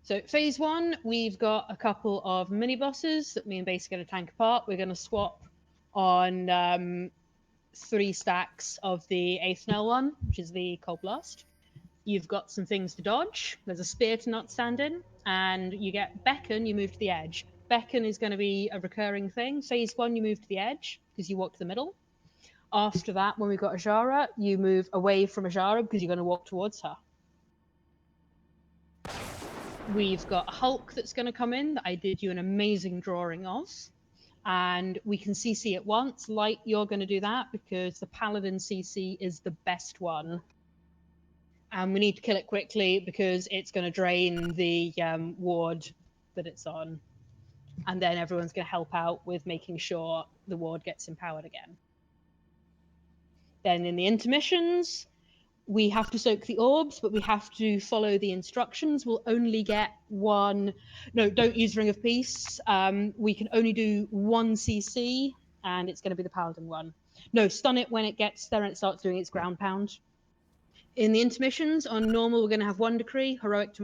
So phase 1, we've got a couple of mini bosses that me and Base are going to tank apart. We're going to swap on 3 stacks of the Aethnel one, which is the Cold Blast. You've got some things to dodge. There's a spear to not stand in, and you get Beacon, you move to the edge. Beacon is going to be a recurring thing. Phase 1, you move to the edge because you walk to the middle. After that, when we've got Ajara, you move away from Ajara because you're going to walk towards her. We've got Hulk that's going to come in that I did you an amazing drawing of. And we can CC at once. Light, you're going to do that because the Paladin CC is the best one. And we need to kill it quickly because it's going to drain the ward that it's on. And then everyone's going to help out with making sure the ward gets empowered again. Then in the intermissions, we have to soak the orbs, but we have to follow the instructions. We'll only get one. No, don't use Ring of Peace. We can only do 1 CC, and it's going to be the Paladin one. No, stun it when it gets there and it starts doing its ground pound. In the intermissions, on normal, we're going to have 1 decree. Heroic,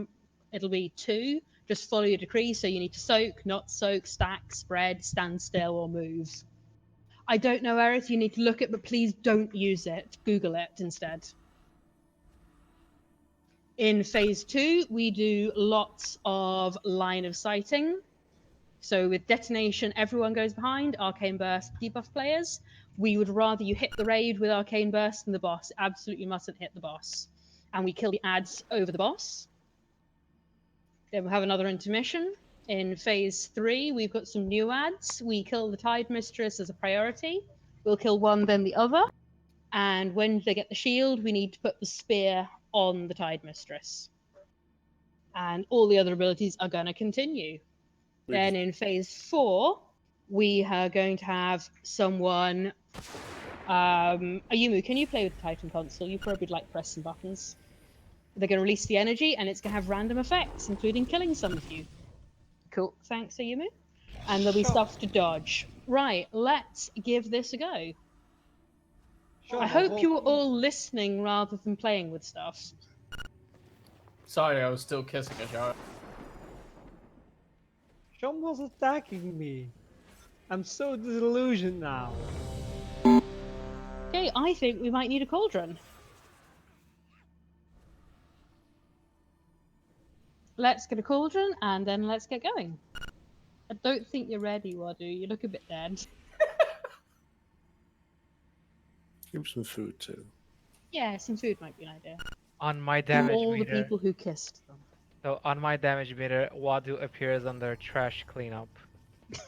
it'll be 2. Just follow your decree. So you need to soak, not soak, stack, spread, stand still, or move. I don't know, Aerith. You need to look it, but please don't use it. Google it instead. In phase 2, we do lots of line of sighting. So with detonation, everyone goes behind. Arcane Burst, debuff players. We would rather you hit the raid with Arcane Burst than the boss. Absolutely mustn't hit the boss. And we kill the ads over the boss. Then we'll have another intermission. In phase 3, we've got some new ads. We kill the Tide Mistress as a priority. We'll kill one, then the other. And when they get the shield, we need to put the spear on the Tide Mistress. And all the other abilities are going to continue. Then in phase 4, we are going to have someone. Ayumu, can you play with the Titan console? You probably like press some buttons. They're going to release the energy, and it's going to have random effects, including killing some of you. Cool. Thanks, Ayumu. And there'll be stuff to dodge. Right, let's give this a go. I hope you were all listening rather than playing with stuff. Sorry, I was still kissing a jar. Sean was attacking me. I'm so disillusioned now. Okay, I think we might need a cauldron. Let's get a cauldron, and then let's get going. I don't think you're ready, Wadu. You look a bit dead. Give him some food too. Yeah, some food might be an idea. On my To damage all meter. the people who kissed them. So on my damage meter, Wadu appears under trash cleanup.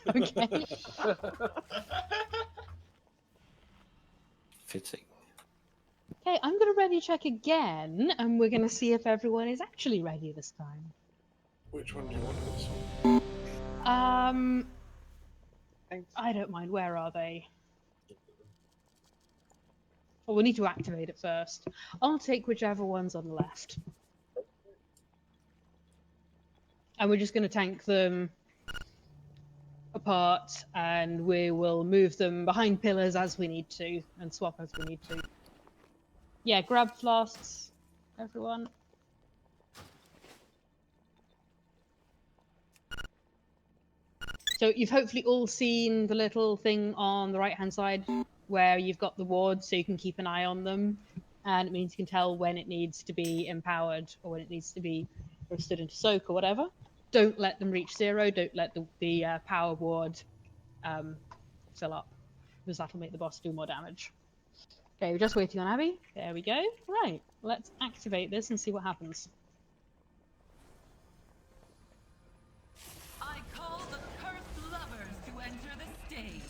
Okay. Fitting. Okay, I'm going to ready check again, and we're going to see if everyone is actually ready this time. Which one do you want this one? I don't mind. Where are they? Well, we need to activate it first. I'll take whichever one's on the left. And we're just going to tank them apart, and we will move them behind pillars as we need to, and swap as we need to. Yeah, grab flasks, everyone. So you've hopefully all seen the little thing on the right-hand side where you've got the wards, so you can keep an eye on them, and it means you can tell when it needs to be empowered or when it needs to be stood into soak or whatever. Don't let them reach 0. Don't let the power ward fill up, because that'll make the boss do more damage. Okay, we're just waiting on Abby. There we go. Right, let's activate this and see what happens. I call the cursed lovers to enter the stage.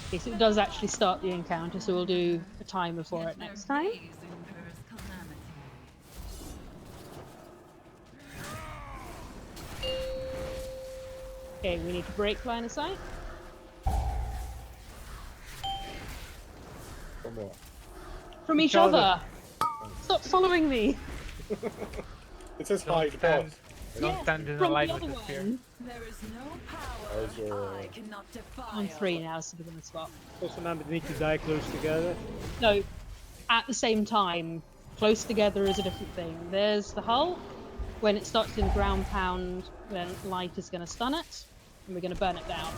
Okay, so it does actually start the encounter, so we'll do a timer for it next time. Okay, we need to break line of sight. From what? From each other! Stop following me! It says hide stand- boss. Don't stand in the From light the with other the spear. one. There is no power How's your... I cannot defy. On 3 now, so we're going to swap. Also remember they need to die close together. No, at the same time. Close together is a different thing. There's the hull. When it starts doing ground pound, then light is going to stun it, and we're going to burn it down.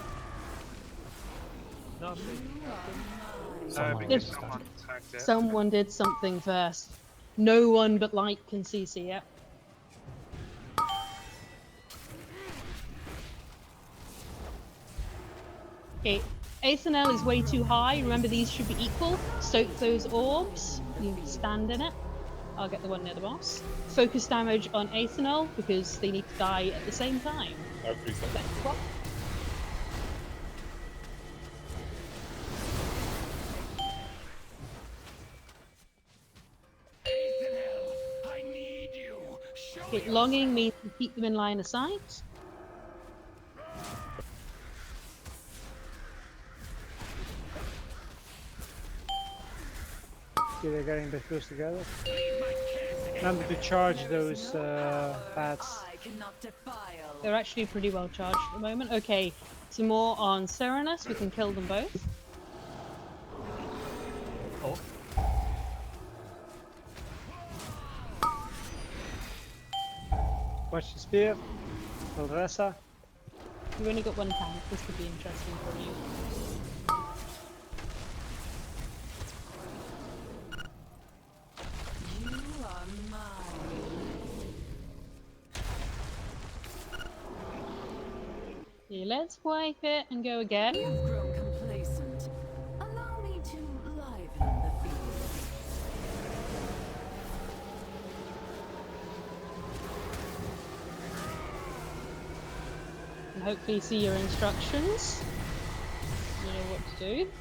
Because someone tagged it. Someone did something first. No one but light can CC it. Okay, Aethanel is way too high. Remember, these should be equal. Soak those orbs. You stand in it. I'll get the one near the boss. Focus damage on Aethanel, because they need to die at the same time. I have 3 seconds. Let's swap. I need you. Okay, longing means to keep them in line of sight. Okay, they're getting a bit close together. Remember to charge those pads. They're actually pretty well charged at the moment. Okay, some more on Serenus. We can kill them both. Oh. Watch the spear. Valdressa. We've only got 1 tank. This could be interesting for you. Okay, let's wipe it and go again. You've grown complacent. Allow me to liven the field. And hopefully see your instructions. You know what to do.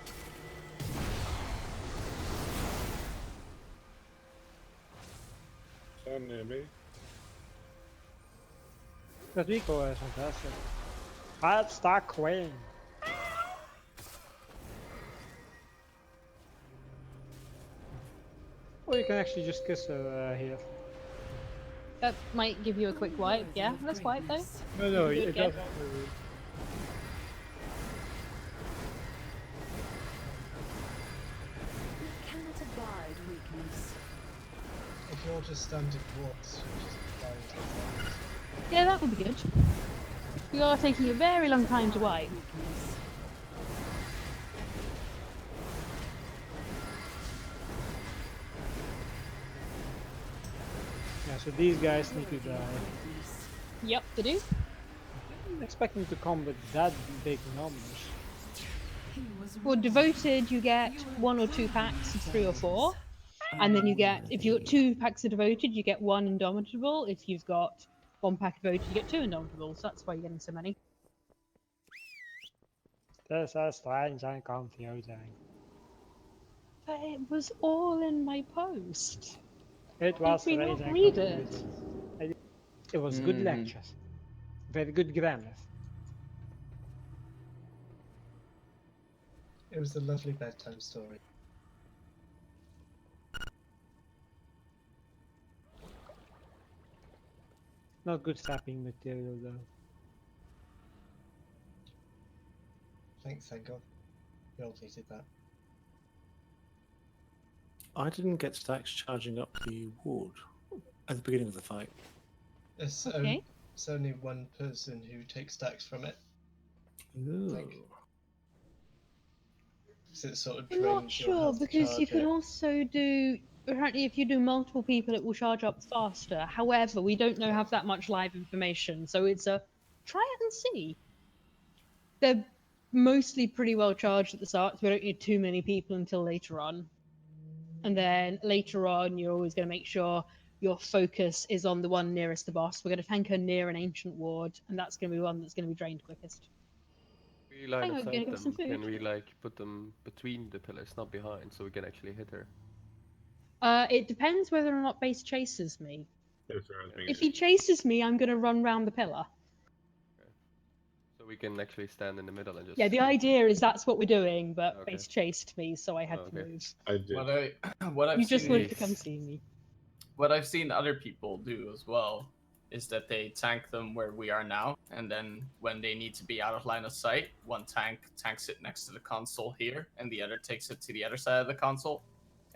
Stand near me. That Rico is fantastic. That's the queen. Or you can actually just kiss her here. That might give you a quick wipe. Yeah, let's wipe though. No, Do it it again. doesn't. Cannot abide weakness. If you're just standing walks, you're just flying to the front. Yeah, that would be good. You are taking a very long time to wipe. Yeah, so these guys need to die. Yep, they do. I didn't expect them to come with that big numbers. For devoted, you get 1 or 2 packs of 3 or 4, and then you get, if you've got 2 packs of devoted, you get 1 indomitable. If you've got 1 pack of devoted, you get 2 indomitable. So that's why you're getting so many. This is strange and confusing. But it was all in my post. It was Did we strange not and read it? confusing. It was good lectures. Very good grammar. It was a lovely bedtime story. Not good sapping material though. Thank God. We all needed that. I didn't get stacks charging up the ward at the beginning of the fight. It's, Okay. it's only one person who takes stacks from it. Ooh. So it sort of I'm not drains your sure health to because you charge can it. also do. Apparently, if you do multiple people, it will charge up faster. However, we don't know have that much live information, so it's a try it and see. They're mostly pretty well charged at the start, so we don't need too many people until later on. And then later on, you're always going to make sure your focus is on the one nearest the boss. We're going to tank her near an ancient ward, and that's going to be one that's going to be drained quickest. We line Hang of on, sight gonna get some them. Can food. we like put them between the pillars, not behind, so we can actually hit her? It depends whether or not base chases me. That's what I was If thinking. he chases me, I'm going to run round the pillar. So we can actually stand in the middle and just. Yeah, the idea is that's what we're doing, but Okay. base chased me, so I had Oh, to okay. move. I did. What I've You just seen lived to come see me. what I've seen other people do as well is that they tank them where we are now, and then when they need to be out of line of sight, one tank tanks it next to the console here, and the other takes it to the other side of the console.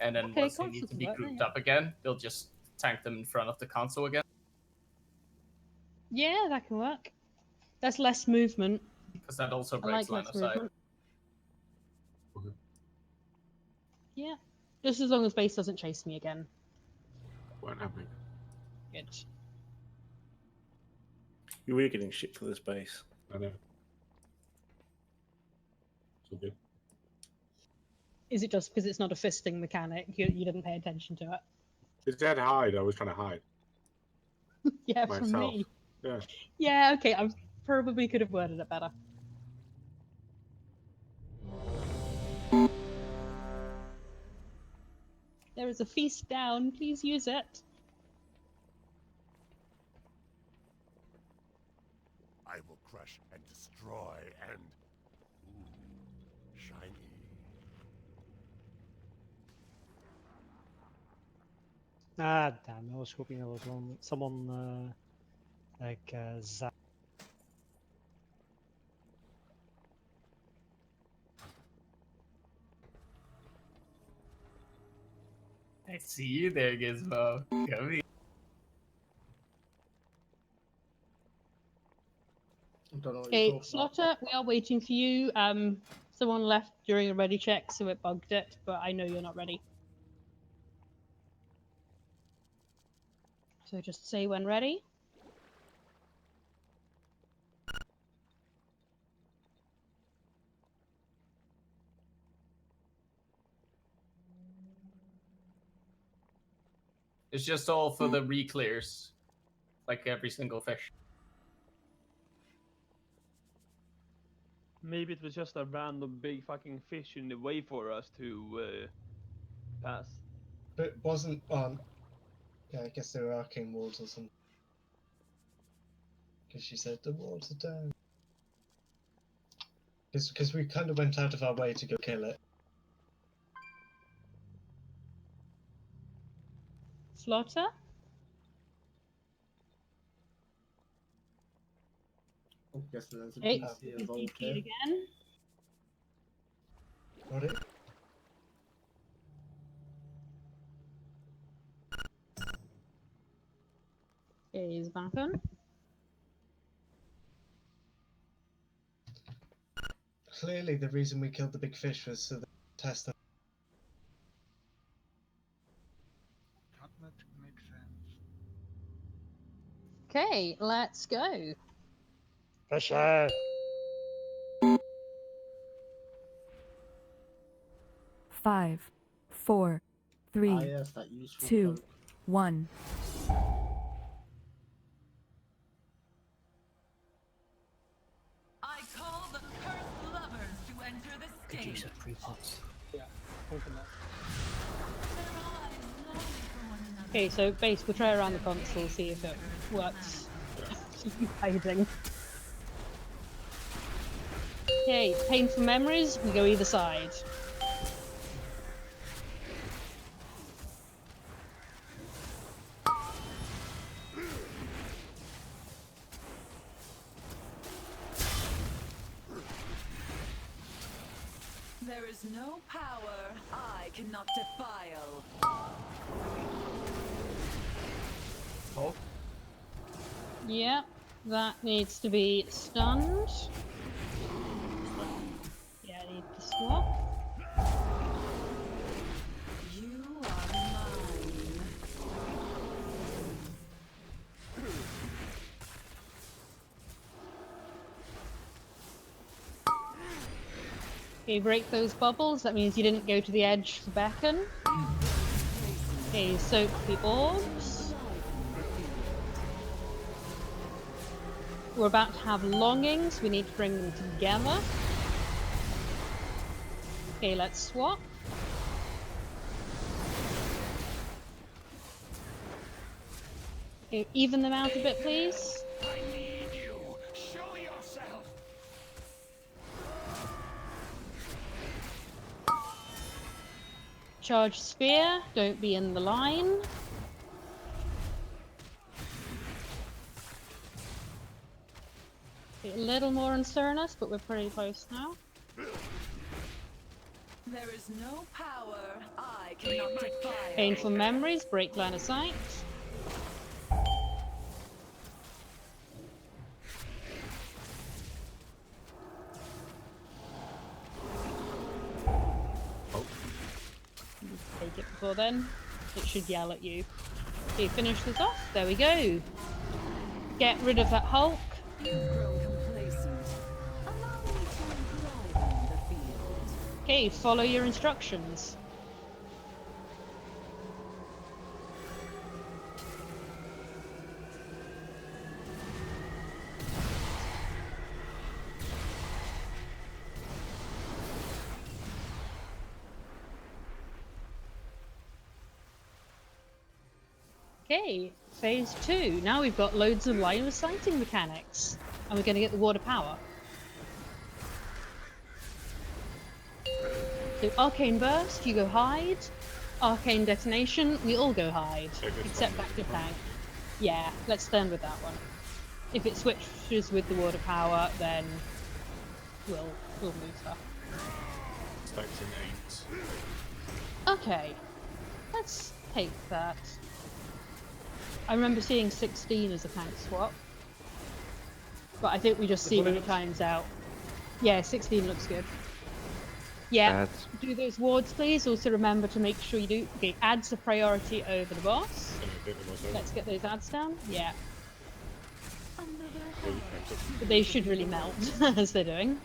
And then Okay, once they need to be console can work, grouped yeah. up again, they'll just tank them in front of the console again. Yeah, that can work. That's less movement. Because that also I breaks like line less of sight. movement. Yeah, just as long as base doesn't chase me again. Won't happen. Good. You're really getting shit for this base. I know. So good. Is it just because it's not a fisting mechanic? You didn't pay attention to It said hide. I was trying to hide it? Yeah, from myself. me. Yeah. Yeah, okay, I probably could have worded it better. There is a feast down, please use it. I will crush and destroy and... Ooh, shiny. Ah, damn! I was hoping there was someone like Zach. I see you there, Gizmo. Come here. Don't know what Okay, you're talking about. Slaughter, we are waiting for you. Someone left during a ready check, so it bugged it, but I know you're not ready. So just say when ready. It's just all for the re-clears, like every single fish. Maybe it was just a random big fucking fish in the way for us to pass. But wasn't yeah, I guess there were arcane walls or something. Because she said the walls are down. Because we kind of went out of our way to go kill it. Slaughter? Oh, guess there's a Hey, PC involved DP'd here. again. Got it? Okay, he's back on. Clearly, the reason we killed the big fish was so that test them. That makes sense. Okay, let's go. Fisher! 5, 4, 3, Ah, yes, that useful 2, cloak. 1. I call the cursed lovers to enter the Could use stage. a pre-pots. Yeah, open that. Okay, so base, we'll try around the console, see if it works. Hiding. Okay, painful memories, we go either side. There is no power I cannot defile. Oh. Yeah, that needs to be stunned. Yeah, I need to swap. You are mine. Okay, break those bubbles, that means you didn't go to the edge to beckon. Okay, soak the orbs. We're about to have longings, we need to bring them together. Okay, let's swap. Okay, even them out a bit, please. I need you. Show yourself. Charge spear, don't be in the line. Okay, a little more in Cernus, but we're pretty close now. There is no power I cannot defile. Painful memories, break line of sight. Take it before then. It should yell at you. Okay, finish this off. There we go. Get rid of that Hulk. You've grown complacent. Allow me to enliven the field. Okay, follow your instructions. Okay, phase 2. Now we've got loads of line of sighting mechanics. And we're going to get the water power. So Arcane Burst, you go hide. Arcane Detonation, we all go hide. Except back to tank. Yeah, let's stand with that one. If it switches with the water power, then we'll move her. Stacks in 8. Okay, let's take that. I remember seeing 16 as a tank swap. But I think we just see when it times out. Yeah, 16 looks good. Yeah, do those wards please. Also remember to make sure you do. Okay, adds a priority over the boss. Let's get those ads down. Yeah. But they should really melt as they're doing.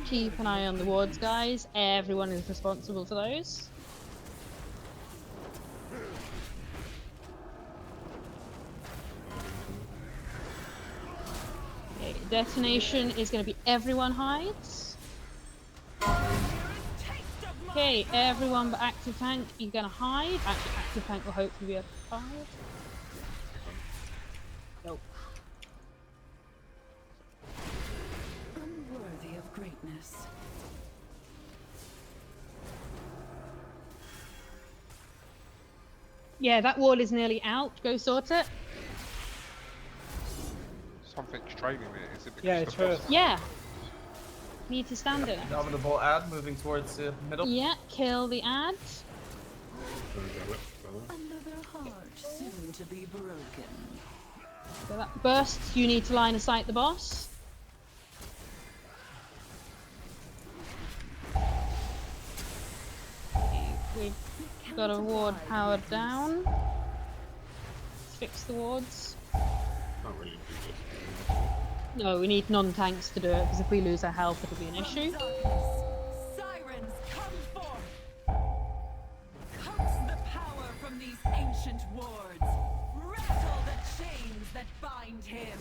keep an eye on the wards, guys. Everyone is responsible for those. Okay, detonation is going to be everyone hides. Okay, everyone but active tank, you're going to hide. Actually, active tank will hopefully be able to hide. Nope. Unworthy of greatness. Yeah, that ward is nearly out. Go sort it. Something's draining it. Is it because Yeah, the it's boss? first. Yeah. Need to stand it. Indomitable ad moving towards the middle. Yeah, kill the ad. Another heart soon to be broken. So that bursts, you need to line of sight the boss. We've got a ward powered down. Let's fix the wards. Can't really do this. No, we need non-tanks to do it, because if we lose our health, it'll be an issue. Sirens, come forth! Coax the power from these ancient wards. Rattle the chains that bind him.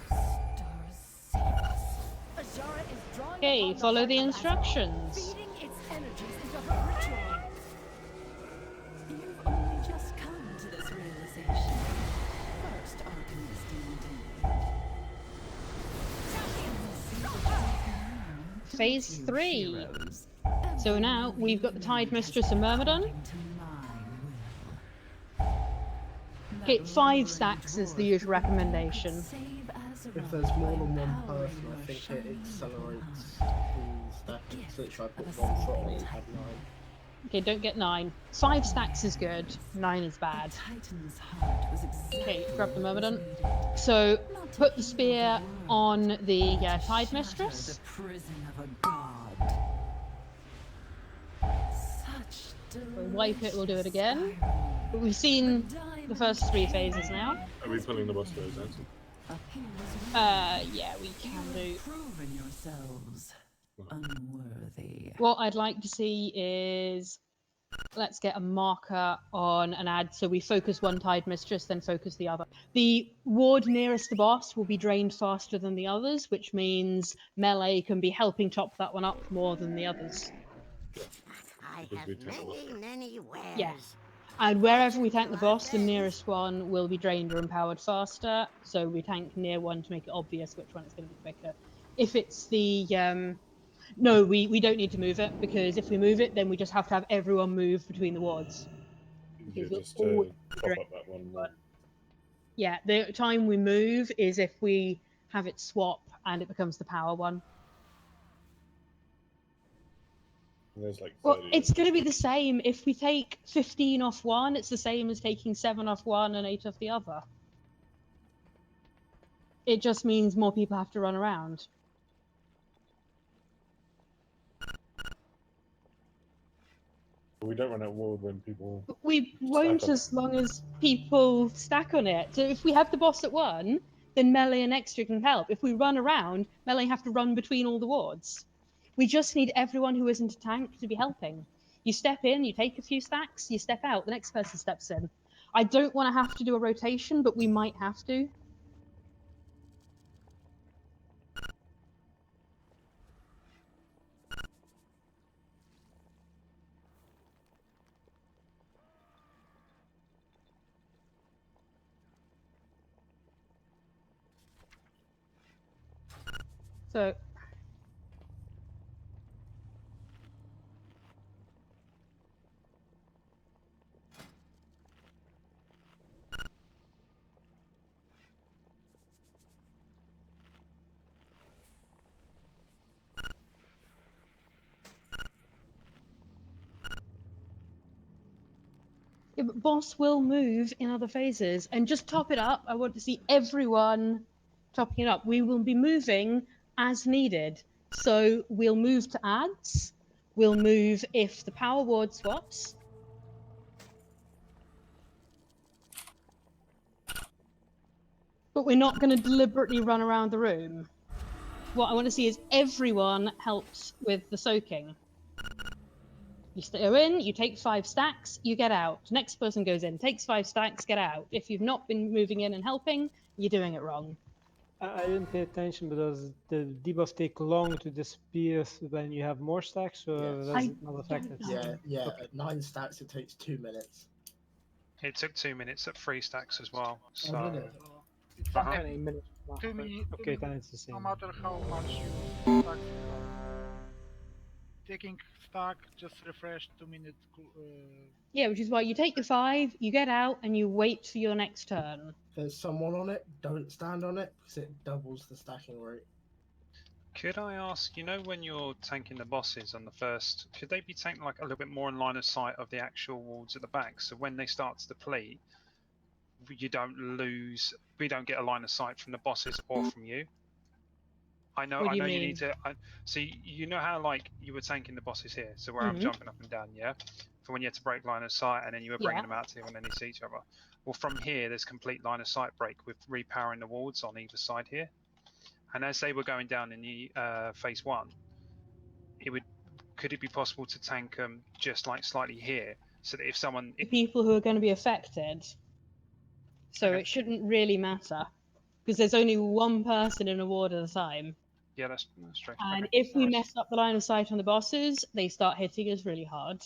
Stars save us. Azara is drawing Okay, upon the follow heart the of instructions. Azeroth, feeding its energies into her ritual. You've only just come to this realization. First alchemist indeed. Phase 3. So now we've got the Tide Mistress and Myrmidon. Okay, 5 stacks is the usual recommendation. If there's more than one person, I think it accelerates the stacking. So literally I put one shot and had 9. Okay, don't get 9. 5 stacks is good, 9 is bad. Okay, grab the Myrmidon. So, put the spear on the Tide Mistress. We'll wipe it, we'll do it again. But we've seen the first 3 phases now. Are we pulling the boss phase, Nancy? Yeah, we can do. Proven yourselves unworthy. What I'd like to see is, let's get a marker on an ad, so we focus one Tide Mistress, then focus the other. The ward nearest the boss will be drained faster than the others, which means melee can be helping chop that one up more than the others. I have many wares. Yeah. And wherever we tank the boss, the nearest one will be drained or empowered faster, so we tank near one to make it obvious which one is going to be quicker. If it's the... No, we don't need to move it, because if we move it, then we just have to have everyone move between the wards. Yeah, Because just to top up that one more. Yeah, the time we move is if we have it swap and it becomes the power one. There's like 30. Well, it's going to be the same. If we take 15 off one, it's the same as taking 7 off one and 8 off the other. It just means more people have to run around. We don't run out of ward when people... We won't on as long as people stack on it. So if we have the boss at 1, then melee and extra can help. If we run around, melee have to run between all the wards. We just need everyone who isn't a tank to be helping. You step in, you take a few stacks, you step out, the next person steps in. I don't want to have to do a rotation, but we might have to. So yeah, but boss will move in other phases, and just top it up. I want to see everyone topping it up. We will be moving as needed. So we'll move to ads. We'll move if the power ward swaps. But we're not going to deliberately run around the room. what I want to see is everyone helps with the soaking. You go in, you take 5 stacks, you get out. Next person goes in, takes 5 stacks, get out. If you've not been moving in and helping, you're doing it wrong. I didn't pay attention, but does the debuff take long to disappear when you have more stacks, or Yes. does it not affect it? Yeah. Okay. At 9 stacks, it takes 2 minutes. It took 2 minutes at 3 stacks as well. Oh, So did it? It's Uh-huh. 20 minutes. Wow. 2 minutes. Okay, then it's the same. No matter how much you stack you have. Taking stack, just refresh 2 minutes. Yeah, which is why you take the 5, you get out, and you wait for your next turn. There's someone on it, don't stand on it, because it doubles the stacking rate. could I ask, you know, when you're tanking the bosses on the first, could they be tanked like a little bit more in line of sight of the actual wards at the back? So when they start to deplete, you don't lose. We don't get a line of sight from the bosses or from you. I know. What I do you know you mean? need to. So you know how like you were tanking the bosses here, so where I'm Mhm. jumping up and down, yeah. For when you had to break line of sight, and then you were bringing Yeah. them out to when they need to see each other. Well, from here, there's complete line of sight break with repowering the wards on either side here. And as they were going down in the phase 1, could it be possible to tank them just like slightly here, so that if someone The people who are going to be affected. So Okay. it shouldn't really matter, because there's only one person in a ward at a time. Yeah, that's true. And Okay. if we Alright. mess up the line of sight on the bosses, they start hitting us really hard.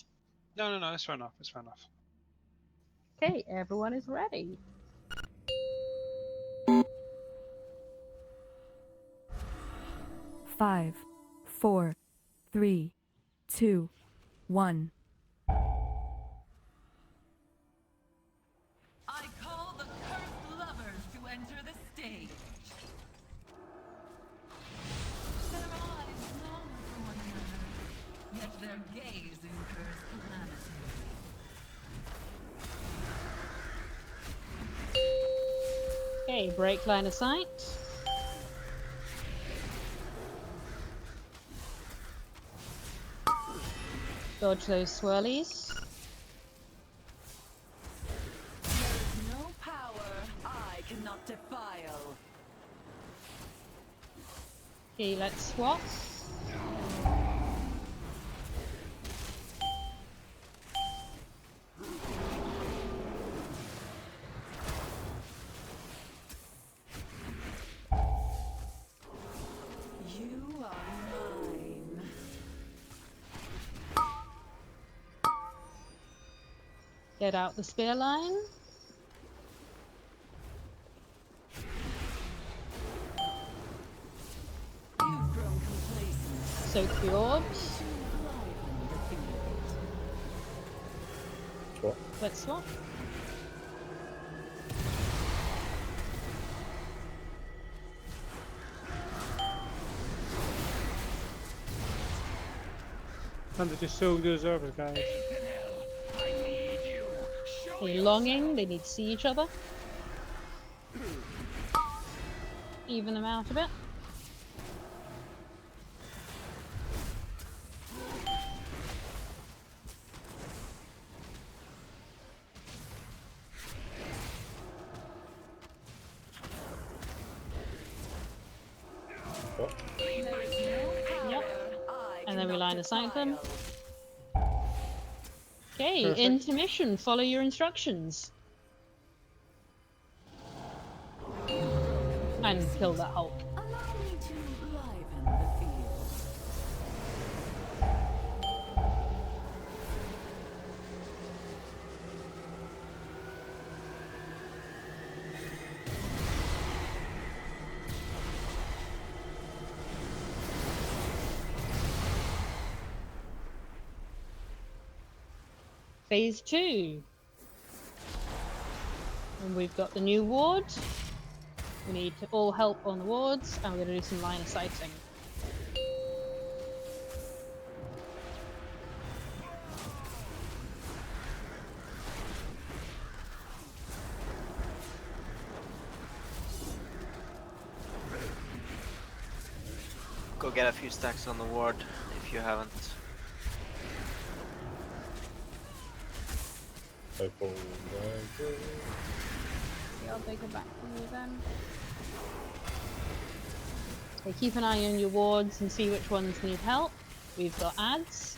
No, that's fair enough. That's fair enough. Okay, everyone is ready. Five, 4, 3, 2, 1. I call the cursed lovers to enter the stage. Their eyes long for one another, yet their gaze incurs calamity. Okay, break line of sight. Dodge those swirlies. There is no power I cannot defile. Okay, let's swap. You are mine. Get out the spear line. You've grown complacent. Soak the orbs. Swap. Let's swap. Time to just soak those orbs, guys. They're longing, they need to see each other. Even them out a bit. Yep. And then we line of sight them. Okay, Perfect. intermission. Follow your instructions. And kill that Hulk. Allow me to liven the field. Phase 2. And we've got the new ward. We need to all help on the wards, and we're going to do some line of sighting. Go get a few stacks on the ward if you haven't. Yeah, I'll take it back from you then. So keep an eye on your wards and see which ones need help. We've got ads.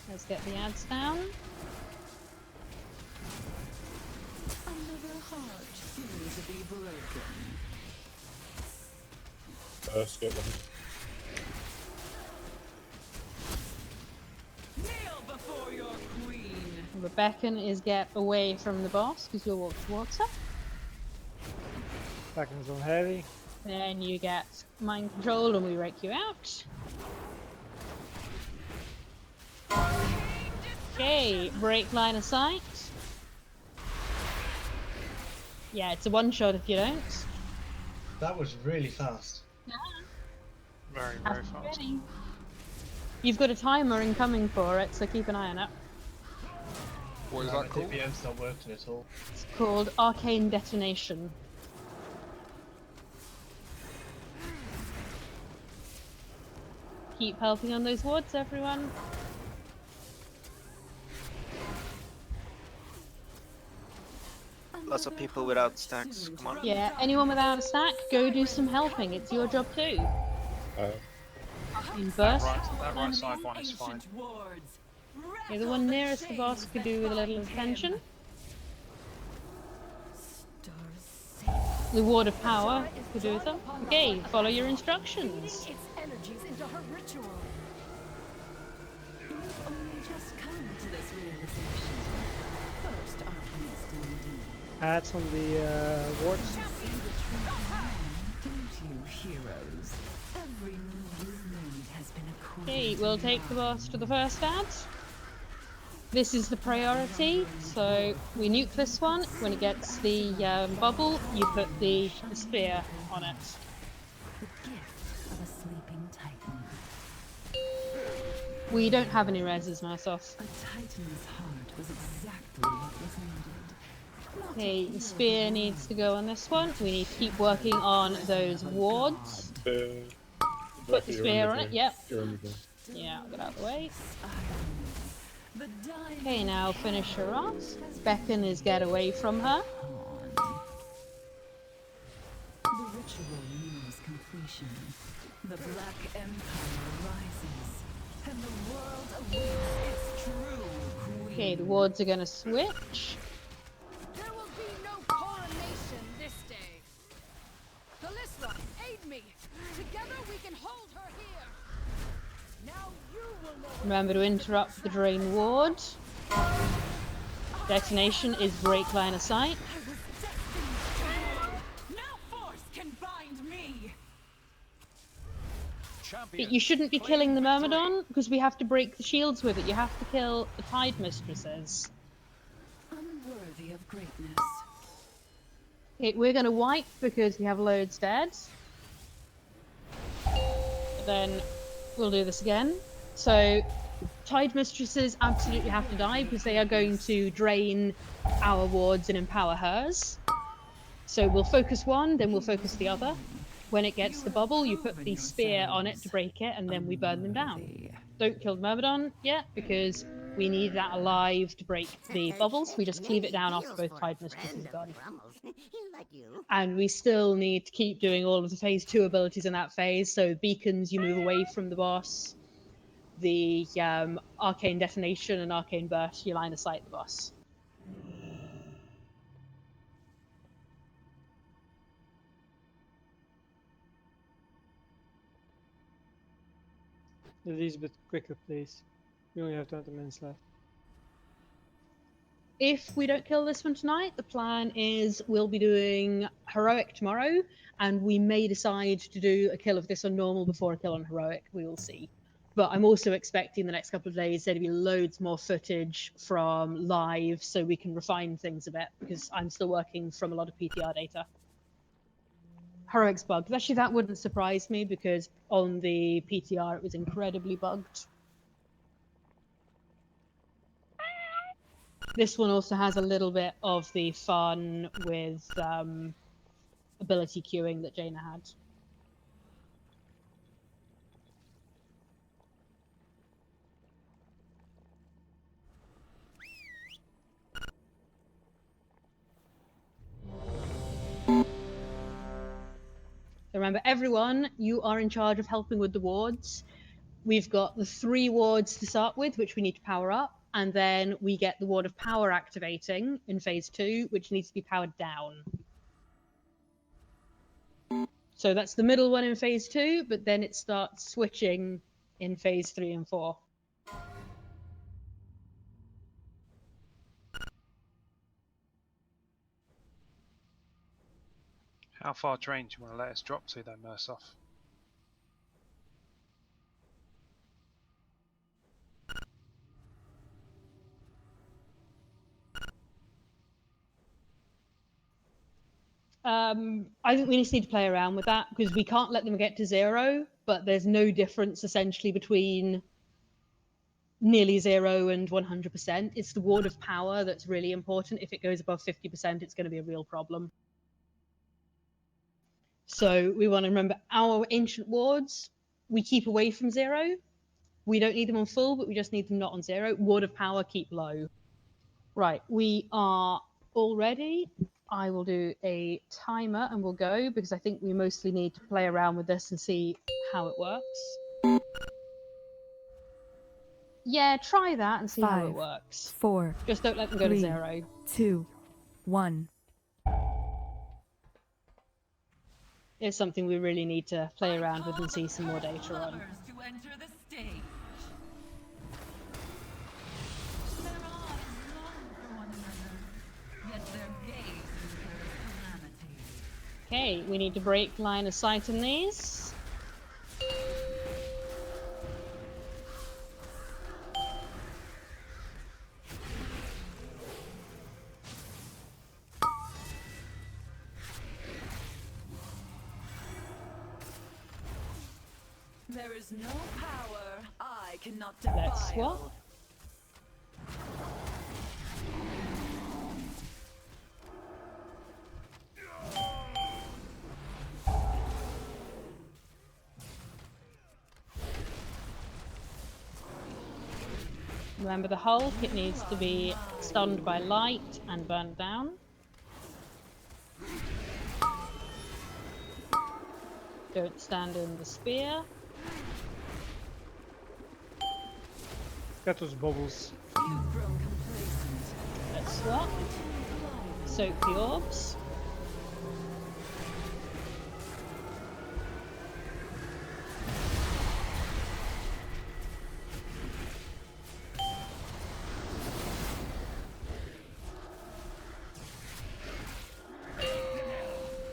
Let's get the ads down. Another heart soon to be broken. Get them. Kneel before your queen. The beacon is get away from the boss because you'll walk towards her. Beckon's on heavy. Then you get mind control and we rake you out. Okay, break line of sight. Yeah, it's a one shot if you don't. That was really fast. Very, Have very to be fast. ready. You've got a timer incoming for it, so keep an eye on it. What is No, that called? The DPM's not working at all. It's called Arcane Detonation. Keep helping on those wards, everyone. Lots of people without stacks. Come on. Yeah, anyone without a stack, go do some helping. It's your job too. In That burst. right side one is fine. Yeah, the one nearest the boss could do with a little attention. The ward of power could do with them. Okay, follow your instructions. Its energies into her ritual. You've only just come to this realization. First alchemist indeed. Ads on the wards. Don't you, heroes? Every move you've made has been a Okay, we'll take the boss to the first ad. This is the priority, so we nuke this one. When it gets the bubble, you put the spear on it. The gift of a sleeping titan. We don't have any reses, Marsos. A titan's heart was exactly what was needed. Okay, the spear needs to go on this one. We need to keep working on those wards. Put the spear on it, yep. Yeah, I'll get out of the way. Okay, now finish her off. Beckon is get away from her. The ritual nears completion. The Black Empire rises, and the world awaits its true queen. Okay, the wards are gonna switch. There will be no coronation this day. Calista, aid me. Together we can hold her here. Now you will know. Remember to interrupt the drain ward. Detonation is break line of sight. No force can bind me. You shouldn't be killing the Myrmidon because we have to break the shields with it. You have to kill the Tide Mistresses. Unworthy of greatness. Okay, we're gonna wipe because we have loads dead. Then we'll do this again. So, Tide Mistresses absolutely have to die because they are going to drain our wards and empower hers. So we'll focus one, then we'll focus the other. When it gets the bubble, you put the spear on it to break it, and then we burn them down. Don't kill the Myrmidon yet, because we need that alive to break the bubbles. We just cleave it down after both Tide Mistresses are gone. Like you. And we still need to keep doing all of the phase 2 abilities in that phase. So beacons, you move away from the boss. The arcane detonation and arcane burst, you line of sight the boss. These a bit quicker, please. We only have 20 minutes left. If we don't kill this one tonight, the plan is we'll be doing heroic tomorrow, and we may decide to do a kill of this on normal before a kill on heroic. We will see. But I'm also expecting the next couple of days there to be loads more footage from live, so we can refine things a bit, because I'm still working from a lot of PTR data. Heroic's bugged. Actually, that wouldn't surprise me, because on the PTR it was incredibly bugged. This one also has a little bit of the fun with ability queuing that Jaina had. So remember, everyone, you are in charge of helping with the wards. We've got the 3 wards to start with, which we need to power up, and then we get the ward of power activating in phase 2, which needs to be powered down. So that's the middle one in phase 2, but then it starts switching in phase 3 and 4. How far drain do you want to let us drop to though, Mursoff? I think we just need to play around with that because we can't let them get to 0, but there's no difference essentially between nearly 0 and 100%. It's the ward of power that's really important. If it goes above 50%, it's going to be a real problem. So we want to remember our ancient wards, we keep away from 0. We don't need them on full, but we just need them not on 0. Ward of power, keep low. Right, we are all ready. I will do a timer and we'll go because I think we mostly need to play around with this and see how it works. Yeah, try that and see how it 5, works. 4. Just don't let them go to 3, 0. 2, 1. It's something we really need to play around with and see some more data on. To enter the stage. Their eyes long for one another, yet their gaze incurs calamity. Okay, we need to break line of sight in these. There is no power I cannot defile. Let's swap. Remember the Hulk, it needs to be stunned by light and burned down. Don't stand in the spear. Get those bubbles. Let's swap. Soak the orbs.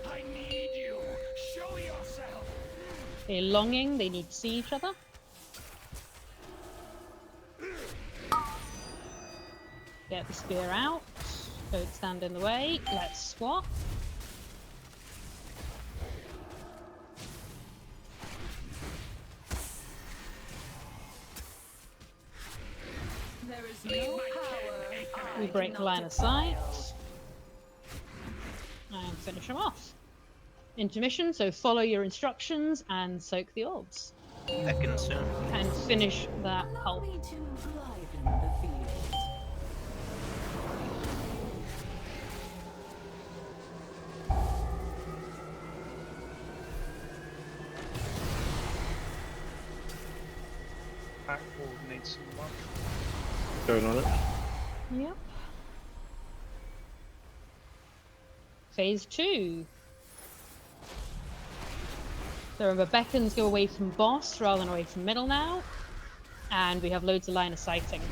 I need you. Show yourself. They're longing, they need to see each other. Get the spear out. Don't stand in the way. Let's swap. There is no power We break line of sight. And finish them off. Intermission, so follow your instructions and soak the orbs. Beckon soon. And finish that Hulk. to enliven the field. Backboard needs some work. Going on it. Yep. Phase 2. So remember, beckons go away from boss rather than away from middle now. And we have loads of line of sighting.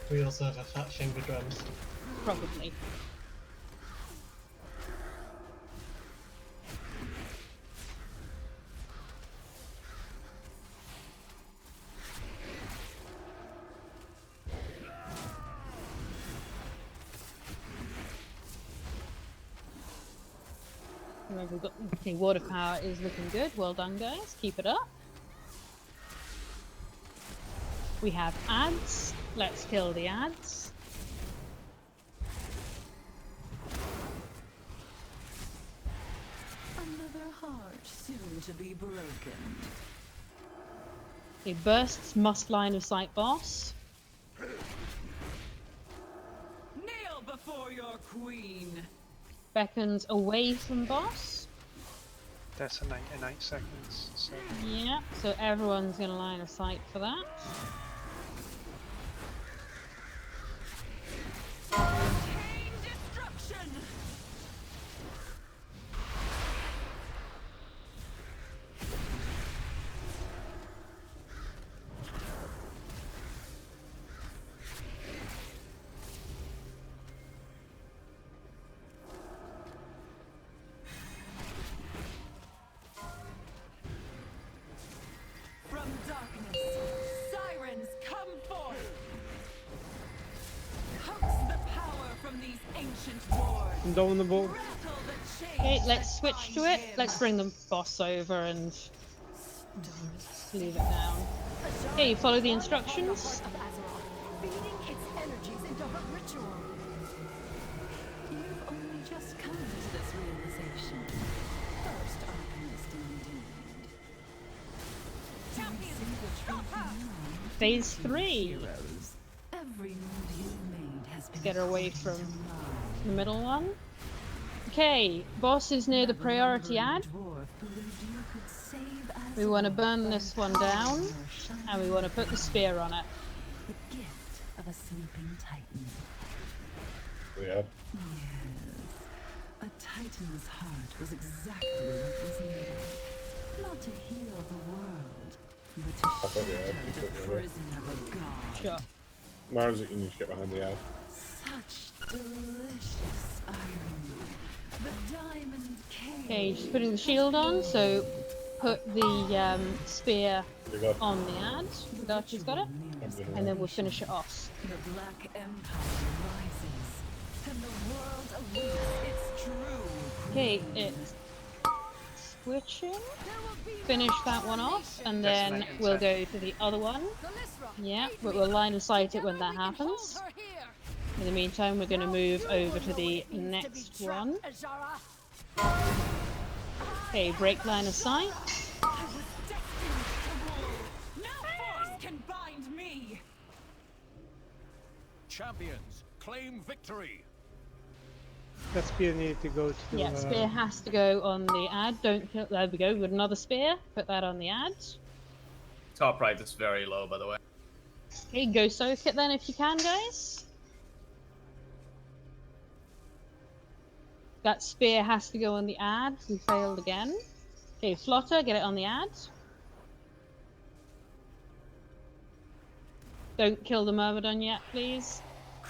We also have a fat finger drums. Probably. Remember, we've got okay, ward of power is looking good. Well done, guys. Keep it up. We have ads. Let's kill the ads. Another heart soon to be broken. Okay, bursts must line of sight boss. Kneel before your queen. Beckons away from boss. detonate in 8 seconds. So Yeah, so everyone's gonna line of sight for that. Chain destruction! From darkness, sirens come forth! Coax the power from these ancient wars! Indomitable. Rattle the chains Okay, that let's switch bind to it. him. Let's bring the boss over and leave it down. Okay, you follow the instructions. Feeding its energies into her ritual. You've only just come to this realization. First alchemist indeed. Champion, stop her! Phase 3. Heroes. Every move you've made has been Get her away put from into mine. the middle one. Okay, boss is near the priority ad. Dwarf believed you could save We want to Azeroth burn by this one down, empowering your shining and we want to put the spear on it. The gift of a sleeping titan. Yeah. Yes. A titan's heart was exactly what was needed. Not to heal the world, but to shatter the prison of a god. Sure. Mara's you need to get behind the ad. Such delicious irony. The diamond cave. Okay, just putting the shield on, so put the spear on the ad. The Archer's got it. And then we'll finish it off. The Black Empire rises, and the world awaits its true. Okay, it's switching. Finish that one off, and then we'll go to the other one. Yeah, but we'll line of sight it when that happens. In the meantime, we're going to move over to the next one. Okay, break line of sight. I was destined to rule. No force can bind me. Champions, claim victory. That spear needed to go to. Yeah, spear has to go on the ad. Don't kill. There we go. With another spear, put that on the ad. Top right is very low, by the way. Okay, go soak it then if you can, guys. That spear has to go on the ad. We failed again. Okay, Flotter, get it on the ad. Don't kill the Myrmidon yet, please.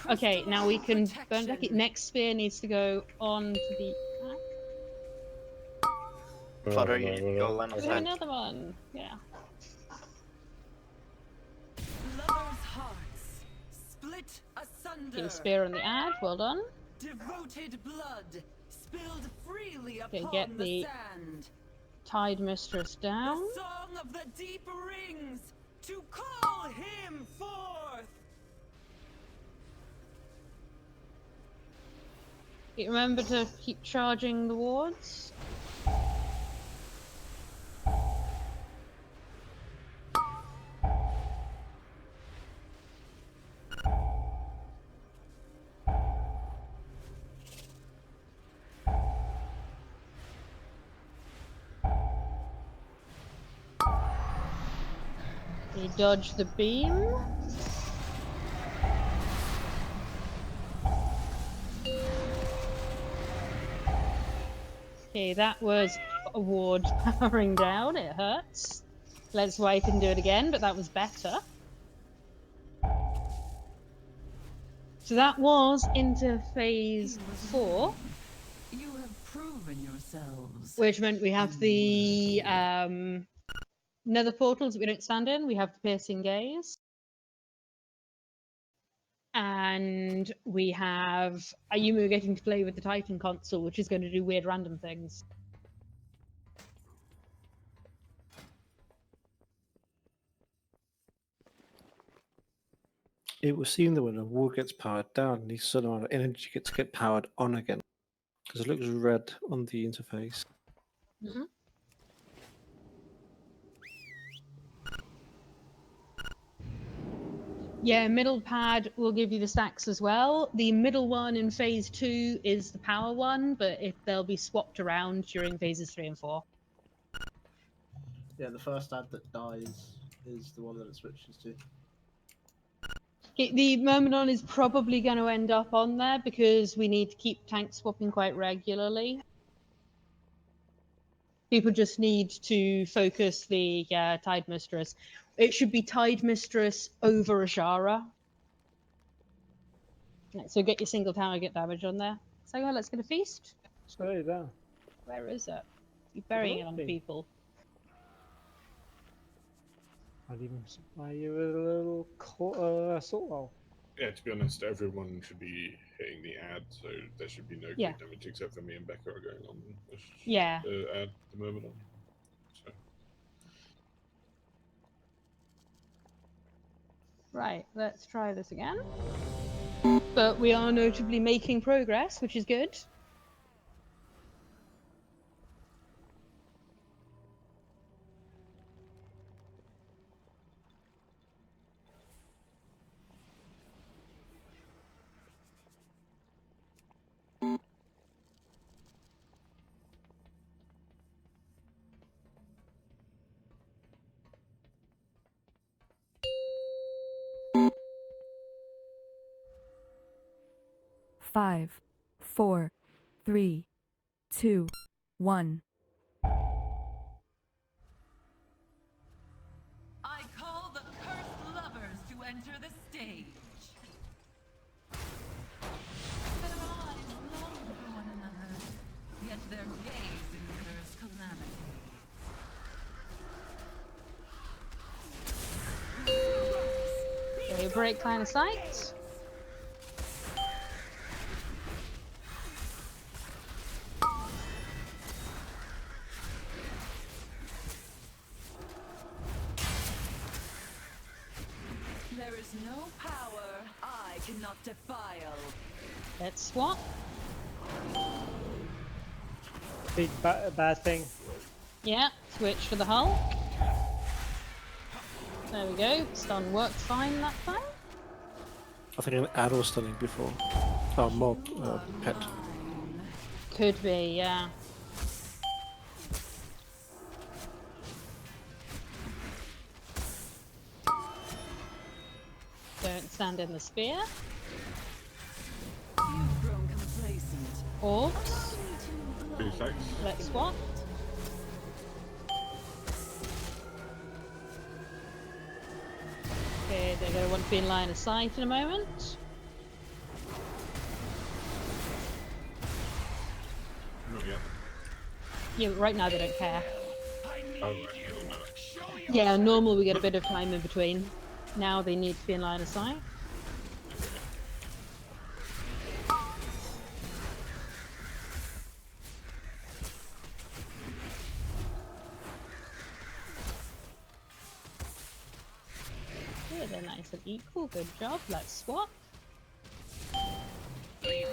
Okay, now we can burn back it. Next spear needs to go on to the ad. Flutter, you need to go line of We have sight. another one. Yeah. Lovers' hearts split asunder. Okay, spear on the ad. Well done. Devoted blood spilled freely Okay, upon get the the sand. Tide Mistress down. The song of the deep rings to call him forth. Okay, remember to keep charging the wards. You dodge the beam. Okay, that was a ward powering down. It hurts. Let's wipe and do it again, but that was better. So that was into phase 4. You have proven yourselves. Which meant we have the nether portals that we don't stand in. We have the piercing gaze. And we have Ayumu getting to play with the Titan console, which is going to do weird random things. It will seem that when a ward gets powered down, the certain amount of energy gets to get powered on again. Because it looks red on the interface. Mhm. Yeah, middle pad will give you the stacks as well. The middle one in phase 2 is the power one, but they'll be swapped around during phases 3 and 4. Yeah, the first ad that dies is the one that it switches to. The Myrmidon is probably going to end up on there because we need to keep tank swapping quite regularly. People just need to focus the Tide Mistress. It should be Tide Mistress over Ashara. Right, so get your single target damage on there. So yeah, let's get a feast. Slow it down. Where is it? You're burying it on Lovely. people. I'll even supply you with a little assault roll. Yeah, to be honest, everyone should be hitting the ad, so there should be no Yeah. crit damage except for me and Becca are going on Yeah. the ad at the moment. So. Right, let's try this again. But we are notably making progress, which is good. Five, 4, 3, 2, 1. I call the cursed lovers to enter the stage. Their eyes long for one another, yet their gaze incurs calamity. Okay, break line of sight. There is no power I cannot defile. Let's swap. Big bad thing. Yeah, switch for the hull. There we go. Stun worked fine that time. I think an ad was stunning before. Oh, mob, pet. Could be, yeah. Don't stand in the spear. You've grown complacent. Orbs. Let's swap. Okay, they're going to want to be in line of sight in a moment. Not yet. Yeah, but right now they don't care. Oh, right. I don't know. Yeah, normal we get a bit of time in between. Now they need to be in line of sight. Yeah, they're nice and equal. Good job. Let's swap. Okay,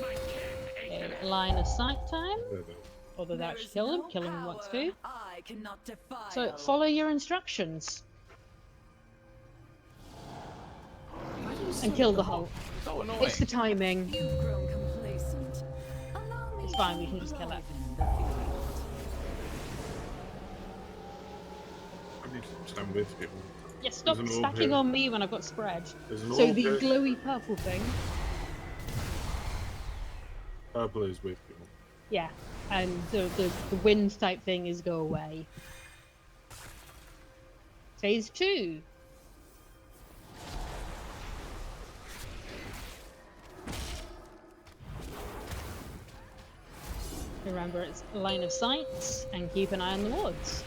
line of sight time. Although that should kill him. Kill him wants to. I cannot defile. So follow your instructions. And kill the hull. So annoying. It's the timing. You've grown complacent. Allow me It's fine, we can just kill it. I need to stand with people. Yeah, stop There's an orb stacking here. on me when I've got spread. There's an So orb the here. glowy purple thing. Purple is with people. Yeah, and the wind type thing is go away. Phase 2. Remember, it's line of sight and keep an eye on the wards.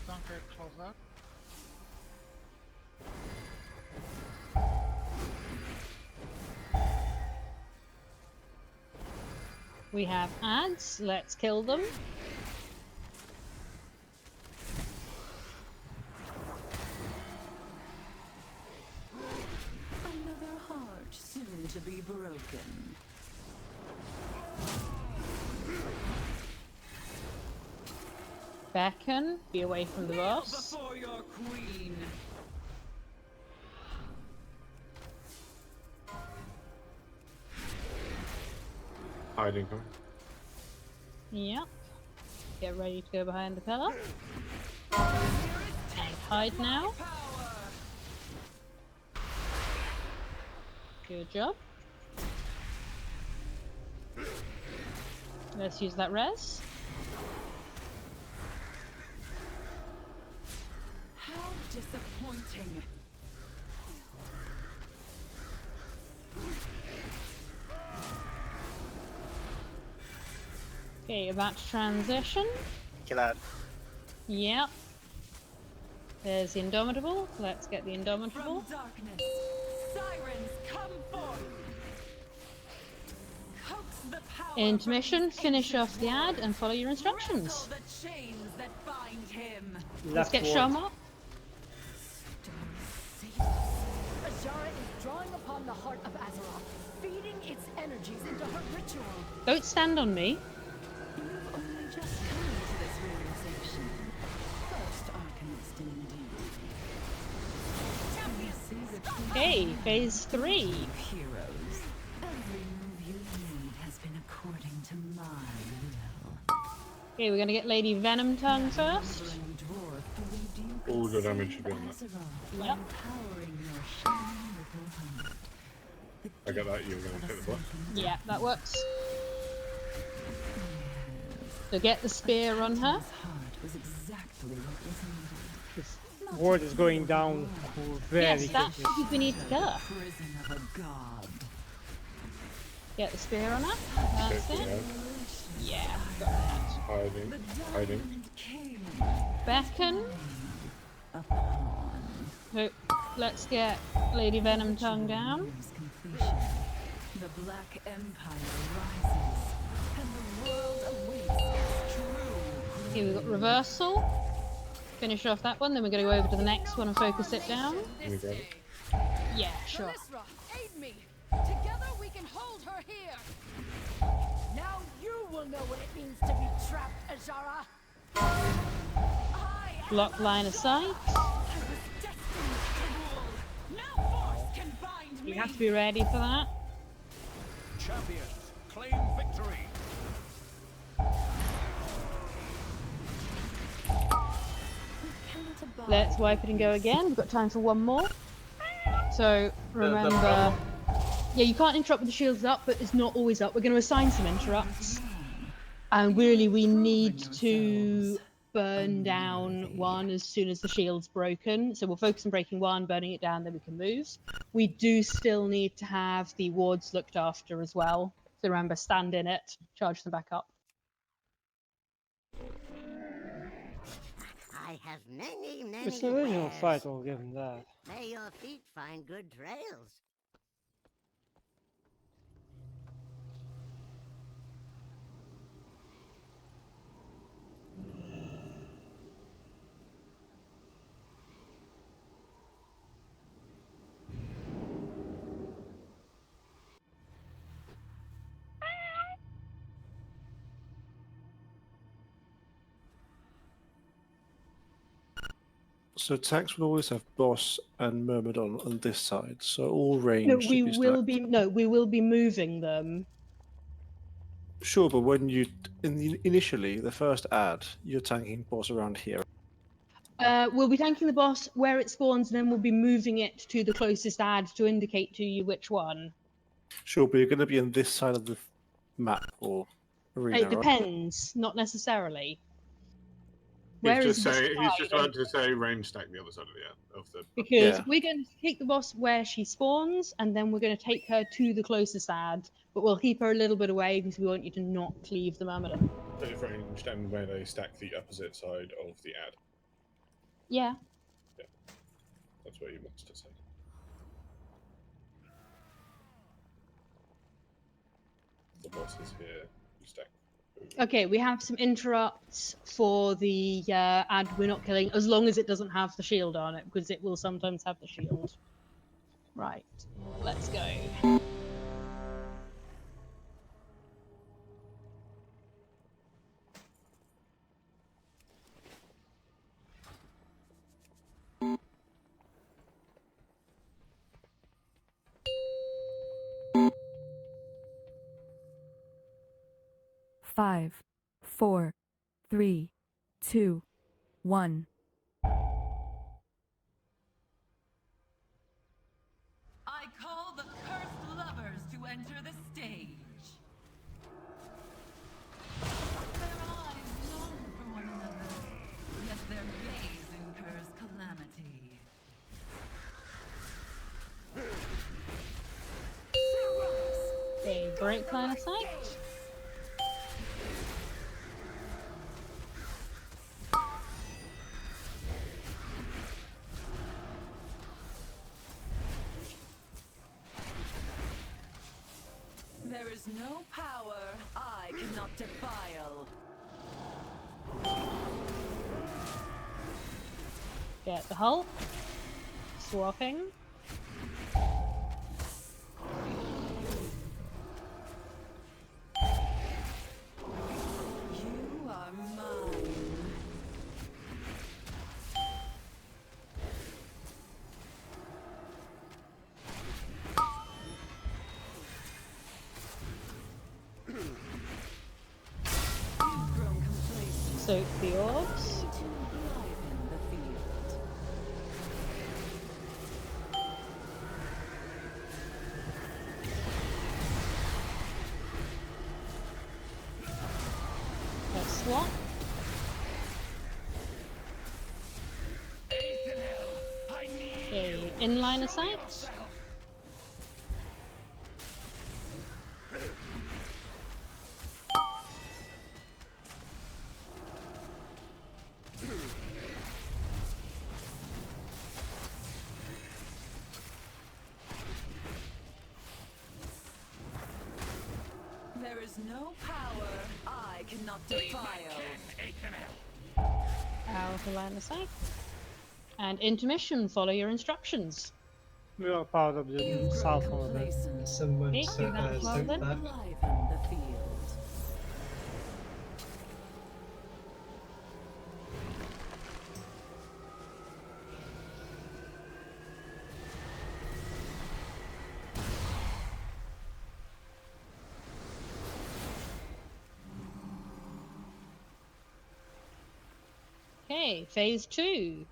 Don't get close up. We have ads, let's kill them. Another heart soon to be broken. Beckon, be away from the boss. Before your queen. Hiding coming. Yep. Get ready to go behind the pillar. And hide now. Good job. Let's use that res. How disappointing. Okay, about to transition. Kill out. Yep. There's the Indomitable. Let's get the Indomitable. From darkness, sirens come forth. Coax the power Intermission, finish off the ad and follow your rattle instructions. the chains that bind him. Let's get Shoma. Azara is drawing upon the heart of Azeroth, feeding its energies into her ritual. Don't stand on me. You've only just come to this realization. First Arcanist indeed. Okay, phase 3. Heroes. Every move you made has been according to my will. Okay, we're gonna get Lady Venom Tongue first. All the damage should be on that. Yep. I get that. You're going to take the boss. Yeah, that works. So get the spear on her. This ward is going down very Yes, that's quickly. who we need to kill her. Prison of a god. Get the spear on her. That's Okay, it. Yeah, got that. Hiding. Hiding. Beckon. So, let's get Lady Venom Tongue down. The Black Empire rises, and the world awaits its true. Here we've got Reversal. Finish off that one, then we're going to go over to the next one and focus it down. Yeah, sure. Belisra, aid me. Together we can hold her here. Now you will know what it means to be trapped, Azara. Block line of sight. You have to be ready for that. Champions, claim victory. Let's wipe it and go again. We've got time for one more. So remember, yeah, you can't interrupt with the shields up, but it's not always up. We're going to assign some interrupts, and really we need to burn down one as soon as the shield's broken. So we'll focus on breaking one, burning it down, then we can move. We do still need to have the wards looked after as well. So remember, stand in it, charge them back up. I have many, many It's the original wares. fight, I'll give him that. May your feet find good trails. So attacks will always have boss and myrmidon on this side. So all range No, should we be will stacked. be we will be moving them. Sure, but when you initially the first ad, you're tanking boss around here. We'll be tanking the boss where it spawns, and then we'll be moving it to the closest ad to indicate to you which one. Sure, but you're going to be on this side of the map or arena. It right? depends, not necessarily. He's Where just is this saying. He's side? just about to say range stack the other side of the. Because we're going to take the boss where she spawns, and then we're going to take her to the closest ad, but we'll keep her a little bit away because we want you to not cleave the myrmidon. They've ranged and where they stack the opposite side of the ad. Yeah. Yeah, that's what he wants to say. The boss is here. You stack. Okay, we have some interrupts for the ad we're not killing, as long as it doesn't have the shield on it, because it will sometimes have the shield. Right, let's go. 5, 4, 3, 2, 1. I call the cursed lovers to enter the stage. Their eyes long for one another, yet their gaze incurs calamity. Okay, break line of sight. There is no power I cannot defile. Get the hull. Swapping. You are mine. You've grown complacent. Soak the orbs. To liven the field. Let's swap. Okay, in line of sight. There is no power I cannot defile. Out of line of sight. And intermission, follow your instructions. We are part of the south of it. Someone Okay, do that as well then. that. Liven the field. Okay, phase 2.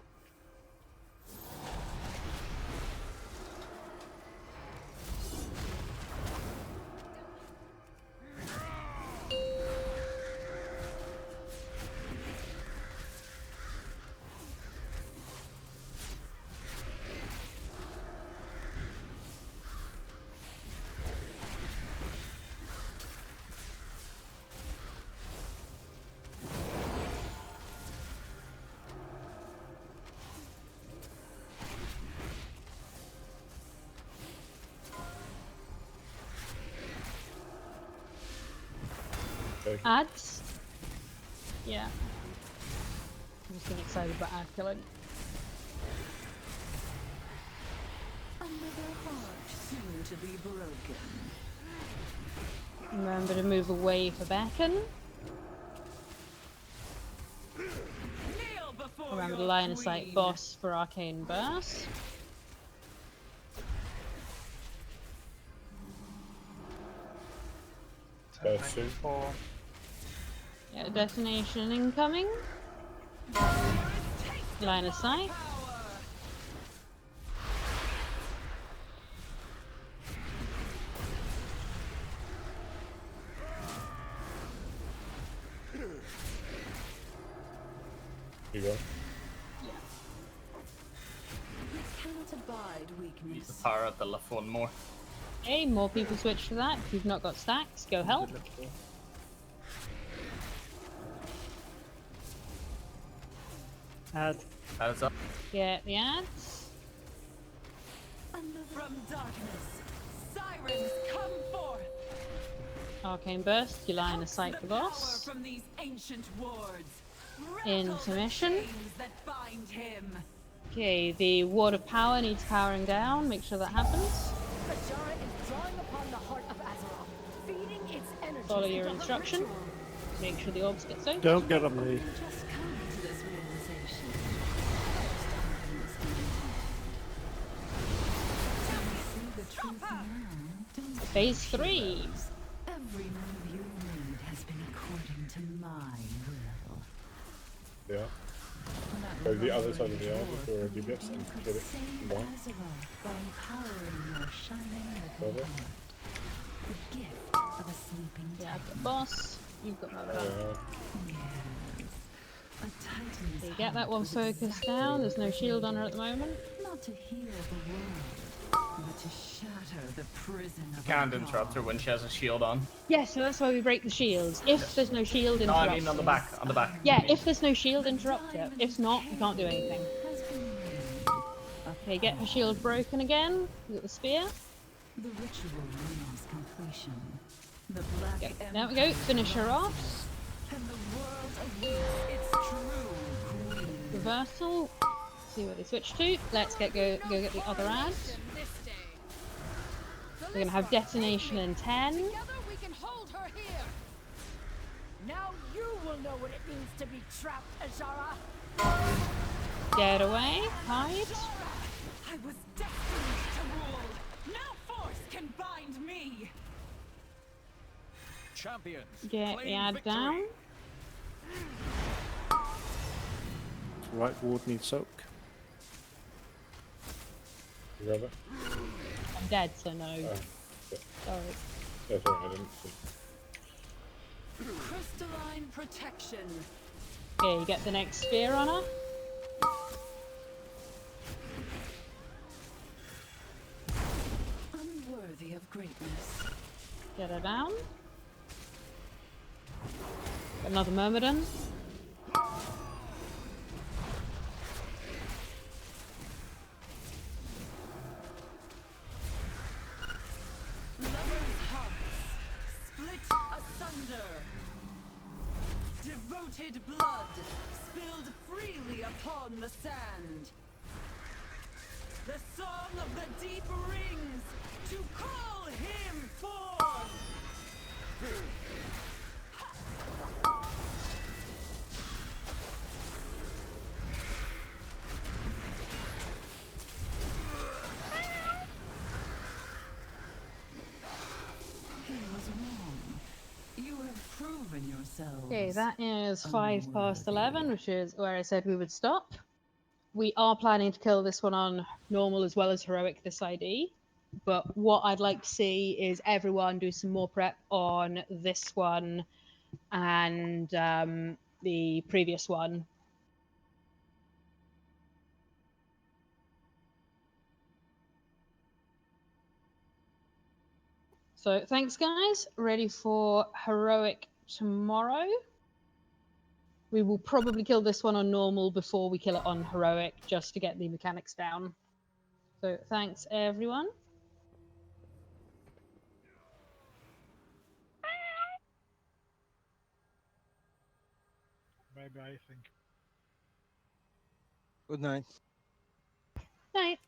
Ads? Yeah. I'm just getting excited about ad killing. Another heart soon to be broken. Remember to move away for Beacon. Kneel before Remember the your line of sight queen. boss for Arcane Burst. Yeah, detonation incoming. Line of sight. You go. We cannot abide weakness. The power at the left one more. Okay, more people switch to that. If you've not got stacks, go help. Ad. Ads up. Get the ads. From darkness, sirens come forth. Arcane Burst, your line of sight The the power boss. from these ancient wards. Intermission. Chains that bind him. Okay, the Ward of Power needs powering down. Make sure that happens. Kajara is drawing upon the heart of Azeroth, feeding its energy. Follow your instruction. Make sure the orbs get soaked. Don't get on me. Just come to this realization. See the truth now, don't Phase 3. Every move you made has been a Yeah. Go to the other side of the yard with your DPS and get it combined. By empowering your shining Over. little heart. The gift of a sleeping Yeah, I've got boss. You've got my Yeah. A titan's So you get that heart one was focused exactly down. There's no what shield was on her at the moment. Not to heal the world, but to shatter the prison of You can't a interrupt her god. when she has a shield on. Yeah, so that's why we break the shields. If there's no shield, No, interrupt I mean on the her. back. On the back. Yeah, if there's no shield, interrupt it. If not, you can't do anything. Okay, get her shield broken again. You got the spear. The ritual nears completion. The Black Yep. Empire There we go. Finish her off. rises, and the world awaits its true queen. Reversal. See what they switch to. Let's go get the other ad. We're gonna have detonation in 10. Together we can hold her here. Now you will know what it means to be trapped, Azara. Get away. Hide. I was destined to rule. No force can bind me. Champions. Get the claim ad victory. down. Right ward needs soak. You grab it? I'm dead, so no. Oh, Sorry. that's right, I didn't see. Crystalline protection. Okay, you get the next spear on her. Unworthy of greatness. Get her down. Another Myrmidon. Lovers' hearts split asunder. Devoted blood spilled freely upon the sand. The song of the deep rings to call him forth. He was wrong. You have proven yourselves. Okay, that is 5 past 11, which is where I said we would stop. We are planning to kill this one on normal as well as heroic this ID. But what I'd like to see is everyone do some more prep on this one and the previous one. So thanks, guys. Ready for heroic tomorrow. We will probably kill this one on normal before we kill it on heroic, just to get the mechanics down. So thanks, everyone. Bye-bye, I think. Good night. Night.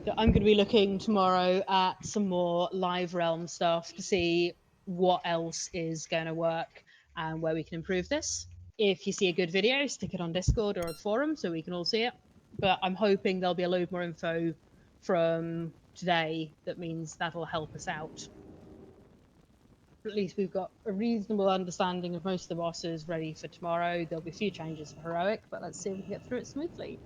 So I'm going to be looking tomorrow at some more live realm stuff to see what else is going to work and where we can improve this. If you see a good video, stick it on Discord or a forum so we can all see it. But I'm hoping there'll be a load more info from today that means that'll help us out. At least we've got a reasonable understanding of most of the bosses ready for tomorrow. There'll be a few changes for heroic, but let's see if we can get through it smoothly.